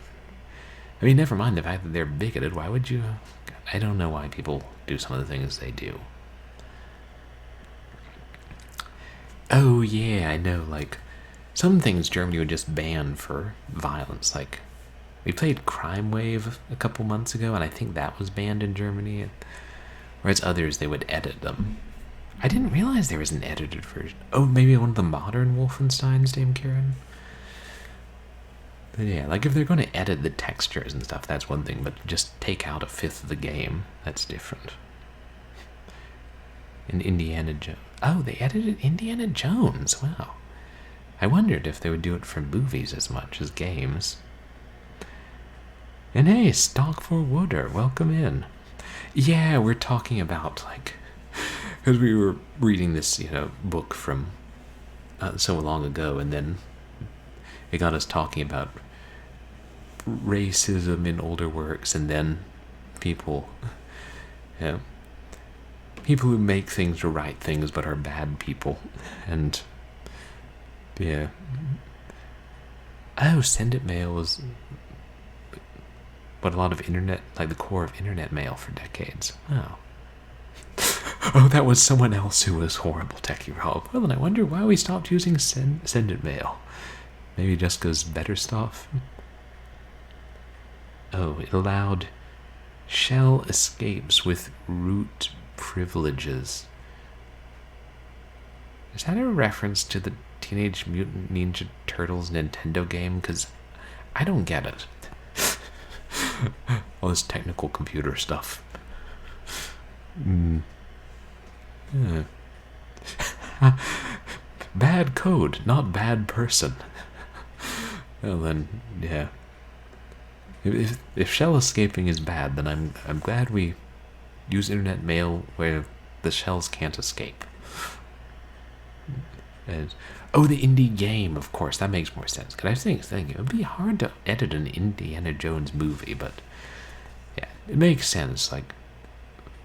I mean, never mind the fact that they're bigoted. Why would you? I don't know why people do some of the things they do. Oh, yeah, I know, like, some things Germany would just ban for violence. Like, we played Crime Wave a couple months ago, and I think that was banned in Germany. Whereas others, they would edit them. I didn't realize there was an edited version. Oh, maybe one of the modern Wolfensteins, Dame Karen? But yeah, like if they're going to edit the textures and stuff, that's one thing, but just take out a fifth of the game, that's different. And Indiana Jones. Oh, they edited Indiana Jones. Wow. I wondered if they would do it for movies as much as games. And hey, Stock for Wooder, welcome in. Yeah, we're talking about, like, because we were reading this, book from so long ago, and then it got us talking about racism in older works, and then people who make things or write things but are bad people. And yeah. Oh, Send It Mail was what a lot of internet, like the core of internet mail for decades. Oh. Oh, that was someone else who was horrible, Techie Rob. Well, then I wonder why we stopped using Send It Mail. Maybe just because better stuff? Oh, it allowed shell escapes with root privileges. Is that a reference to the Teenage Mutant Ninja Turtles Nintendo game? Because I don't get it. All this technical computer stuff. Yeah. Bad code, not bad person. Well then, yeah. If shell escaping is bad, then I'm glad we use internet mail where the shells can't escape. Oh, the indie game, of course, that makes more sense. Because I think it would be hard to edit an Indiana Jones movie, but yeah, it makes sense. Like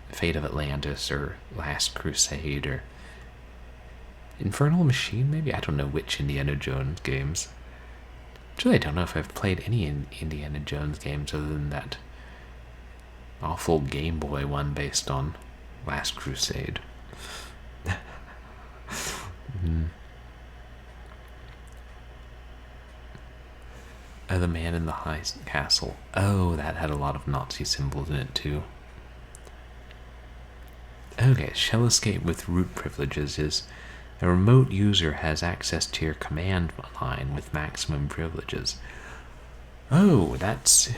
Fate of Atlantis or Last Crusade or Infernal Machine, maybe? I don't know which Indiana Jones games. Actually, I don't know if I've played any Indiana Jones games other than that awful Game Boy one based on Last Crusade. Oh, the Man in the High Castle. Oh, that had a lot of Nazi symbols in it too. Okay, shell escape with root privileges is a remote user has access to your command line with maximum privileges. Oh, that's...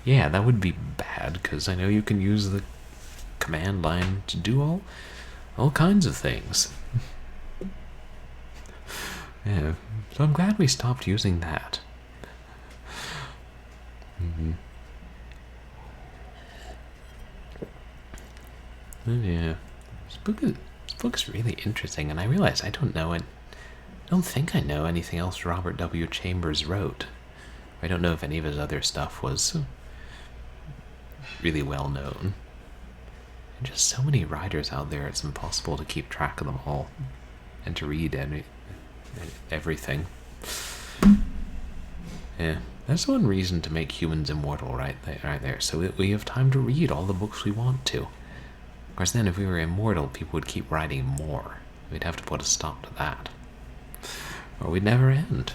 yeah, that would be bad, because I know you can use the command line to do all kinds of things. Yeah, so I'm glad we stopped using that. Oh, yeah. This book is really interesting, and I realize I don't think I know anything else Robert W. Chambers wrote. I don't know if any of his other stuff was really well known. And just so many writers out there, it's impossible to keep track of them all and to read everything. Yeah, that's one reason to make humans immortal, right there, so that we have time to read all the books we want to. Of course, then if we were immortal, people would keep writing more. We'd have to put a stop to that. Or we'd never end.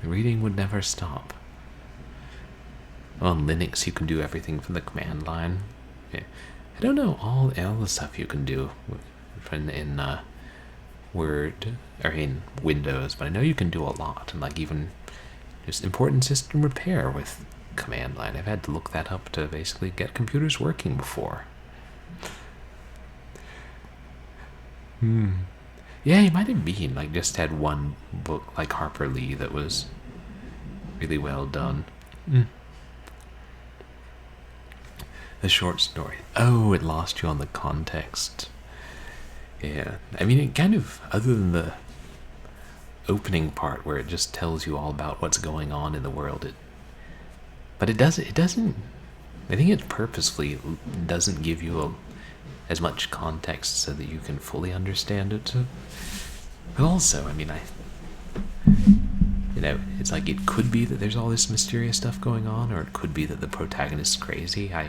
The reading would never stop. On Linux, you can do everything from the command line. I don't know all the stuff you can do in Word, or in Windows, but I know you can do a lot, and like even just important system repair with command line. I've had to look that up to basically get computers working before. Yeah, he might have been like just had one book like Harper Lee that was really well done. The short story. Oh, it lost you on the context. Yeah, I mean, it kind of, other than the opening part where it just tells you all about what's going on in the world, but it doesn't, I think it purposefully doesn't give you as much context so that you can fully understand it. But also, I mean, it's like it could be that there's all this mysterious stuff going on, or it could be that the protagonist's crazy. I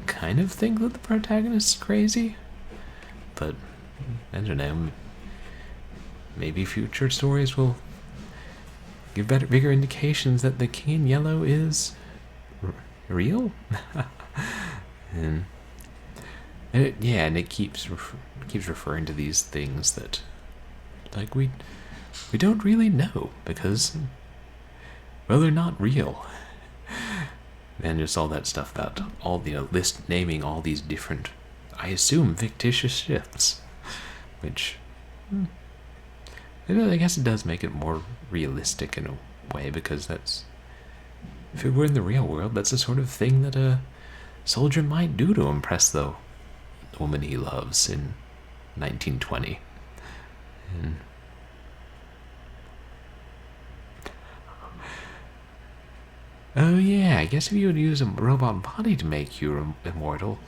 kind of think that the protagonist's crazy, but I don't know. Maybe future stories will give bigger indications that the King in Yellow is real. and it keeps referring to these things that, like, we don't really know because, well, they're not real. And just all that stuff about all the naming all these different, I assume, fictitious ships, which I guess it does make it more realistic in a way, because if it were in the real world, that's the sort of thing that a soldier might do to impress the woman he loves in 1920. And oh yeah, I guess if you would use a robot body to make you immortal,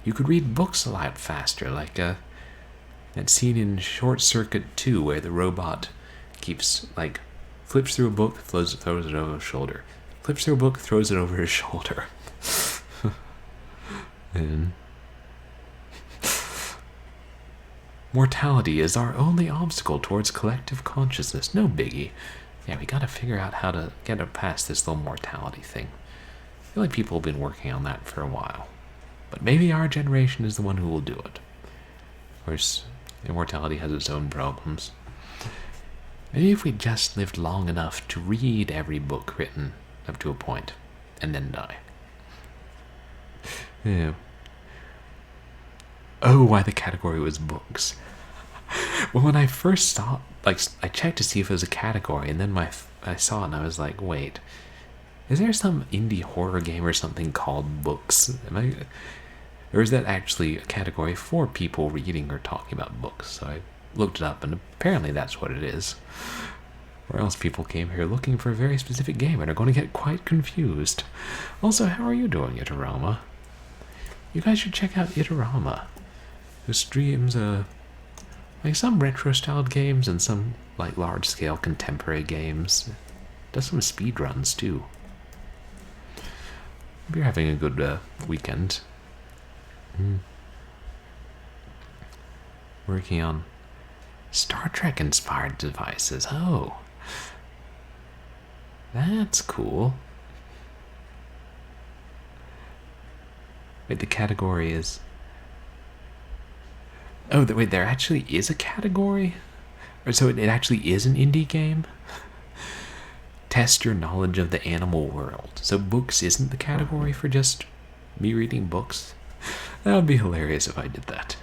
you could read books a lot faster, like that scene in Short Circuit 2 where the robot keeps, like, flips through a book, throws it over his shoulder. Flips through a book, throws it over his shoulder. And mortality is our only obstacle towards collective consciousness. No biggie. Yeah, we gotta figure out how to get past this little mortality thing. I feel like people have been working on that for a while. But maybe our generation is the one who will do it. Of course, immortality has its own problems. Maybe if we just lived long enough to read every book written up to a point, and then die. Yeah. Oh, why the category was books. Well, when I first saw, like, I checked to see if it was a category, and then I saw it and I was like, wait, is there some indie horror game or something called books? Or is that actually a category for people reading or talking about books? So I looked it up, and apparently that's what it is. Or else people came here looking for a very specific game and are going to get quite confused. Also, how are you doing, Itarama? You guys should check out Itarama, who streams like some retro-styled games and some like large-scale contemporary games. Does some speedruns too. Hope you're having a good weekend. Working on Star Trek-inspired devices. Oh, that's cool. Wait, the category is... Oh, wait, there actually is a category? Or so it actually is an indie game? Test your knowledge of the animal world. So books isn't the category for just me reading books? That would be hilarious if I did that.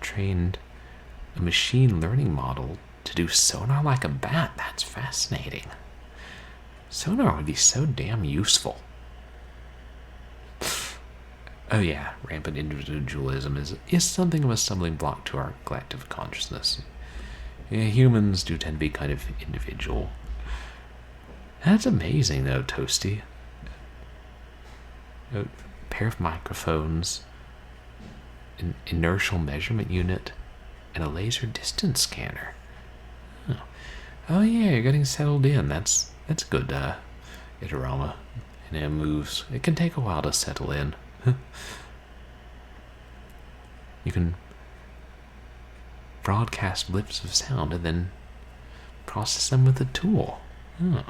Trained a machine learning model to do sonar like a bat. That's fascinating. Sonar would be so damn useful. Oh yeah, rampant individualism is something of a stumbling block to our collective consciousness. Yeah, humans do tend to be kind of individual. That's amazing though, Toasty. A pair of microphones, an inertial measurement unit, and a laser distance scanner. Oh yeah, you're getting settled in. That's good, Itarama. And it moves. It can take a while to settle in. You can broadcast blips of sound and then process them with a tool. Oh.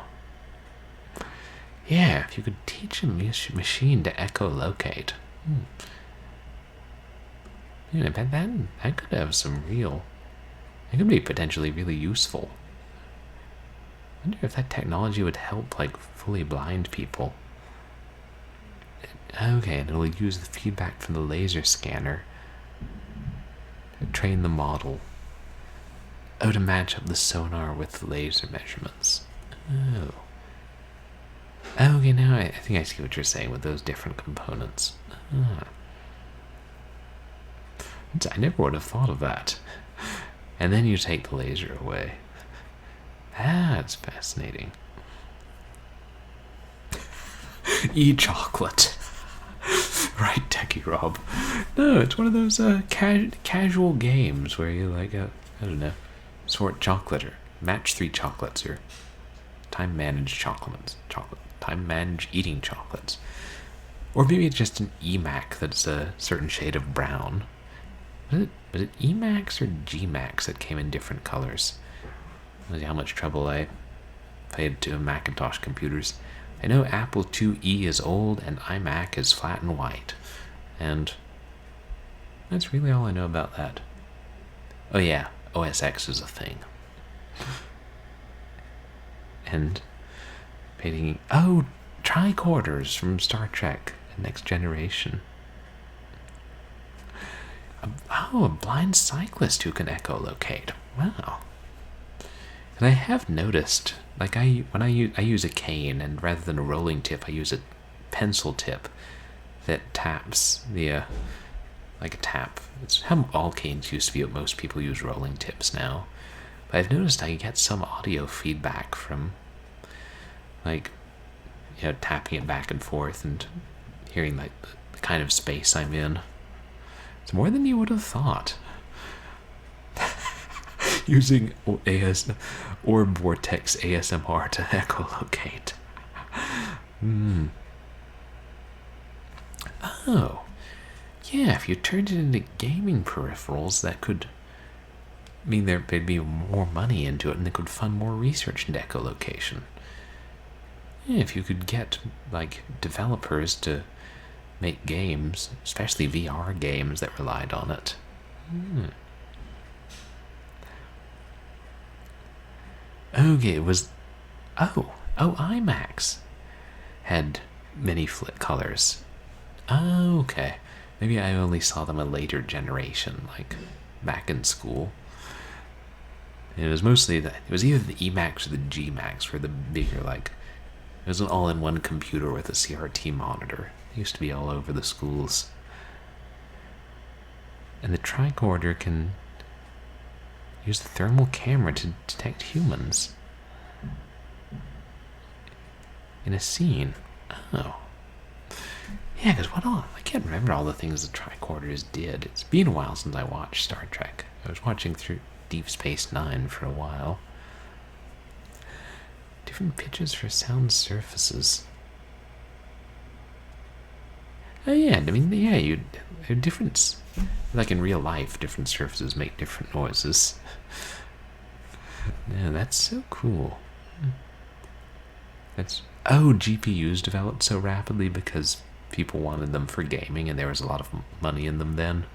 Yeah, if you could teach a machine to echolocate. Yeah, I bet that could have some real... It could be potentially really useful. I wonder if that technology would help, like, fully blind people. Okay, and it'll use the feedback from the laser scanner to train the model. Oh, to match up the sonar with the laser measurements. Oh. Okay, now I think I see what you're saying with those different components. I never would have thought of that. And then you take the laser away. That's fascinating. E-chocolate. Right, Techie Rob. No, it's one of those casual games where you like, I don't know, sort chocolate or match 3 chocolates or time-managed time-managed eating chocolates. Or maybe it's just an Emac that's a certain shade of brown. Was it Emacs or Gmacs that came in different colors? Let's see how much trouble I played to Macintosh computers. I know Apple IIe is old and iMac is flat and white. And that's really all I know about that. Oh yeah, OS X is a thing. And painting... Oh, tricorders from Star Trek Next Generation. A blind cyclist who can echolocate. Wow. And I have noticed, like I use a cane, and rather than a rolling tip, I use a pencil tip that taps the like a tap. It's how all canes used to be, but most people use rolling tips now. But I've noticed I get some audio feedback from, like, you know, tapping it back and forth and hearing like the kind of space I'm in. It's more than you would have thought. Using Orb Vortex ASMR to echolocate. Oh. Yeah, if you turned it into gaming peripherals, that could mean there'd be more money into it and they could fund more research into echolocation. Yeah, if you could get, like, developers to make games, especially VR games that relied on it. Okay, it was... Oh, IMAX had many flip colors. Oh, okay. Maybe I only saw them a later generation, like back in school. And it was mostly it was either the Emacs or the Gmacs were the bigger, like, it was an all-in-one computer with a CRT monitor. It used to be all over the schools. And the tricorder can use the thermal camera to detect humans in a scene. Oh. Yeah, because what all... I can't remember all the things the tricorders did. It's been a while since I watched Star Trek. I was watching through Deep Space Nine for a while. Different pitches for sound surfaces. Oh yeah, I mean, yeah, different... Like in real life, different surfaces make different noises. Yeah, that's so cool. GPUs developed so rapidly because people wanted them for gaming and there was a lot of money in them then.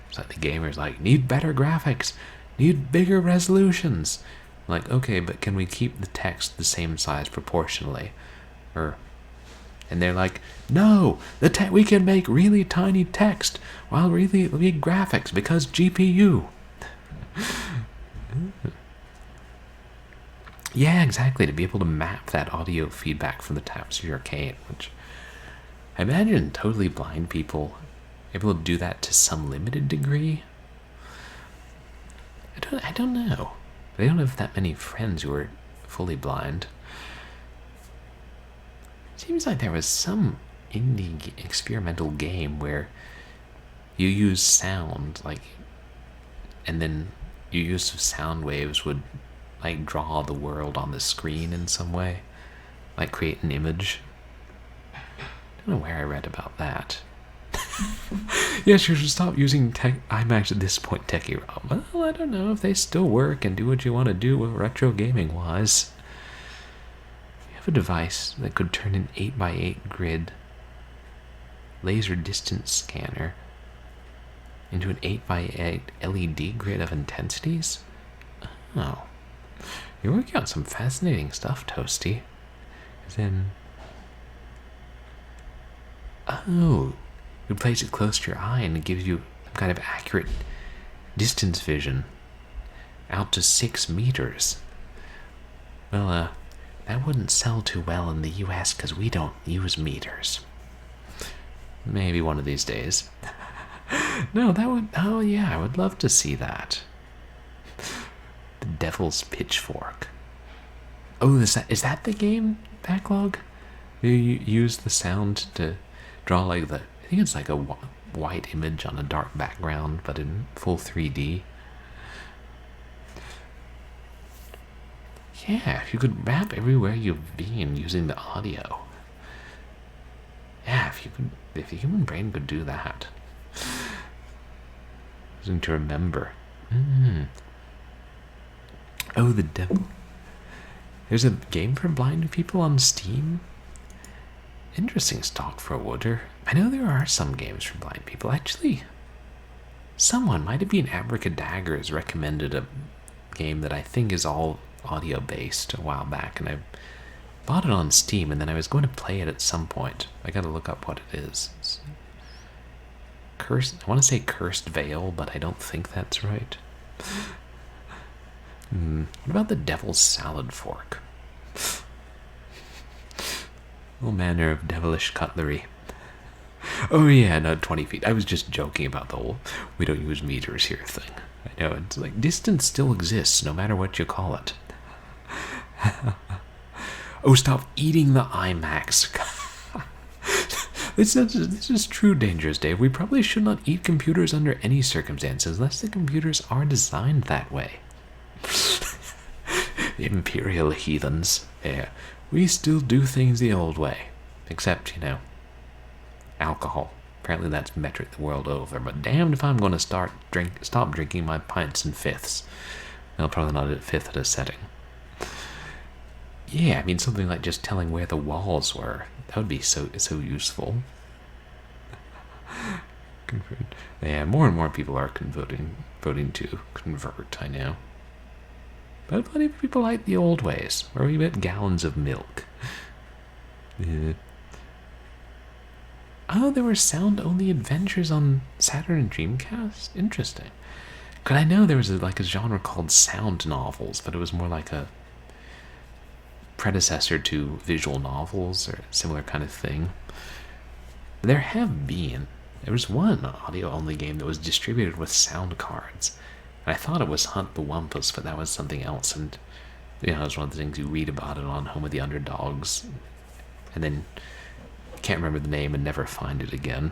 It's like the gamers like, need better graphics, need bigger resolutions. Like, okay, but can we keep the text the same size proportionally? And they're like, no, we can make really tiny text while really big graphics because GPU. Yeah, exactly, to be able to map that audio feedback from the taps of your cane, which I imagine totally blind people able to do that to some limited degree. I don't know. They don't have that many friends who are fully blind. Seems like there was some indie experimental game where you use sound, like, and then your use of sound waves would, like, draw the world on the screen in some way, like create an image. I don't know where I read about that. Yes, you should stop using IMAX at this point, Techie Rob. Well, I don't know if they still work and do what you want to do with retro gaming wise. You have a device that could turn an 8x8 grid laser distance scanner into an 8x8 LED grid of intensities? Oh. You're working on some fascinating stuff, Toasty. Then... Oh. You place it close to your eye and it gives you some kind of accurate distance vision. Out to 6 meters. Well, that wouldn't sell too well in the US because we don't use meters. Maybe one of these days. No, that would... Oh, yeah, I would love to see that. The Devil's Pitchfork. Oh, is that the game backlog? You use the sound to draw like the... I think it's like a white image on a dark background, but in full 3D. Yeah, if you could map everywhere you've been using the audio. Yeah, if the human brain could do that. Something to remember. Oh, the devil. There's a game for blind people on Steam. Interesting stock for a wooder. I know there are some games for blind people. Actually, someone, might have been Abracadaggers, recommended a game that I think is all audio based a while back, and I bought it on Steam, and then I was going to play it at some point. I gotta look up what it is. It's Cursed. I want to say Cursed Veil, but I don't think that's right. What about the Devil's Salad Fork? All manner of devilish cutlery. Oh yeah, no, 20 feet. I was just joking about the whole we don't use meters here thing. I know, it's like distance still exists no matter what you call it. Oh, stop eating the IMAX. This is true, Dangerous Dave. We probably should not eat computers under any circumstances unless the computers are designed that way. Imperial heathens. Yeah, we still do things the old way. Except, alcohol. Apparently that's metric the world over, but damned if I'm going to stop drinking my pints in fifths. No, probably not at fifth at a setting. Yeah, I mean something like just telling where the walls were. That would be so useful. Yeah, more and more people are voting to convert, I know. But plenty of people like the old ways, where we get gallons of milk. Yeah. Oh, there were sound-only adventures on Saturn and Dreamcast? Interesting. Because I know there was a genre called sound novels, but it was more like a predecessor to visual novels or a similar kind of thing. There was one audio-only game that was distributed with sound cards. And I thought it was Hunt the Wumpus, but that was something else. And, it was one of the things you read about it on Home of the Underdogs. And then can't remember the name and never find it again.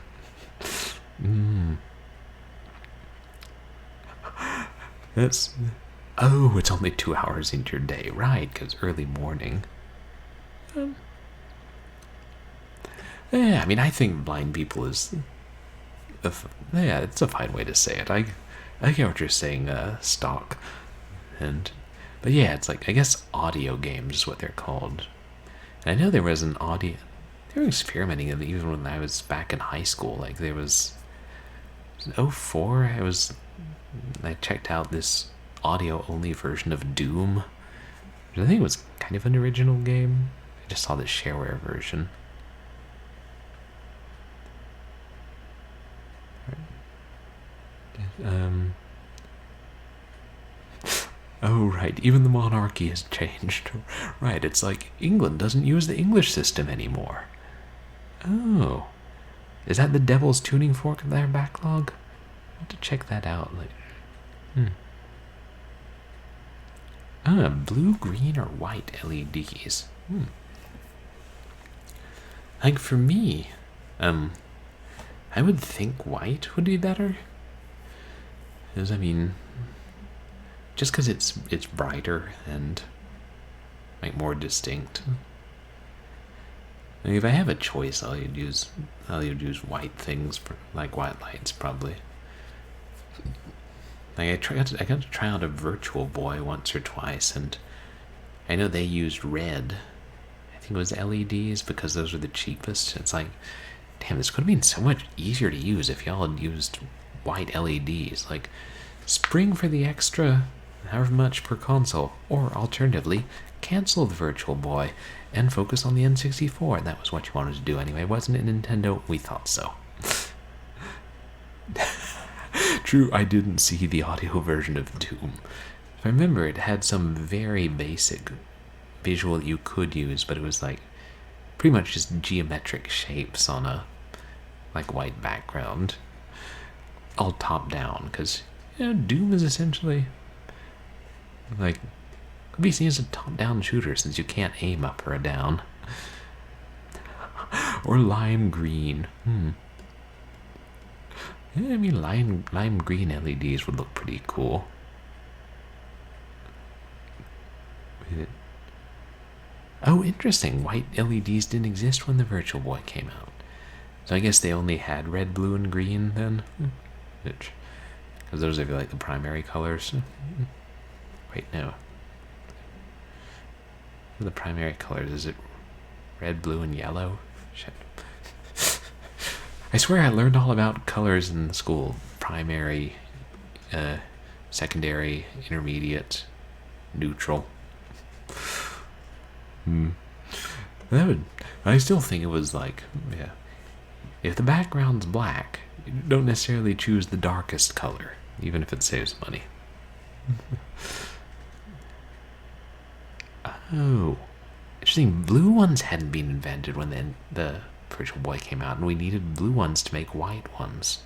It's only 2 hours into your day, right? Because early morning. Yeah, I mean, I think blind people is... it's a fine way to say it. I get what you're saying, stock. But yeah, it's like, I guess audio games is what they're called. And I know there was an audio... They were experimenting in even when I was back in high school. Like, there was... In 2004, I checked out this audio-only version of Doom. Which I think was kind of an original game. I just saw the shareware version. Oh, right, even the monarchy has changed. Right, it's like England doesn't use the English system anymore. Oh. Is that the Devil's Tuning Fork in their backlog? I'll have to check that out later. Blue, green, or white LEDs. Like for me, I would think white would be better. Because, I mean, just because it's brighter and like more distinct. If I have a choice, I'll use white things, like white lights, probably. Like I got to try out a Virtual Boy once or twice, and I know they used red. I think it was LEDs because those are the cheapest. It's like, damn, this could have been so much easier to use if y'all had used white LEDs. Like, spring for the extra however much per console, or alternatively, cancel the Virtual Boy and focus on the N64. That was what you wanted to do anyway, wasn't it, Nintendo? We thought so. True, I didn't see the audio version of Doom. If I remember, it had some very basic visual you could use, but it was like pretty much just geometric shapes on a like white background, all top down, because Doom is essentially like could be seen as a top-down shooter since you can't aim up or down. Or lime green. Yeah, I mean, lime green LEDs would look pretty cool. Oh, interesting. White LEDs didn't exist when the Virtual Boy came out. So I guess they only had red, blue, and green then? Because those are like the primary colors. Wait, no. The primary colors, is it red, blue, and yellow? Shit. I swear I learned all about colors in school. Primary, secondary, intermediate, neutral. I still think it was like, yeah. If the background's black, you don't necessarily choose the darkest color, even if it saves money. Oh, interesting. Blue ones hadn't been invented when the Virtual Boy came out, and we needed blue ones to make white ones.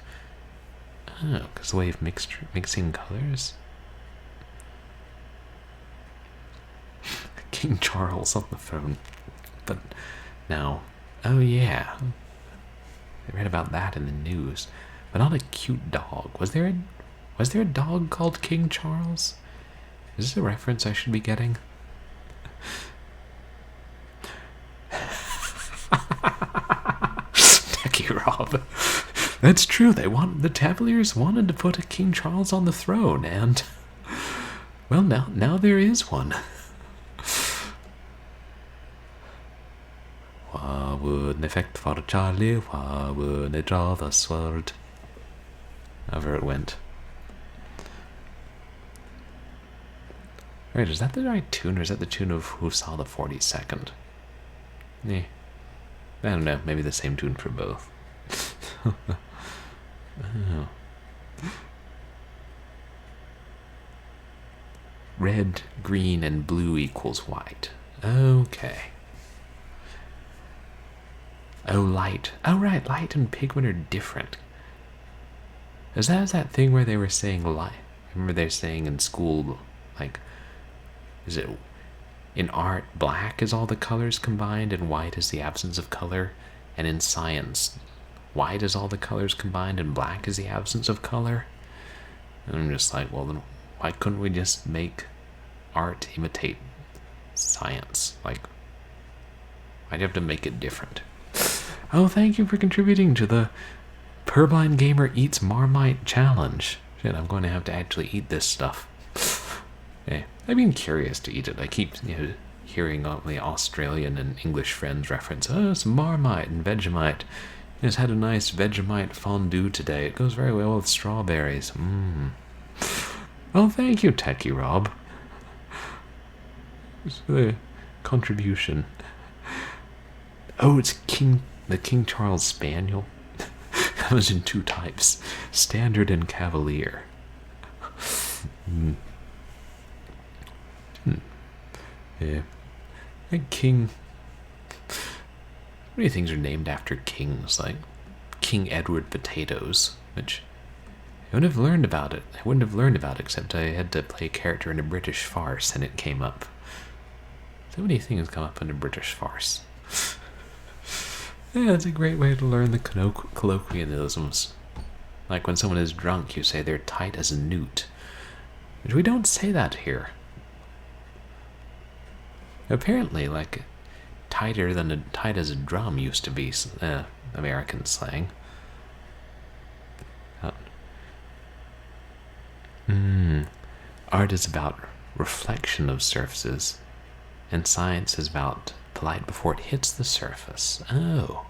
Oh, because the way of mixing colors. King Charles on the phone. But now, oh yeah, I read about that in the news. But not a cute dog. Was there a dog called King Charles? Is this a reference I should be getting? Techie Rob. That's true. The Cavaliers wanted to put a King Charles on the throne, and well, now there is one. What would affect for Charlie? What would they draw the sword? However it went. Right, is that the right tune, or is that the tune of Who Saw the 42nd? I don't know, maybe the same tune for both. Oh. Red, green, and blue equals white. Okay. Oh, light. Oh, right, light and pigment are different. Is that thing where they were saying light? Remember they were saying in school, like, is it in art, black is all the colors combined and white is the absence of color? And in science, white is all the colors combined and black is the absence of color? And I'm just like, well, then why couldn't we just make art imitate science? Like, why'd you have to make it different? Oh, thank you for contributing to the Purblind Gamer Eats Marmite Challenge. Shit, I'm going to have to actually eat this stuff. Yeah, I've been curious to eat it. I keep hearing all the Australian and English friends reference, oh, it's Marmite and Vegemite. Just had a nice Vegemite fondue today. It goes very well with strawberries. Oh, thank you, Techie Rob. It's the contribution. Oh, it's the King Charles Spaniel. Comes in 2 types, standard and cavalier. Yeah. Like King. Many things are named after kings, like King Edward Potatoes, which I wouldn't have learned about it. I wouldn't have learned about it except I had to play a character in a British farce, and it came up. So many things come up in a British farce. Yeah, it's a great way to learn the colloquialisms. Like when someone is drunk, you say they're tight as a newt. But we don't say that here. Apparently, like, tight as a drum used to be American slang. Art is about reflection of surfaces, and science is about the light before it hits the surface. Oh.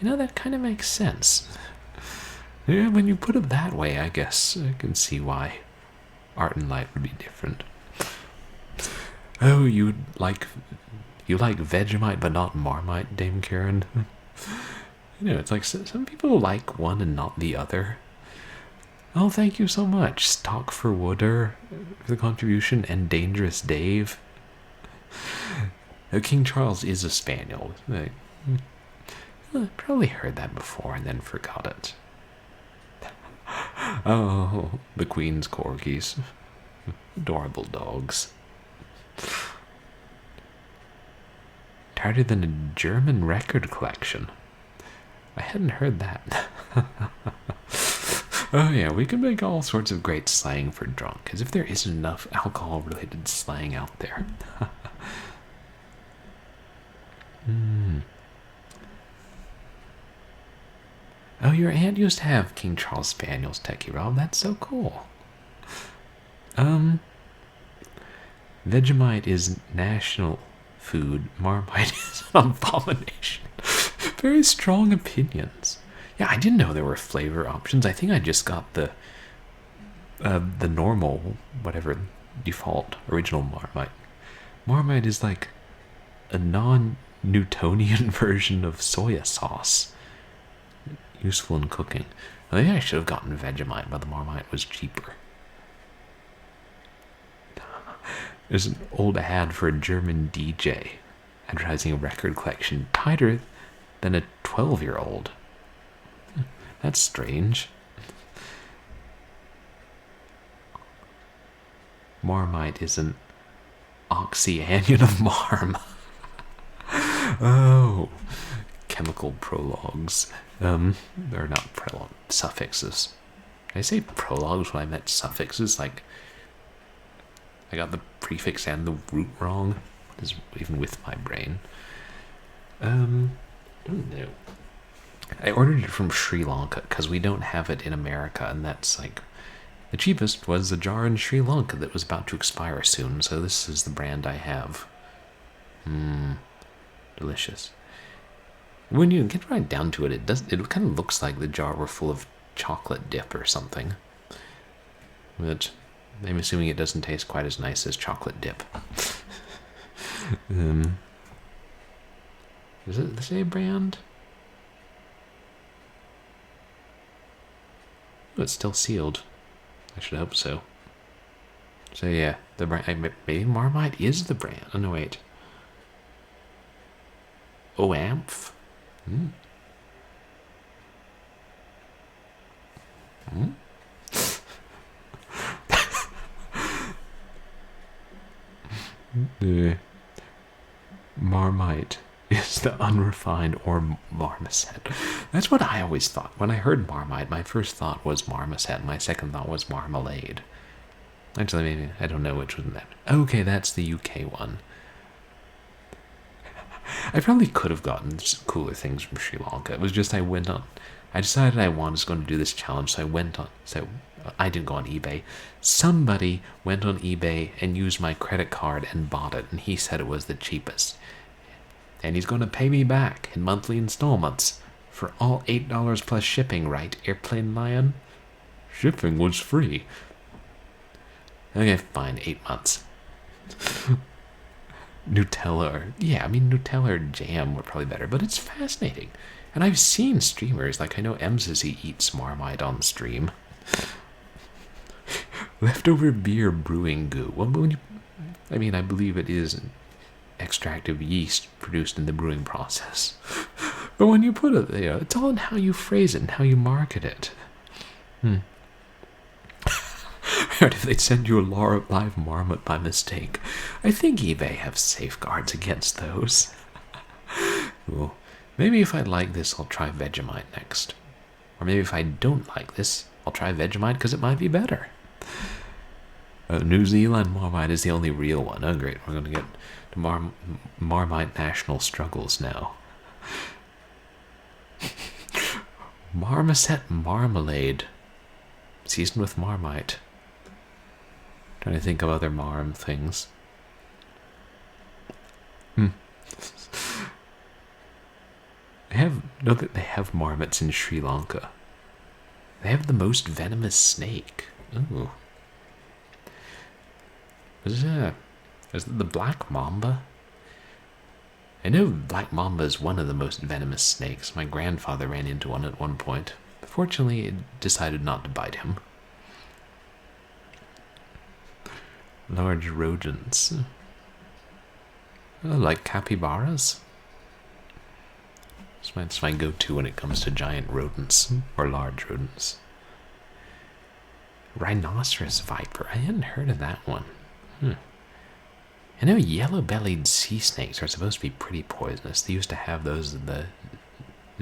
That kind of makes sense. Yeah, when you put it that way, I guess I can see why art and light would be different. Oh, you like Vegemite but not Marmite, Dame Karen? It's like some people like one and not the other. Oh, thank you so much, Stock for Wooder, for the contribution, and Dangerous Dave. King Charles is a spaniel. I probably heard that before and then forgot it. Oh, the Queen's corgis. Adorable dogs. Tighter than a German record collection. I hadn't heard that. Oh yeah, we can make all sorts of great slang for drunk, as if there isn't enough alcohol-related slang out there. Oh, your aunt used to have King Charles Spaniels, Techie Rob. That's so cool. Vegemite is national food. Marmite is an abomination. Very strong opinions. Yeah, I didn't know there were flavor options. I think I just got the normal, whatever, default, original Marmite. Marmite is like a non-Newtonian version of soya sauce. Useful in cooking. Maybe I should have gotten Vegemite, but the Marmite was cheaper. There's an old ad for a German DJ advertising a record collection tighter than a 12-year-old. That's strange. Marmite is an oxyanion of marm. Oh, chemical prologues. They're not prologue, suffixes. Did I say prologues when I meant suffixes? Like, I got the prefix and the root wrong. What is even with my brain? I don't know. I ordered it from Sri Lanka because we don't have it in America, and that's like the cheapest was a jar in Sri Lanka that was about to expire soon. So this is the brand I have. Delicious. When you get right down to it, it kind of looks like the jar were full of chocolate dip or something. But I'm assuming it doesn't taste quite as nice as chocolate dip. Is it the same brand? Oh, it's still sealed. I should hope so. So yeah, the brand. Maybe Marmite is the brand. Oh no, wait. OAMF. The Marmite is the unrefined or marmoset. That's what I always thought. When I heard Marmite, my first thought was marmoset. My second thought was marmalade. Actually, maybe I don't know which was that. Okay, that's the UK one. I probably could have gotten cooler things from Sri Lanka. It was just I decided I was going to do this challenge, so I didn't go on eBay. Somebody went on eBay and used my credit card and bought it, and he said it was the cheapest. And he's going to pay me back in monthly installments for all $8 plus shipping, right, Airplane Lion? Shipping was free. Okay, fine, 8 months. Nutella or jam were probably better, but it's fascinating. And I've seen streamers, like I know Emsisy eats Marmite on stream. Leftover beer brewing goo. Well, I believe it is an extract of yeast produced in the brewing process. But when you put it there, it's all in how you phrase it and how you market it. What if they'd send you a live marmot by mistake? I think eBay have safeguards against those. Well, maybe if I like this, I'll try Vegemite next. Or maybe if I don't like this, I'll try Vegemite because it might be better. New Zealand Marmite is the only real one. Oh, great. We're going to get Marmite national struggles now. Marmoset marmalade. Seasoned with marmite. Trying to think of other marm things. Know that they have marmots in Sri Lanka. They have the most venomous snake. Ooh. Is it the black mamba? I know black mamba is one of the most venomous snakes. My grandfather ran into one at one point. Fortunately, it decided not to bite him. Large rodents. Oh, like capybaras? That's my go-to when it comes to giant rodents, or large rodents. Rhinoceros viper. I hadn't heard of that one. I know yellow-bellied sea snakes are supposed to be pretty poisonous. They used to have those in the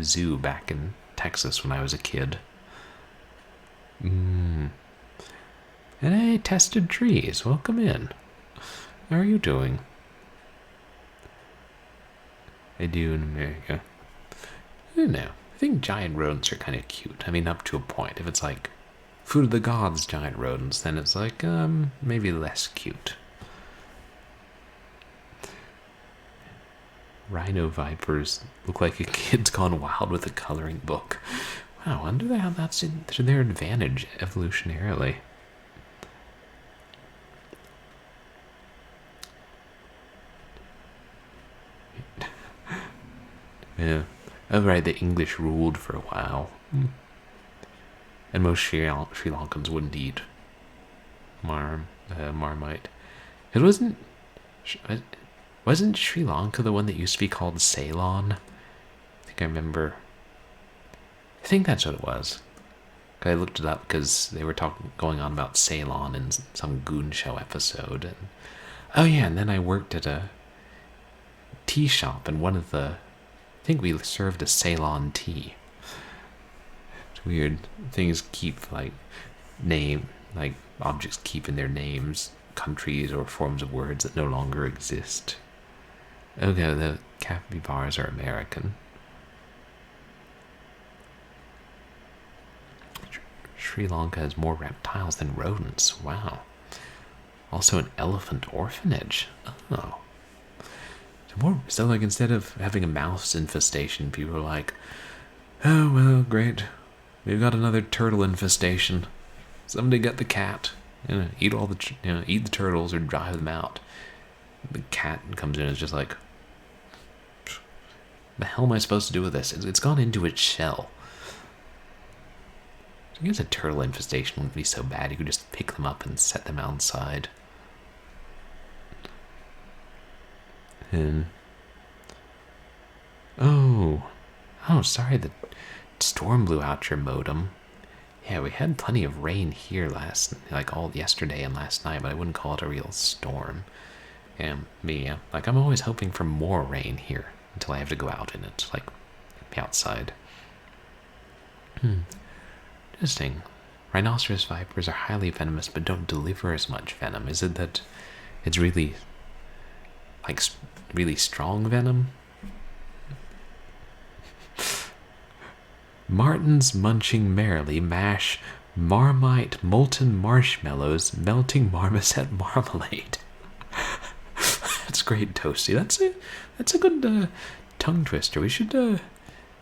zoo back in Texas when I was a kid. And I tested trees. Welcome in. How are you doing? I do in America. I don't know. I think giant rodents are kind of cute. I mean, up to a point. If it's like food of the gods giant rodents, then it's like, maybe less cute. Rhino vipers look like a kid's gone wild with a coloring book. Wow, I wonder how that's to their advantage evolutionarily. Yeah. Oh, right, the English ruled for a while. And most Sri Lankans wouldn't eat marmite. It wasn't Sri Lanka the one that used to be called Ceylon? I think I remember. I think that's what it was. I looked it up because they were going on about Ceylon in some Goon Show episode. And, oh yeah, and then I worked at a tea shop, and I think we served a Ceylon tea. It's weird. Things keep objects keep in their names countries or forms of words that no longer exist. Okay, the capybaras are American. Sri Lanka has more reptiles than rodents. Wow. Also an elephant orphanage. Oh. So like instead of having a mouse infestation, people are like, oh well, great. We've got another turtle infestation. Somebody get the cat. Eat the turtles or drive them out. The cat comes in and is just like, the hell am I supposed to do with this? It's gone into its shell. I guess a turtle infestation wouldn't be so bad. You could just pick them up and set them outside. And oh, sorry, the storm blew out your modem. Yeah, we had plenty of rain here all yesterday and last night, but I wouldn't call it a real storm. And I'm always hoping for more rain here until I have to go out in it, be outside. Interesting. Rhinoceros vipers are highly venomous, but don't deliver as much venom. Is it that it's really, really strong venom? Martins munching merrily mash marmite molten marshmallows melting marmoset marmalade. That's great, Toasty. That's a good tongue twister. We should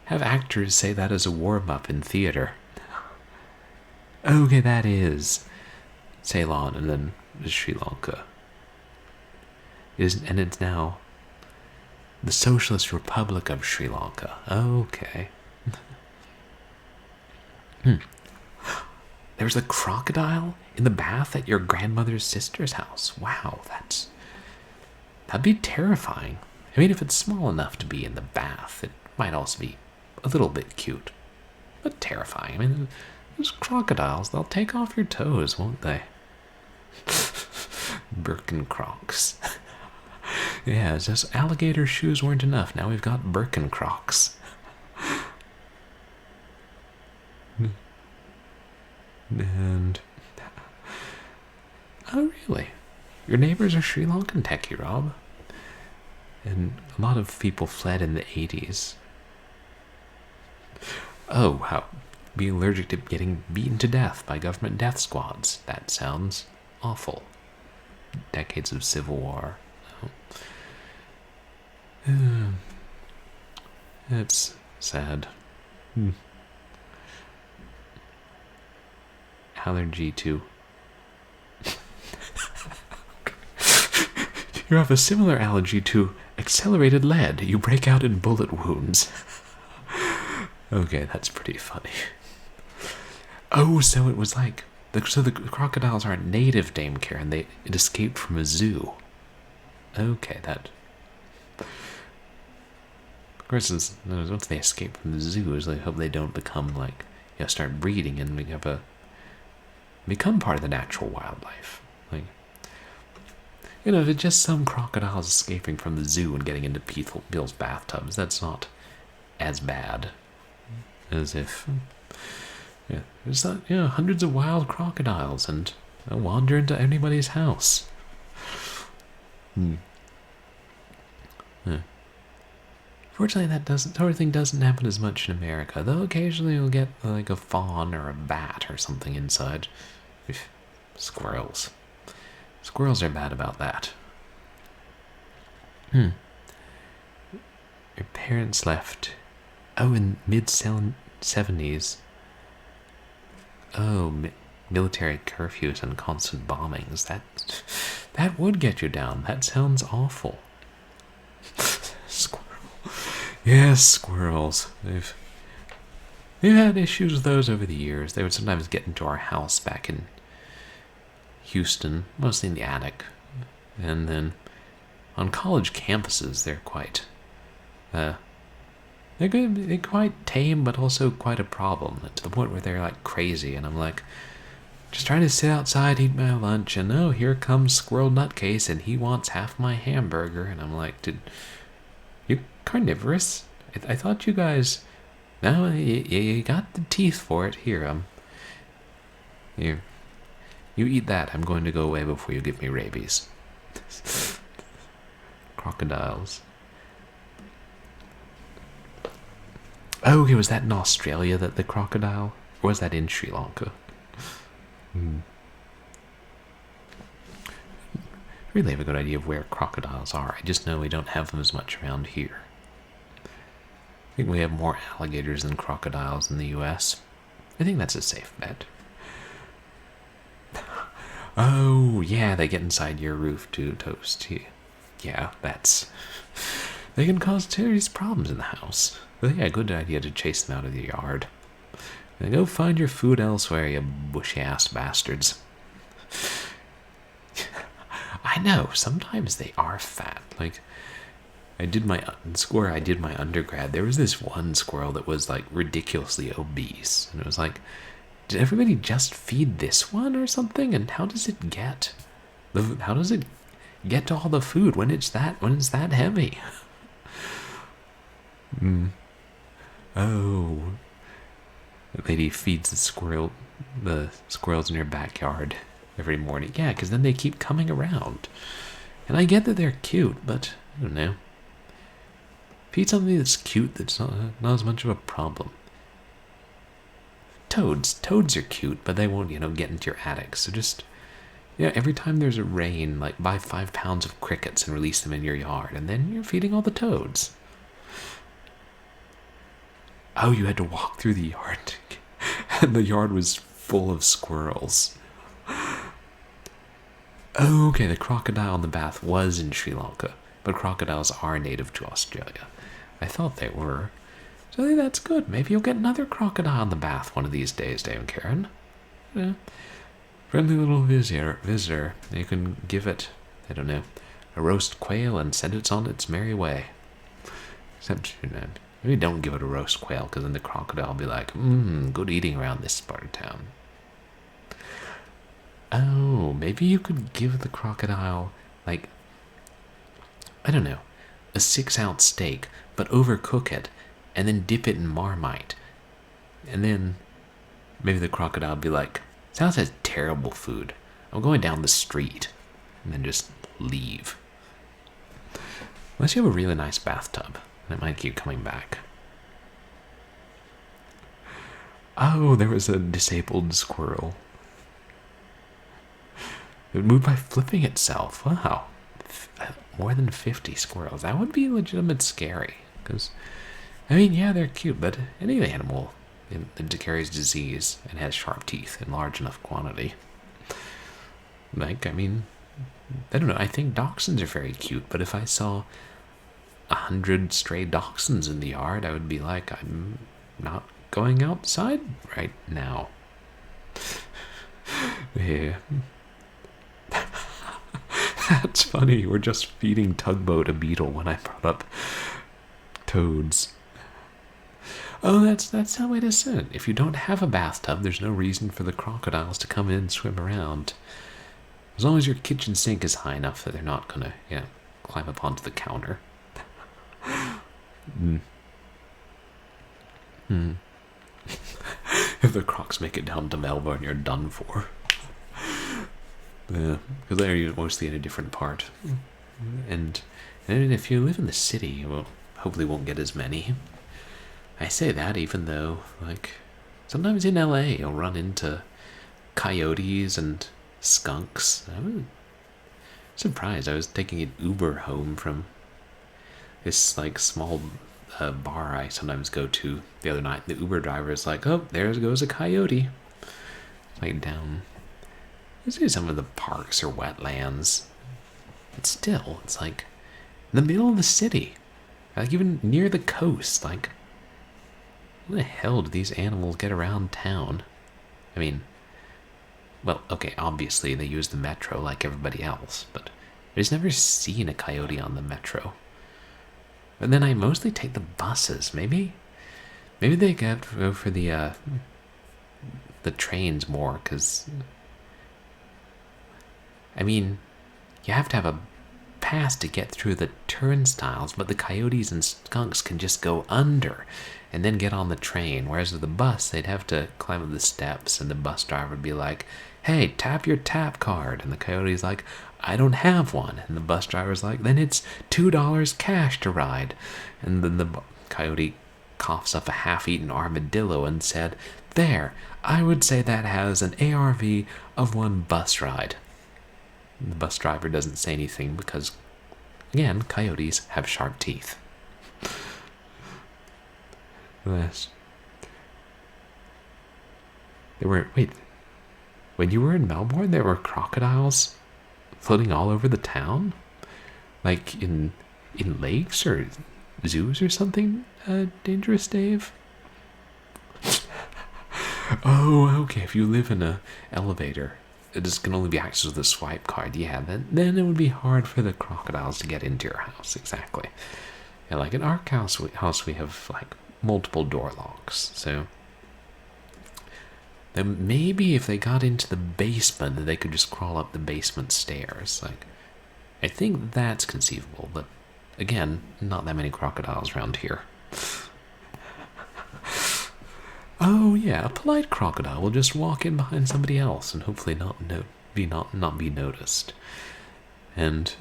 have actors say that as a warm-up in theater. Okay, that is Ceylon and then Sri Lanka. And it's now the Socialist Republic of Sri Lanka. Okay. There's a crocodile in the bath at your grandmother's sister's house. Wow, that'd be terrifying. I mean, if it's small enough to be in the bath, it might also be a little bit cute, but terrifying. I mean, those crocodiles, they'll take off your toes, won't they? Birkenkrocks. Yeah, it's just alligator shoes weren't enough. Now we've got Birkenkrocks. And oh, really? Your neighbors are Sri Lankan, Techie Rob? And a lot of people fled in the 80s. Oh, how be allergic to getting beaten to death by government death squads. That sounds awful. Decades of civil war. Oh. It's sad. Allergy to... You have a similar allergy to accelerated lead. You break out in bullet wounds. Okay, that's pretty funny. Oh, so it was like... So the crocodiles aren't native to Dame Karen. It escaped from a zoo. Okay, that... Of course, once they escape from the zoos, I hope they don't become like... start breeding and become part of the natural wildlife. Like... if it's just some crocodiles escaping from the zoo and getting into Bill's bathtubs, that's not as bad as if, there's not, hundreds of wild crocodiles and they'll wander into anybody's house. Fortunately, that sort of thing doesn't happen as much in America, though occasionally you'll get like a fawn or a bat or something inside. Squirrels. Squirrels are bad about that. Your parents left. Oh, in mid-70s. Oh, military curfews and constant bombings. That would get you down. That sounds awful. Squirrel. Yes, squirrels. We've had issues with those over the years. They would sometimes get into our house back in Houston, mostly in the attic. And then on college campuses, they're quite... They're quite tame, but also quite a problem, to the point where they're like crazy, and I'm like, just trying to sit outside, eat my lunch, and oh, here comes Squirrel Nutcase, and he wants half my hamburger, and I'm like, you carnivorous? I thought you guys, no, you got the teeth for it. Here, here, you eat that. I'm going to go away before you give me rabies. Crocodiles. Oh, okay, was that in Australia, that the crocodile? Or was that in Sri Lanka? I really have a good idea of where crocodiles are. I just know we don't have them as much around here. I think we have more alligators than crocodiles in the US. I think that's a safe bet. Oh, yeah, they get inside your roof to toast. Yeah, they can cause serious problems in the house. But yeah, good idea to chase them out of the yard. And go find your food elsewhere, you bushy-ass bastards. I know, sometimes they are fat. Like, I did my undergrad, there was this one squirrel that was like ridiculously obese. And it was like, did everybody just feed this one or something? And how does it get to all the food when it's that heavy? Oh, the lady feeds the squirrels in her backyard every morning. Yeah, because then they keep coming around. And I get that they're cute, but I don't know. Feed something that's cute that's not as much of a problem. Toads are cute, but they won't, get into your attic. So just, every time there's a rain, like buy 5 pounds of crickets and release them in your yard, and then you're feeding all the toads. Oh, you had to walk through the yard, and the yard was full of squirrels. Okay, the crocodile in the bath was in Sri Lanka, but crocodiles are native to Australia. I thought they were. So I think that's good. Maybe you'll get another crocodile in the bath one of these days, Dame Karen. Yeah. Friendly little visitor. You can give it, I don't know, a roast quail and send it on its merry way. Except, maybe don't give it a roast quail, because then the crocodile will be like, good eating around this part of town. Oh, maybe you could give the crocodile, like, I don't know, a 6-ounce steak, but overcook it, and then dip it in marmite. And then maybe the crocodile will be like, sounds like terrible food. I'm going down the street. And then just leave. Unless you have a really nice bathtub, and it might keep coming back. Oh, there was a disabled squirrel. It moved by flipping itself. Wow. More than 50 squirrels. That would be legitimate scary. Because, I mean, yeah, they're cute, but any animal that carries disease and has sharp teeth in large enough quantity. Like, I mean, I don't know. I think dachshunds are very cute, but if I saw 100 stray dachshunds in the yard, I would be like, I'm not going outside right now. Yeah. That's funny. We're just feeding Tugboat a beetle when I brought up toads. Oh, that's how it is said. If you don't have a bathtub, there's no reason for the crocodiles to come in and swim around. As long as your kitchen sink is high enough that they're not gonna, climb up onto the counter. If the crocs make it down to Melbourne, you're done for. Yeah, because they're mostly in a different part. And if you live in the city, you hopefully won't get as many. I say that even though, like, sometimes in LA you'll run into coyotes and skunks. I was surprised. I was taking an Uber home from this, like, small bar I sometimes go to the other night. The Uber driver is like, oh, there goes a coyote. Like, down. You see some of the parks or wetlands. But still, it's like in the middle of the city. Like, even near the coast. Like, how the hell do these animals get around town? I mean, well, okay, obviously they use the metro like everybody else, but I've just never seen a coyote on the metro. And then I mostly take the buses. Maybe they go for the trains more, because, I mean, you have to have a pass to get through the turnstiles, but the coyotes and skunks can just go under and then get on the train, whereas with the bus, they'd have to climb up the steps, and the bus driver would be like, hey, tap your tap card, and the coyote's like, I don't have one, and the bus driver's like, then it's $2 cash to ride, and then the coyote coughs up a half-eaten armadillo and said, there, I would say that has an ARV of 1 bus ride. The bus driver doesn't say anything because, again, coyotes have sharp teeth. Yes. When you were in Melbourne, there were crocodiles floating all over the town? Like in lakes or zoos or something, Dangerous Dave? Oh, okay, if you live in an elevator, it can only be accessed with a swipe card. Yeah, then it would be hard for the crocodiles to get into your house, exactly. Yeah, like in our house we have, like, multiple door locks, so then maybe if they got into the basement, then they could just crawl up the basement stairs. Like, I think that's conceivable, but again, not that many crocodiles around here. Oh yeah, a polite crocodile will just walk in behind somebody else and hopefully not be noticed. And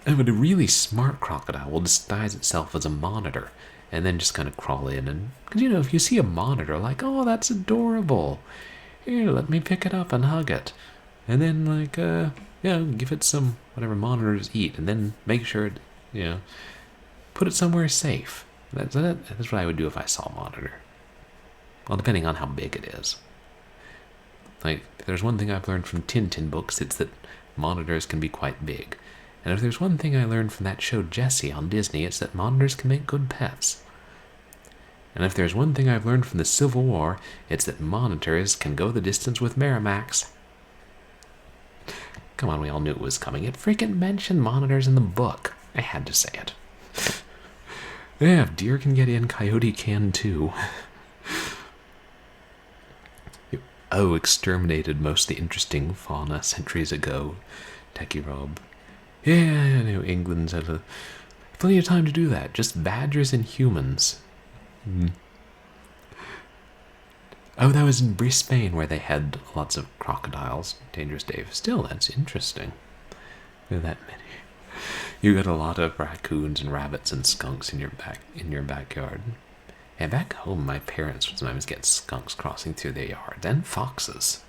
a really smart crocodile will disguise itself as a monitor and then just kind of crawl in, and because, if you see a monitor, like, oh, that's adorable, here, let me pick it up and hug it, and then, like, give it some whatever monitors eat, and then make sure it, put it somewhere safe. That's what I would do if I saw a monitor. Well, depending on how big it is. Like, if there's one thing I've learned from Tintin books, it's that monitors can be quite big. And if there's one thing I learned from that show Jessie on Disney, it's that monitors can make good pets. And if there's one thing I've learned from the Civil War, it's that monitors can go the distance with Merrimax. Come on, we all knew it was coming. It freaking mentioned monitors in the book. I had to say it. Yeah, if deer can get in, coyote can too. Oh, exterminated most of the interesting fauna centuries ago, Techie Rob. Yeah, England's had plenty of time to do that. Just badgers and humans. Oh, that was in Brisbane where they had lots of crocodiles. Dangerous Dave. Still, that's interesting. There are that many. You got a lot of raccoons and rabbits and skunks in your backyard. And back home, my parents would sometimes get skunks crossing through their yard, and foxes.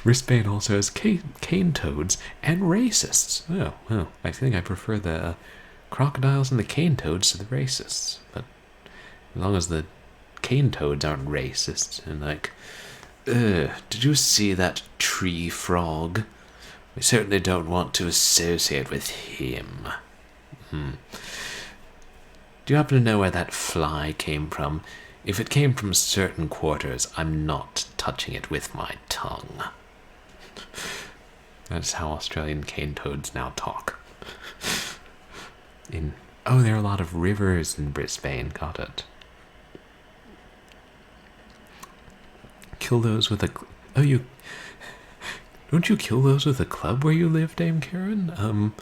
Brisbane also has cane toads and racists. Oh, well, I think I prefer the crocodiles and the cane toads to the racists. But as long as the cane toads aren't racist and like, did you see that tree frog? We certainly don't want to associate with him. Do you happen to know where that fly came from? If it came from certain quarters, I'm not touching it with my tongue. That's how Australian cane toads now talk. There are a lot of rivers in Brisbane, got it. Kill those with a... Don't you kill those with a club where you live, Dame Karen?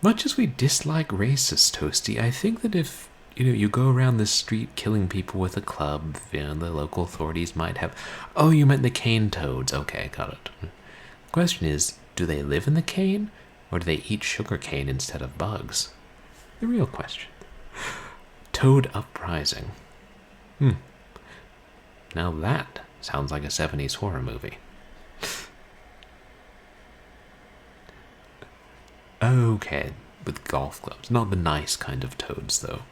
Much as we dislike racist, Toasty, I think that if, you go around the street killing people with a club, the local authorities might have... Oh, you meant the cane toads. Okay, got it. The question is, do they live in the cane, or do they eat sugar cane instead of bugs? The real question. Toad uprising. Now that sounds like a 70s horror movie. Okay, with golf clubs. Not the nice kind of toads, though.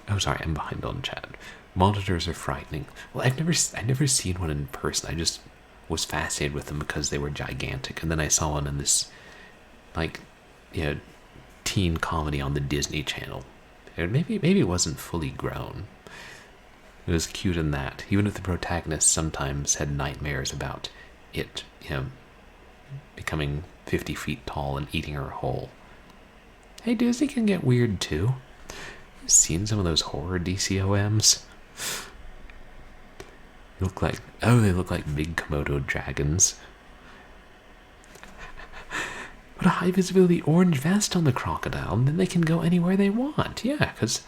Oh, sorry, I'm behind on chat. Monitors are frightening. Well, I've never seen one in person. I just was fascinated with them because they were gigantic. And then I saw one in this, teen comedy on the Disney Channel. Maybe it wasn't fully grown. It was cute in that, even if the protagonist sometimes had nightmares about it, becoming 50 feet tall and eating her whole. Hey, Disney can get weird too. You've seen some of those horror DCOMs? They look like big Komodo dragons. Put a high visibility orange vest on the crocodile, and then they can go anywhere they want. Yeah, because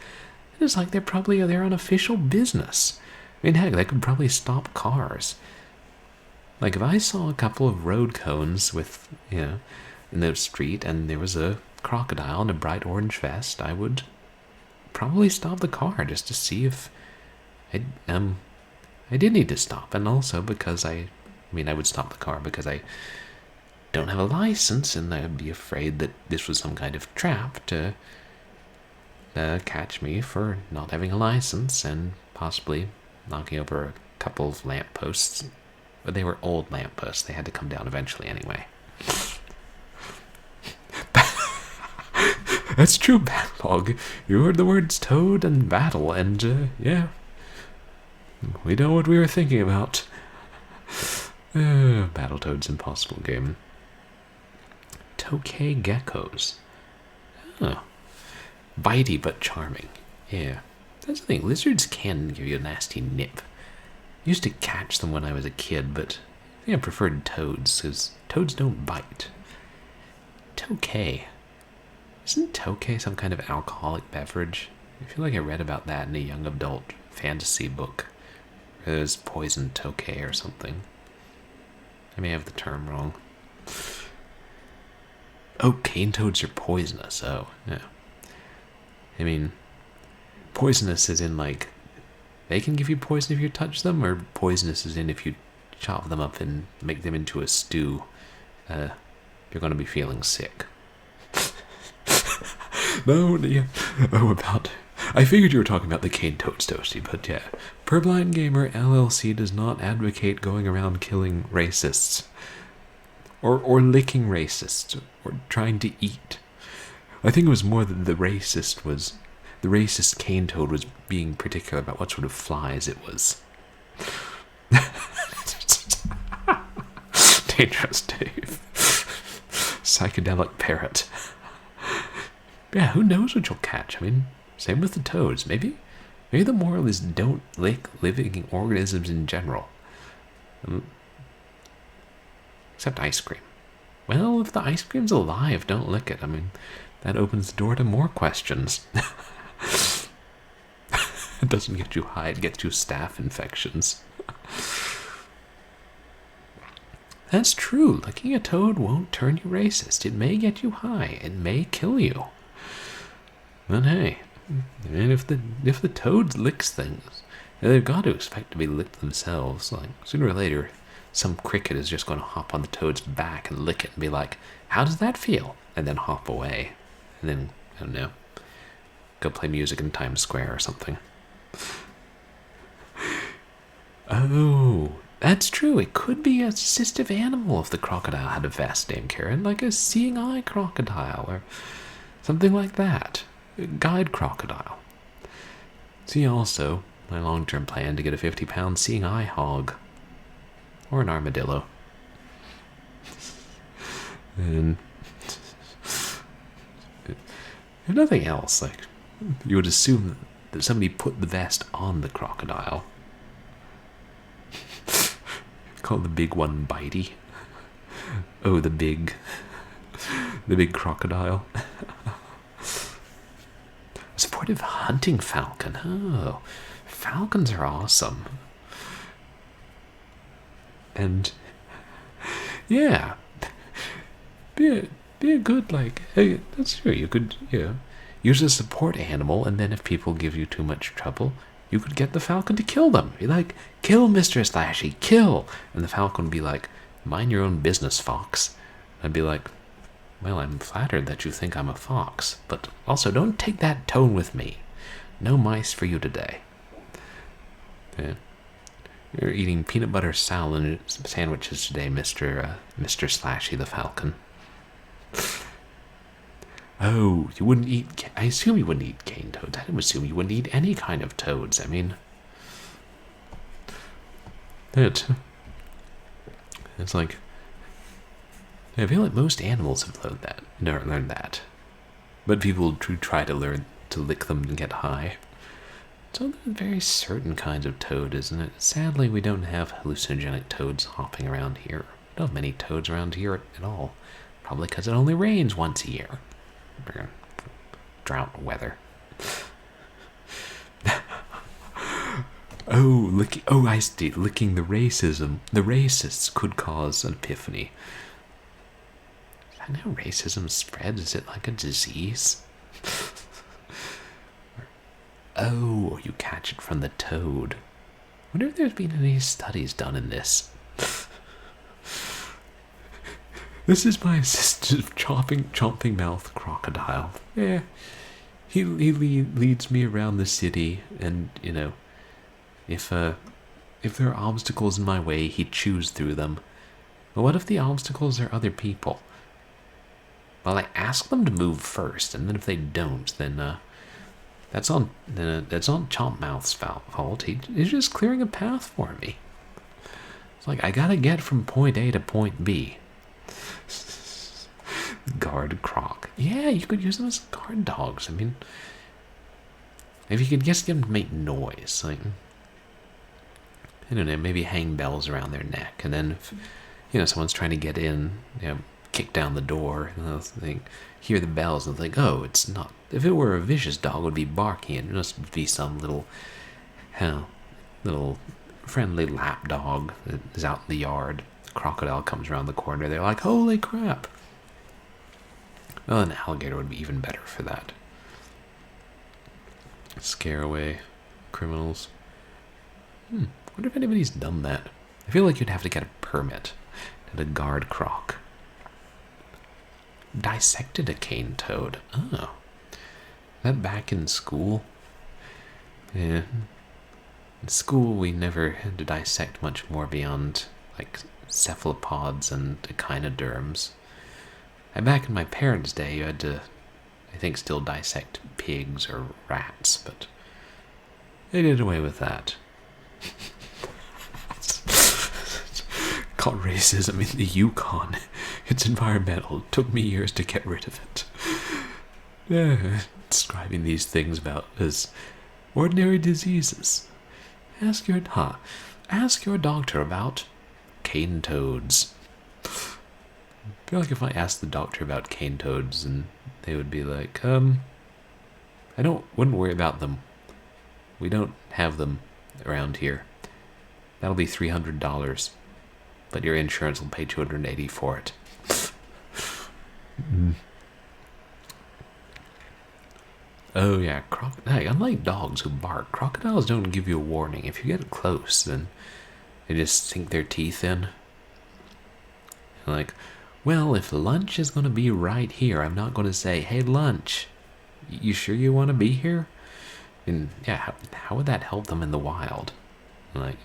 it's like they're on official business. I mean, heck, they could probably stop cars. Like, if I saw a couple of road cones with, in the street, and there was a crocodile in a bright orange vest, I would probably stop the car just to see if I did need to stop. And also because I would stop the car because I don't have a license, and I'd be afraid that this was some kind of trap to catch me for not having a license and possibly knocking over a couple of lampposts. But they were old lampposts. They had to come down eventually anyway. That's true, Batlog. You heard the words toad and battle, and, yeah. We know what we were thinking about. Battletoads Impossible Game. Tokay geckos. Oh. Bitey but charming. Yeah. That's the thing. Lizards can give you a nasty nip. I used to catch them when I was a kid, but I think I preferred toads, because toads don't bite. Tokay. Isn't Tokay some kind of alcoholic beverage? I feel like I read about that in a young adult fantasy book. It was poison Tokay or something. I may have the term wrong. Oh, cane toads are poisonous. Oh, yeah. I mean, poisonous is in, like, they can give you poison if you touch them, or poisonous is in if you chop them up and make them into a stew. You're going to be feeling sick. No, yeah. I figured you were talking about the cane toads, Toasty, but yeah. Purblind Gamer LLC does not advocate going around killing racists. Or licking racists. Or trying to eat. I think it was more that the racist cane toad was being particular about what sort of flies it was. Dangerous Dave. Psychedelic parrot. Yeah, who knows what you'll catch? I mean, same with the toads. Maybe the moral is don't lick living organisms in general. Except ice cream. Well, if the ice cream's alive, don't lick it. I mean, that opens the door to more questions. It doesn't get you high, it gets you staph infections. That's true. Licking a toad won't turn you racist. It may get you high. It may kill you. But hey, I mean, if the toad licks things, they've got to expect to be licked themselves. Like, sooner or later, some cricket is just going to hop on the toad's back and lick it and be like, how does that feel? And then hop away. And then, I don't know, go play music in Times Square or something. Oh, that's true. It could be a assistive animal if the crocodile had a vest named Karen, like a seeing eye crocodile or something like that. A guide crocodile. See also my long-term plan to get a 50-pound seeing eye hog. Or an armadillo. And if nothing else, like, you would assume that somebody put the vest on the crocodile. Call the big one Bitey. Oh, the big crocodile. Sportive hunting falcon. Oh, falcons are awesome. And yeah, be a good, like, hey, that's true. You could, use a support animal, and then if people give you too much trouble, you could get the falcon to kill them. Be like, kill Mr. Slashy, kill! And the falcon would be like, mind your own business, fox. I'd be like, well, I'm flattered that you think I'm a fox, but also don't take that tone with me. No mice for you today. Yeah. You're eating peanut butter salad sandwiches today, Mr. Slashy the falcon. Oh, you wouldn't eat... I assume you wouldn't eat cane toads. I didn't assume you wouldn't eat any kind of toads. I mean... It's like... I feel like most animals have learned that. But people do try to learn to lick them and get high. It's only very certain kinds of toad, isn't it? Sadly, we don't have hallucinogenic toads hopping around here. We don't have many toads around here at all. Probably because it only rains once a year. Drought weather. I see. Licking the racism. The racists could cause an epiphany. Is that how racism spreads? Is it like a disease? Oh, you catch it from the toad. I wonder if there's been any studies done in this. This is my assistant chomping mouth crocodile. Yeah, he leads me around the city, and if there are obstacles in my way, he chews through them. But what if the obstacles are other people? Well, I ask them to move first, and then if they don't, then that's on Chomp Mouth's fault. He's just clearing a path for me. It's like I gotta get from point A to point B. Guard croc. Yeah, you could use them as guard dogs. I mean, if you could get them to make noise, like, I don't know, maybe hang bells around their neck, and then if someone's trying to get in, kick down the door, and they hear the bells and think, oh, it's not. If it were a vicious dog, it would be barking, and it must be some little friendly lap dog that is out in the yard. The crocodile comes around the corner. They're like, holy crap. Well, an alligator would be even better for that. Scare away criminals. Wonder if anybody's done that. I feel like you'd have to get a permit to guard croc. Dissected a cane toad. Oh. That back in school? Yeah. In school, we never had to dissect much more beyond, like, cephalopods and echinoderms. And back in my parents' day, you had to, I think, still dissect pigs or rats, but they did away with that. Caught racism in the Yukon. It's environmental. It took me years to get rid of it. Describing these things as ordinary diseases. Ask your doctor about cane toads. I feel like if I asked the doctor about cane toads, and they would be like, wouldn't worry about them. We don't have them around here. That'll be $300. but your insurance will pay $280 for it. Oh yeah, hey, unlike dogs who bark, crocodiles don't give you a warning. If you get close, then they just sink their teeth in. Like, well, if lunch is going to be right here, I'm not going to say, hey, lunch, you sure you want to be here? And yeah, how would that help them in the wild? Like,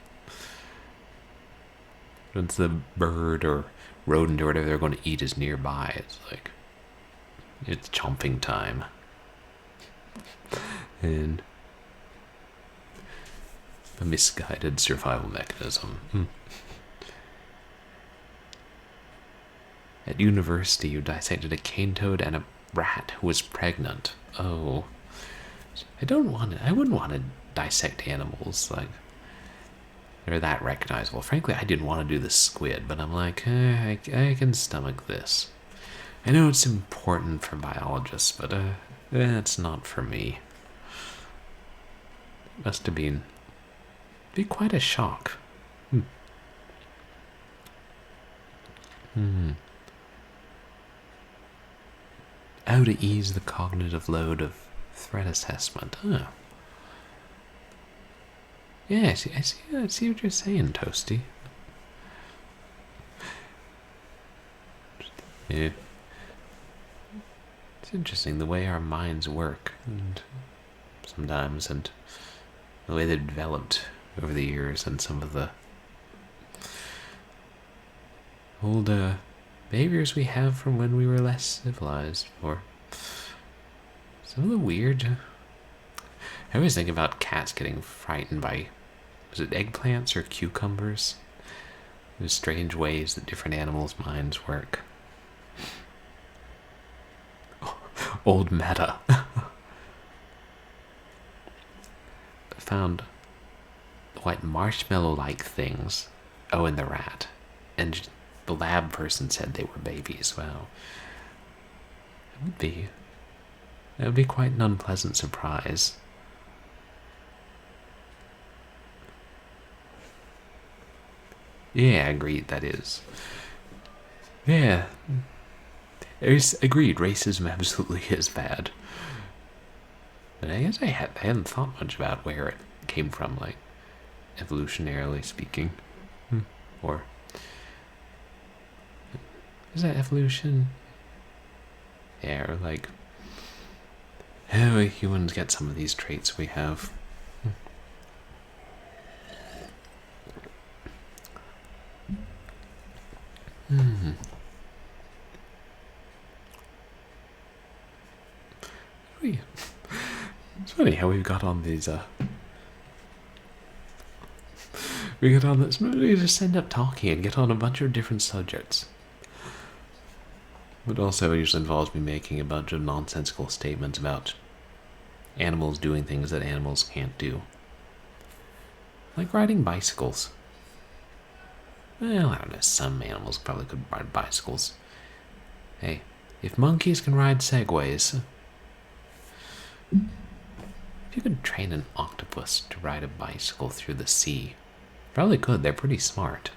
once the bird or rodent or whatever they're going to eat is nearby, it's like, it's chomping time. And a misguided survival mechanism. At university, you dissected a cane toad and a rat who was pregnant. Oh, I wouldn't want to dissect animals like they're that recognizable. Frankly, I didn't want to do the squid, but I'm like, I can stomach this. I know it's important for biologists, but it's not for me. It must have be quite a shock. How to ease the cognitive load of threat assessment. Oh. Yeah, I see what you're saying, Toasty. Yeah. It's interesting the way our minds work, and sometimes, and the way they've developed over the years, and some of the old behaviors we have from when we were less civilized, or some of the weird. I always think about cats getting frightened by, was it eggplants or cucumbers? There's strange ways that different animals' minds work. Old meta. Found white marshmallow-like things. Oh, and the rat. And the lab person said they were babies. Wow. That would be quite an unpleasant surprise. Yeah, agreed, that is. Yeah. Agreed, racism absolutely is bad. But I guess I hadn't thought much about where it came from, like, evolutionarily speaking. Or, is that evolution? Yeah, or like, how humans get some of these traits we have. It's funny how we've got on these, we get on this, we just end up talking and get on a bunch of different subjects. But also it usually involves me making a bunch of nonsensical statements about animals doing things that animals can't do. Like riding bicycles. Well, I don't know, some animals probably could ride bicycles. Hey, if monkeys can ride segways, if you could train an octopus to ride a bicycle through the sea, probably could, they're pretty smart.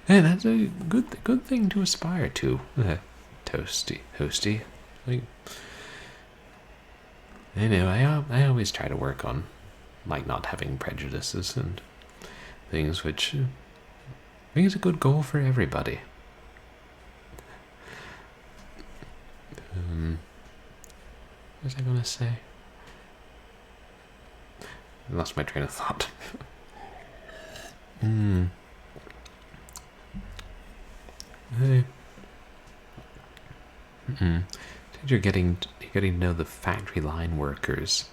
Hey, that's a good thing to aspire to. Toasty. Like, I know, I always try to work on, like, not having prejudices and things, which I think is a good goal for everybody. What was I going to say? I lost my train of thought. Hey. You're getting to know the factory line workers.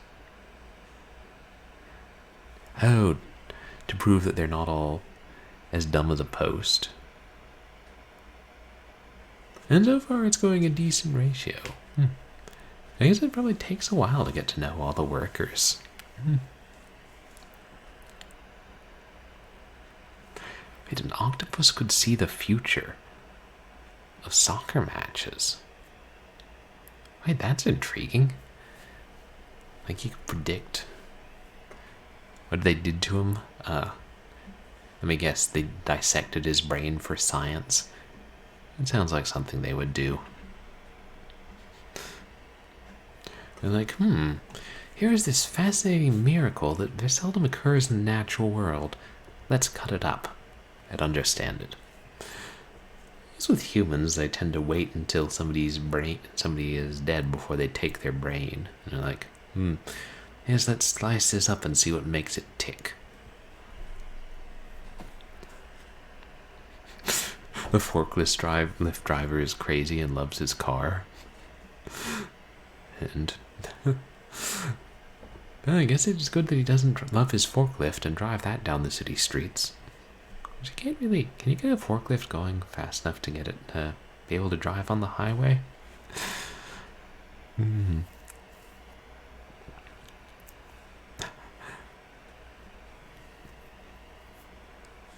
Oh, to prove that they're not all as dumb as a post. And so far it's going a decent ratio. I guess it probably takes a while to get to know all the workers. Wait, an octopus could see the future of soccer matches. Wait, that's intriguing. Like, you could predict what they did to him Let me guess, they dissected his brain for science. It sounds like something they would do. They're like, here is this fascinating miracle that seldom occurs in the natural world. Let's cut it up and understand it. As with humans, they tend to wait until somebody is dead before they take their brain. And they're like, yes, let's slice this up and see what makes it tick. The forklift driver is crazy and loves his car. And well, I guess it's good that he doesn't love his forklift and drive that down the city streets. Can you get a forklift going fast enough to get it be able to drive on the highway?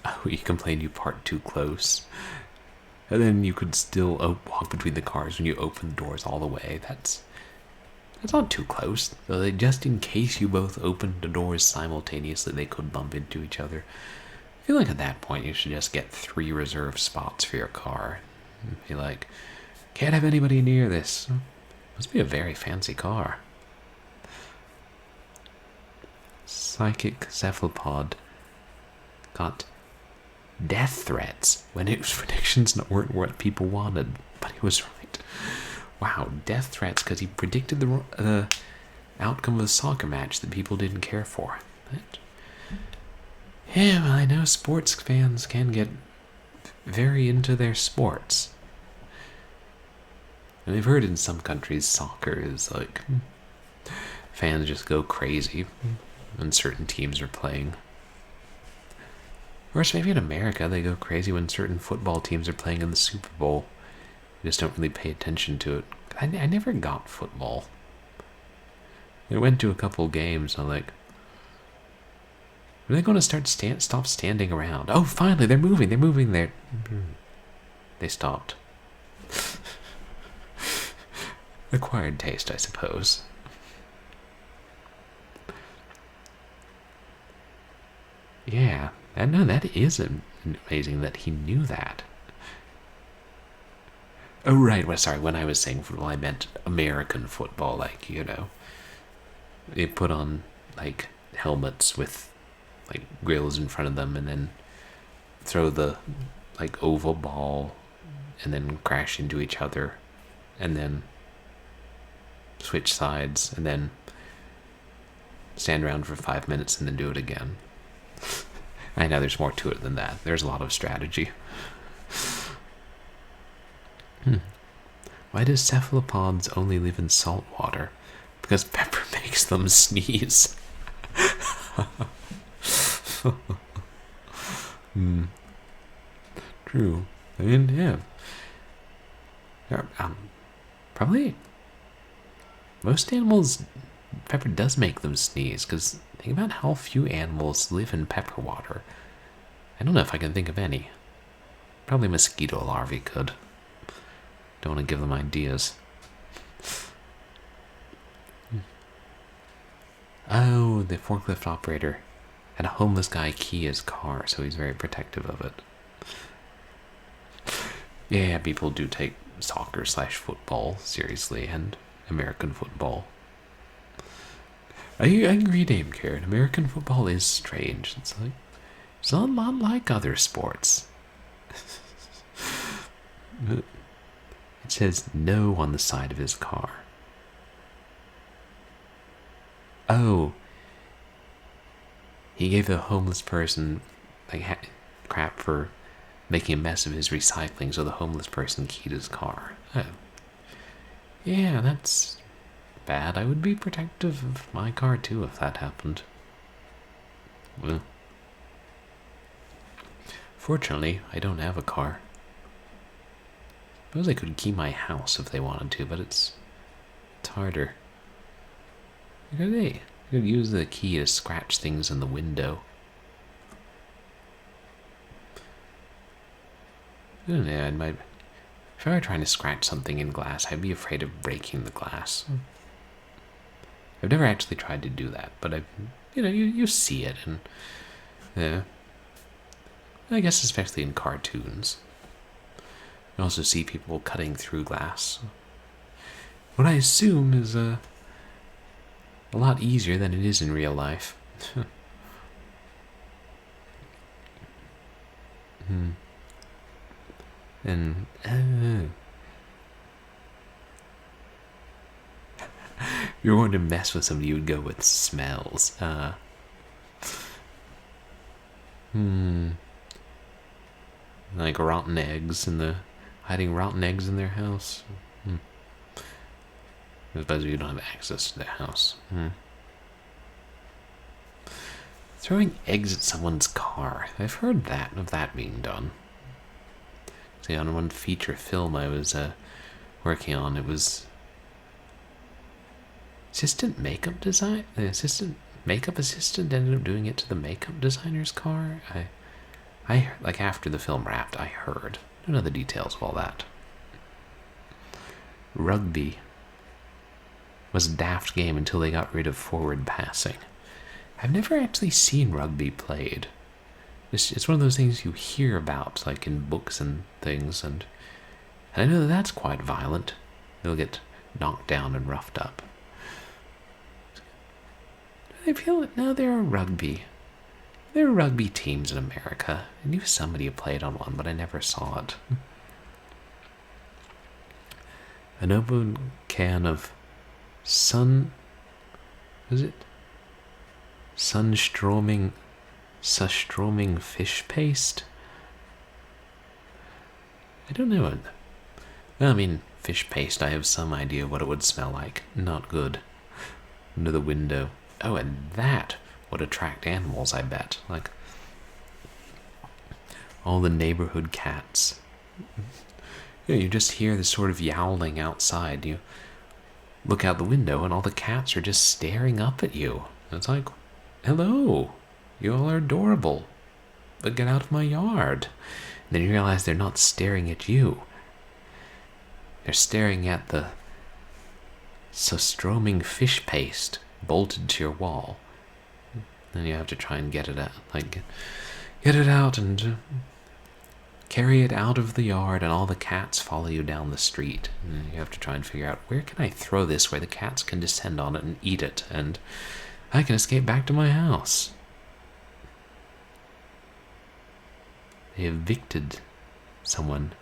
Oh, you complained you parked too close. And then you could still walk between the cars when you open the doors all the way. That's not too close. So just in case you both opened the doors simultaneously, they could bump into each other. I feel like at that point you should just get 3 reserved spots for your car. Be like, can't have anybody near this. Must be a very fancy car. Psychic cephalopod got death threats when his predictions weren't what people wanted, but he was right. Wow, death threats because he predicted the outcome of a soccer match that people didn't care for. Yeah, well, I know sports fans can get very into their sports. And I've heard in some countries soccer is like, fans just go crazy when certain teams are playing. Or maybe in America they go crazy when certain football teams are playing in the Super Bowl. You just don't really pay attention to it. I never got football. I went to a couple games and I'm like, are they going to stop standing around? Oh, finally, they're moving. They stopped. Acquired taste, I suppose. Yeah, I know that is amazing that he knew that. Oh, right. Well, sorry, when I was saying football, I meant American football. Like, they put on, like, helmets with, like, grills in front of them and then throw the, like, oval ball and then crash into each other and then switch sides and then stand around for 5 minutes and then do it again. I know there's more to it than that. There's a lot of strategy. Why do cephalopods only live in salt water? Because pepper makes them sneeze. True. I mean, yeah. Probably most animals, pepper does make them sneeze, because think about how few animals live in pepper water. I don't know if I can think of any. Probably mosquito larvae could. Don't want to give them ideas. Oh, the forklift operator had a homeless guy key his car, so he's very protective of it. Yeah, people do take soccer/football seriously, and American football. I agree, Dame Karen. American football is strange. It's not a lot like other sports. It says no on the side of his car. Oh. He gave a homeless person crap for making a mess of his recycling, so the homeless person keyed his car. Oh. Yeah, that's bad. I would be protective of my car too if that happened. Well, fortunately, I don't have a car. Suppose I could key my house if they wanted to, but it's harder. I could use the key to scratch things in the window. Yeah, if I were trying to scratch something in glass, I'd be afraid of breaking the glass. I've never actually tried to do that, but you see it, and I guess especially in cartoons. You also see people cutting through glass. What I assume is a lot easier than it is in real life. And if you were going to mess with somebody, you would go with smells. Like rotten eggs hiding rotten eggs in their house. I suppose you don't have access to their house. Throwing eggs at someone's car. I've heard of that being done. See, on one feature film I was working on, it was assistant makeup design. The assistant makeup assistant ended up doing it to the makeup designer's car. I like after the film wrapped, I heard. I don't know the details of all that. Rugby was a daft game until they got rid of forward passing. I've never actually seen rugby played. It's one of those things you hear about, like in books and things, and I know that's quite violent. They'll get knocked down and roughed up. I feel that now there are rugby teams in America. I knew somebody had played on one, but I never saw it. An open can of Sunstroming fish paste? I don't know. I mean, fish paste, I have some idea what it would smell like. Not good. Under the window. Oh, and that would attract animals, I bet. Like all the neighborhood cats. You just hear this sort of yowling outside. You look out the window and all the cats are just staring up at you. It's like, hello, you all are adorable, but get out of my yard. And then you realize they're not staring at you. They're staring at the Sunstroming fish paste bolted to your wall. Then you have to try and get it out, get it out and carry it out of the yard, and all the cats follow you down the street. And you have to try and figure out, where can I throw this where the cats can descend on it and eat it, and I can escape back to my house. They evicted someone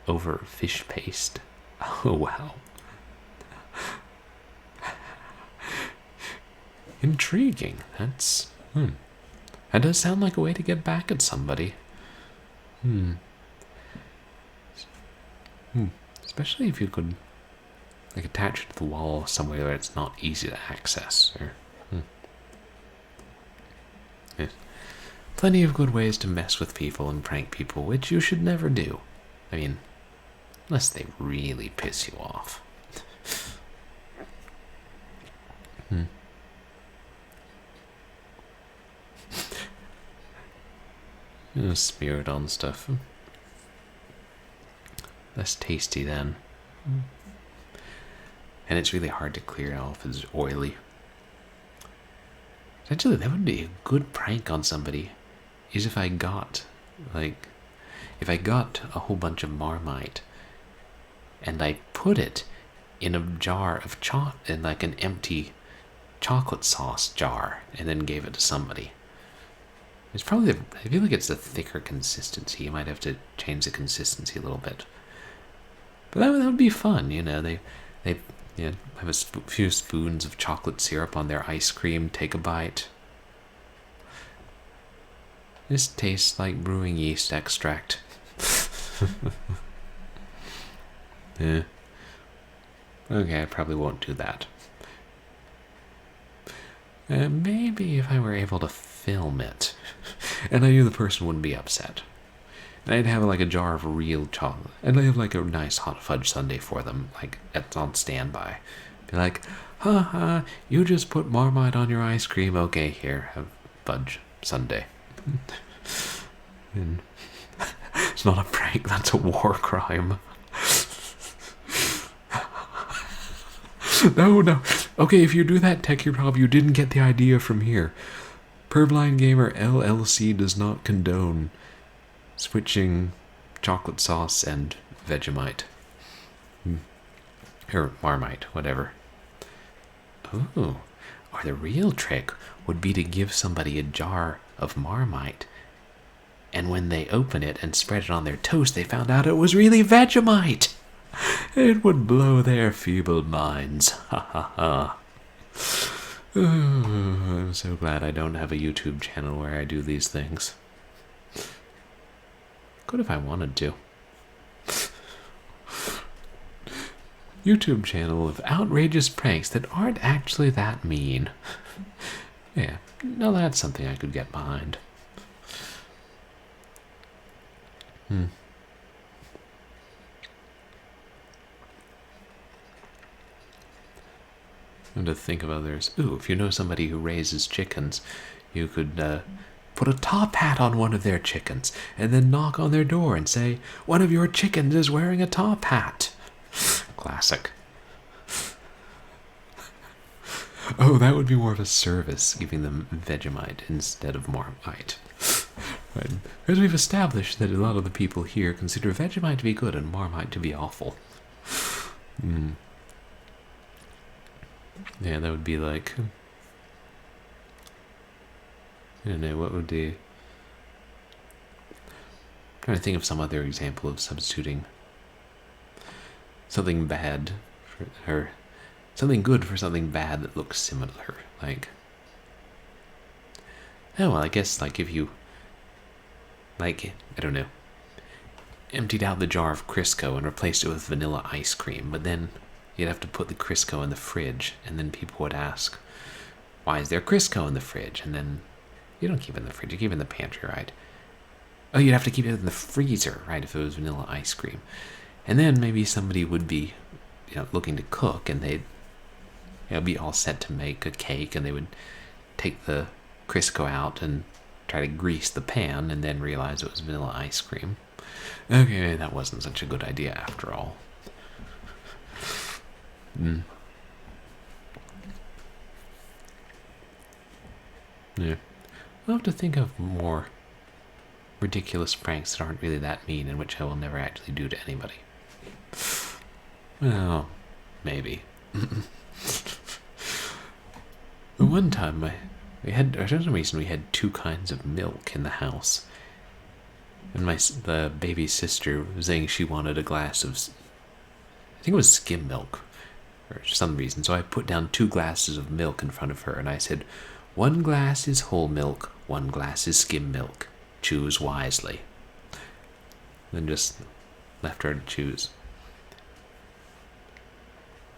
over fish paste. Oh, wow. Intriguing. That does sound like a way to get back at somebody. Especially if you could attach it to the wall somewhere where it's not easy to access. Yes. Plenty of good ways to mess with people and prank people, which you should never do. I mean, unless they really piss you off. Smear it on stuff. Less tasty then. And it's really hard to clear off. It's oily. Actually, that would be a good prank on somebody. Is if I got a whole bunch of marmite and I put it in a jar of in like an empty chocolate sauce jar, and then gave it to somebody. It's probably, I feel like it's a thicker consistency. You might have to change the consistency a little bit. But that would be fun, They have a few spoons of chocolate syrup on their ice cream. Take a bite. This tastes like brewing yeast extract. Yeah. Okay, I probably won't do that. Maybe if I were able to film it, and I knew the person wouldn't be upset. And I'd have a jar of real chocolate, and I'd have a nice hot fudge sundae for them, on standby. Be like, ha, you just put Marmite on your ice cream. Okay, here, have fudge sundae. It's not a prank, that's a war crime. No. Okay, if you do that, Tech, you didn't get the idea from here. Purblind Gamer LLC does not condone switching chocolate sauce and Vegemite. Or Marmite, whatever. Ooh. Or the real trick would be to give somebody a jar of Marmite, and when they open it and spread it on their toast, they found out it was really Vegemite. It would blow their feeble minds. Ha ha ha. I'm so glad I don't have a YouTube channel where I do these things. Could if I wanted to. YouTube channel of outrageous pranks that aren't actually that mean. Yeah, no, that's something I could get behind. And to think of others. Ooh, if you know somebody who raises chickens, you could put a top hat on one of their chickens and then knock on their door and say, "One of your chickens is wearing a top hat." Classic. Oh, that would be more of a service, giving them Vegemite instead of Marmite. Right. Because we've established that a lot of the people here consider Vegemite to be good and Marmite to be awful. Yeah, that would be like... I don't know, what would be... I'm trying to think of some other example of substituting something bad or something good for something bad that looks similar. Like, oh, well, I guess, like, if you, like, I don't know, emptied out the jar of Crisco and replaced it with vanilla ice cream, but then you'd have to put the Crisco in the fridge, and then people would ask, why is there Crisco in the fridge? And then you don't keep it in the fridge, you keep it in the pantry, right? Oh, you'd have to keep it in the freezer, right, if it was vanilla ice cream. And then maybe somebody would be, looking to cook, and they'd, be all set to make a cake, and they would take the Crisco out and try to grease the pan, and then realize it was vanilla ice cream. Okay, that wasn't such a good idea after all. Yeah. I'll have to think of more ridiculous pranks that aren't really that mean and which I will never actually do to anybody. Well, maybe. The one time we had, for some reason, we had 2 kinds of milk in the house. And the baby sister was saying she wanted a glass of, I think it was skim milk, for some reason. So I put down 2 glasses of milk in front of her, and I said, 1 glass is whole milk, 1 glass is skim milk. Choose wisely. Then just left her to choose.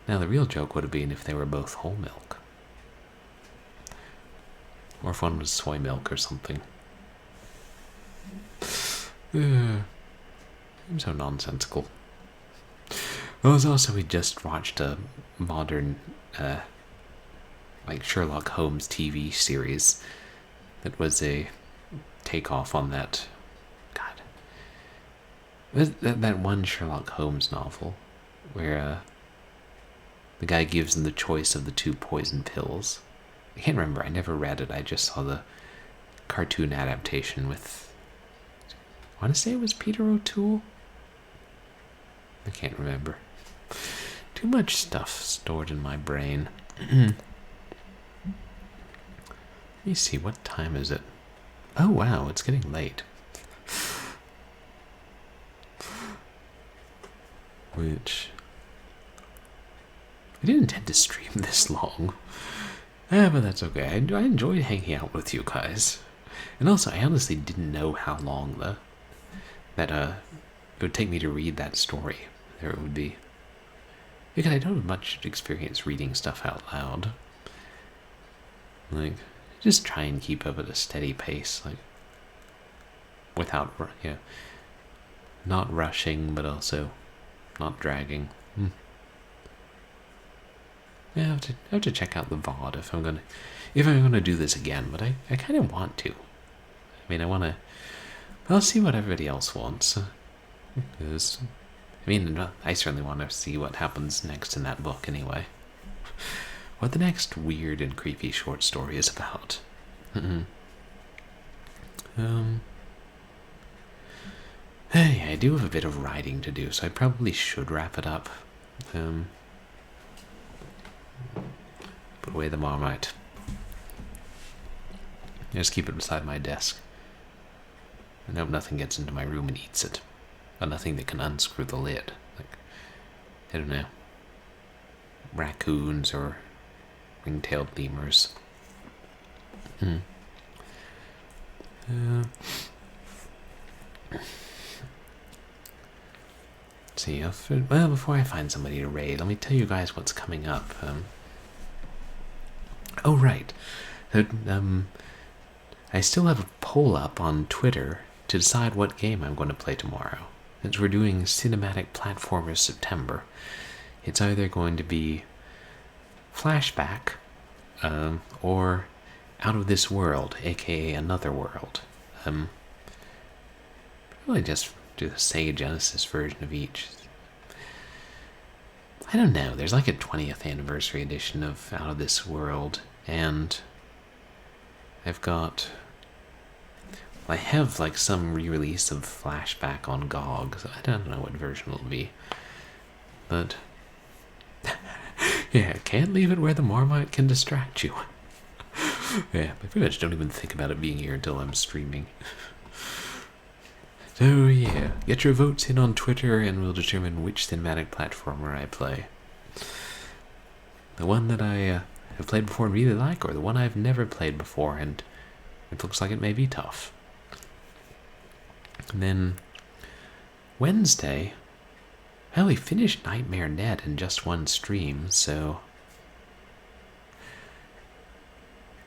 Now the real joke would have been if they were both whole milk. Or if one was soy milk or something. I'm so nonsensical. Well, we just watched a modern, like Sherlock Holmes TV series that was a takeoff on that, that one Sherlock Holmes novel where the guy gives them the choice of the 2 poison pills. I can't remember, I never read it, I just saw the cartoon adaptation with, I want to say it was Peter O'Toole? I can't remember. Too much stuff stored in my brain. Let me see, what time is it? Oh wow, it's getting late. Which... I didn't intend to stream this long. But that's okay. I enjoyed hanging out with you guys. And also, I honestly didn't know how long it would take me to read that story. There it would be. Because I don't have much experience reading stuff out loud. Like, just try and keep up at a steady pace, like, without, not rushing, but also not dragging. Yeah, I have to check out the VOD if I'm gonna do this again, but I kind of want to. I mean, I'll see what everybody else wants. Because, I certainly want to see what happens next in that book anyway. What the next weird and creepy short story is about. Hey, I do have a bit of writing to do, so I probably should wrap it up. Put away the marmite. Just keep it beside my desk. I hope nothing gets into my room and eats it. But nothing that can unscrew the lid. Like, I don't know, raccoons or ring-tailed lemurs. See, well, before I find somebody to raid, let me tell you guys what's coming up. Oh, right. I still have a poll up on Twitter to decide what game I'm going to play tomorrow. Since we're doing Cinematic Platformers September, it's either going to be Flashback or Out of This World, aka Another World. Probably just do the Sega Genesis version of each. I don't know, there's like a 20th anniversary edition of Out of This World, and I have like some re-release of Flashback on GOG, so I don't know what version it'll be. But yeah, can't leave it where the marmite can distract you. Yeah, I pretty much don't even think about it being here until I'm streaming. So yeah, get your votes in on Twitter and we'll determine which cinematic platformer I play. The one that I have played before and really like, or the one I've never played before and it looks like it may be tough. And then Wednesday, well, we finished Nightmare Ned in just one stream, so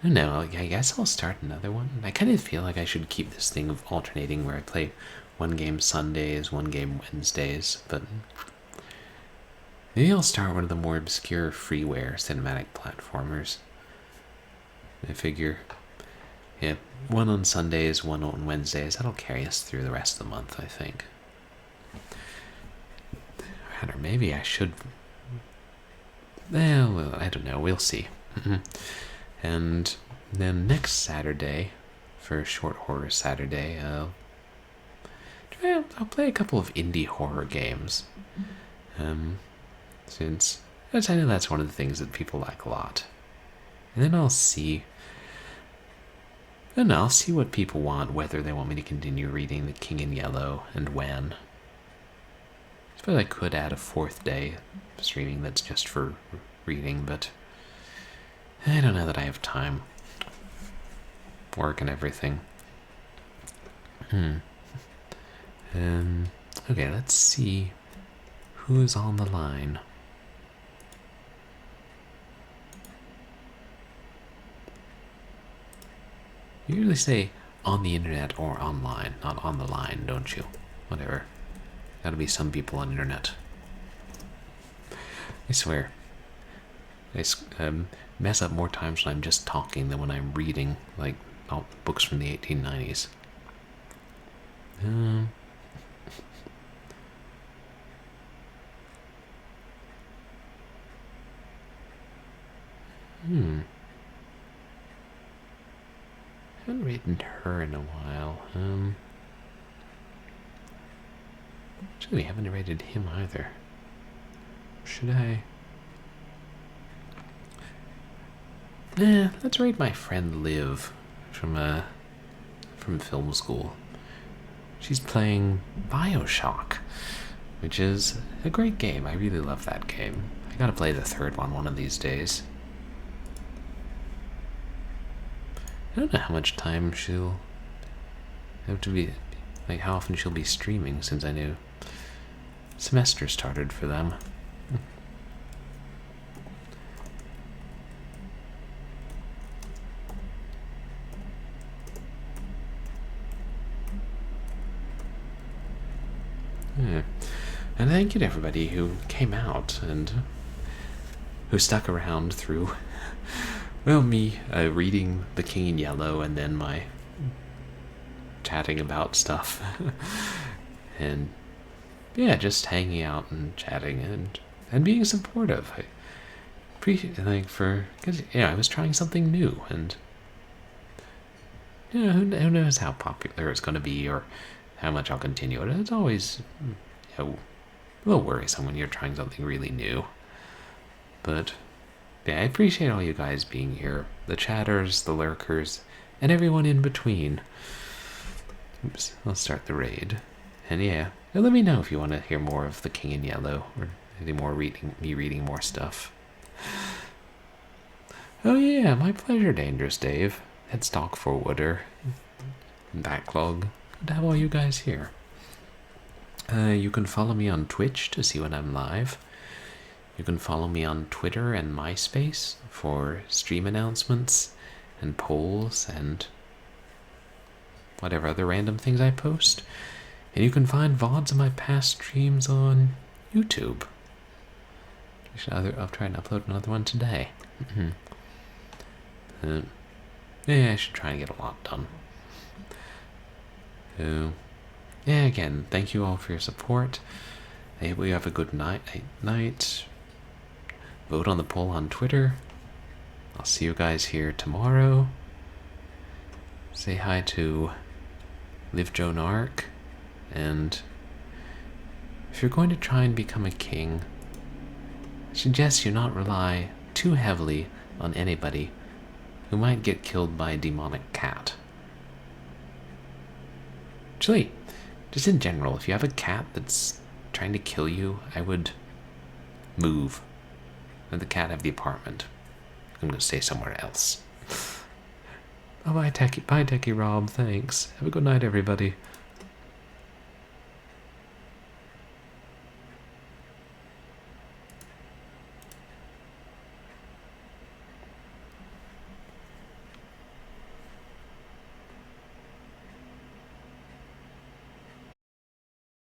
I don't know, I guess I'll start another one. I kind of feel like I should keep this thing of alternating where I play one game Sundays, one game Wednesdays, but maybe I'll start one of the more obscure freeware cinematic platformers. I figure, yeah, one on Sundays, one on Wednesdays, that'll carry us through the rest of the month, I think. Or maybe I should, well, I don't know, we'll see. And then next Saturday, for Short Horror Saturday, I'll play a couple of indie horror games. Since I know that's one of the things that people like a lot. And then I'll see what people want, whether they want me to continue reading The King in Yellow and when. I suppose I could add a fourth day streaming that's just for reading, but I don't know that I have time. Work and everything. Okay, let's see who's on the line. You usually say on the internet or online, not on the line, don't you? Whatever. Gotta be some people on the internet. I swear. I mess up more times when I'm just talking than when I'm reading, like, books from the 1890s. I haven't written her in a while. Actually, we haven't rated him either. Should I? Let's rate my friend Liv from film school. She's playing BioShock, which is a great game. I really love that game. I gotta play the third one of these days. I don't know how much time she'll have to be, like how often she'll be streaming, since I knew semester started for them. And thank you to everybody who came out and who stuck around through, well, me reading The King in Yellow and then my chatting about stuff. And yeah, just hanging out and chatting and being supportive. I appreciate, like, because I was trying something new, and who knows how popular it's going to be or how much I'll continue it. It's always a little worrisome when you're trying something really new. But yeah, I appreciate all you guys being here. The chatters, the lurkers, and everyone in between. Oops, I'll start the raid. And yeah, let me know if you want to hear more of the King in Yellow or any more reading more stuff. Oh yeah, my pleasure, Dangerous Dave. Headstock Forwarder. Backlog. Good to have all you guys here. You can follow me on Twitch to see when I'm live. You can follow me on Twitter and MySpace for stream announcements and polls and whatever other random things I post. And you can find VODs of my past streams on YouTube. I'll try and upload another one today. Yeah, I should try and get a lot done. Yeah, again, thank you all for your support. I hope you have a good night. Vote on the poll on Twitter. I'll see you guys here tomorrow. Say hi to Liv Joan Arc. And if you're going to try and become a king, I suggest you not rely too heavily on anybody who might get killed by a demonic cat. Actually, just in general, if you have a cat that's trying to kill you, I would move. Let the cat have the apartment. I'm going to stay somewhere else. Oh, bye, Techie Rob. Thanks. Have a good night, everybody.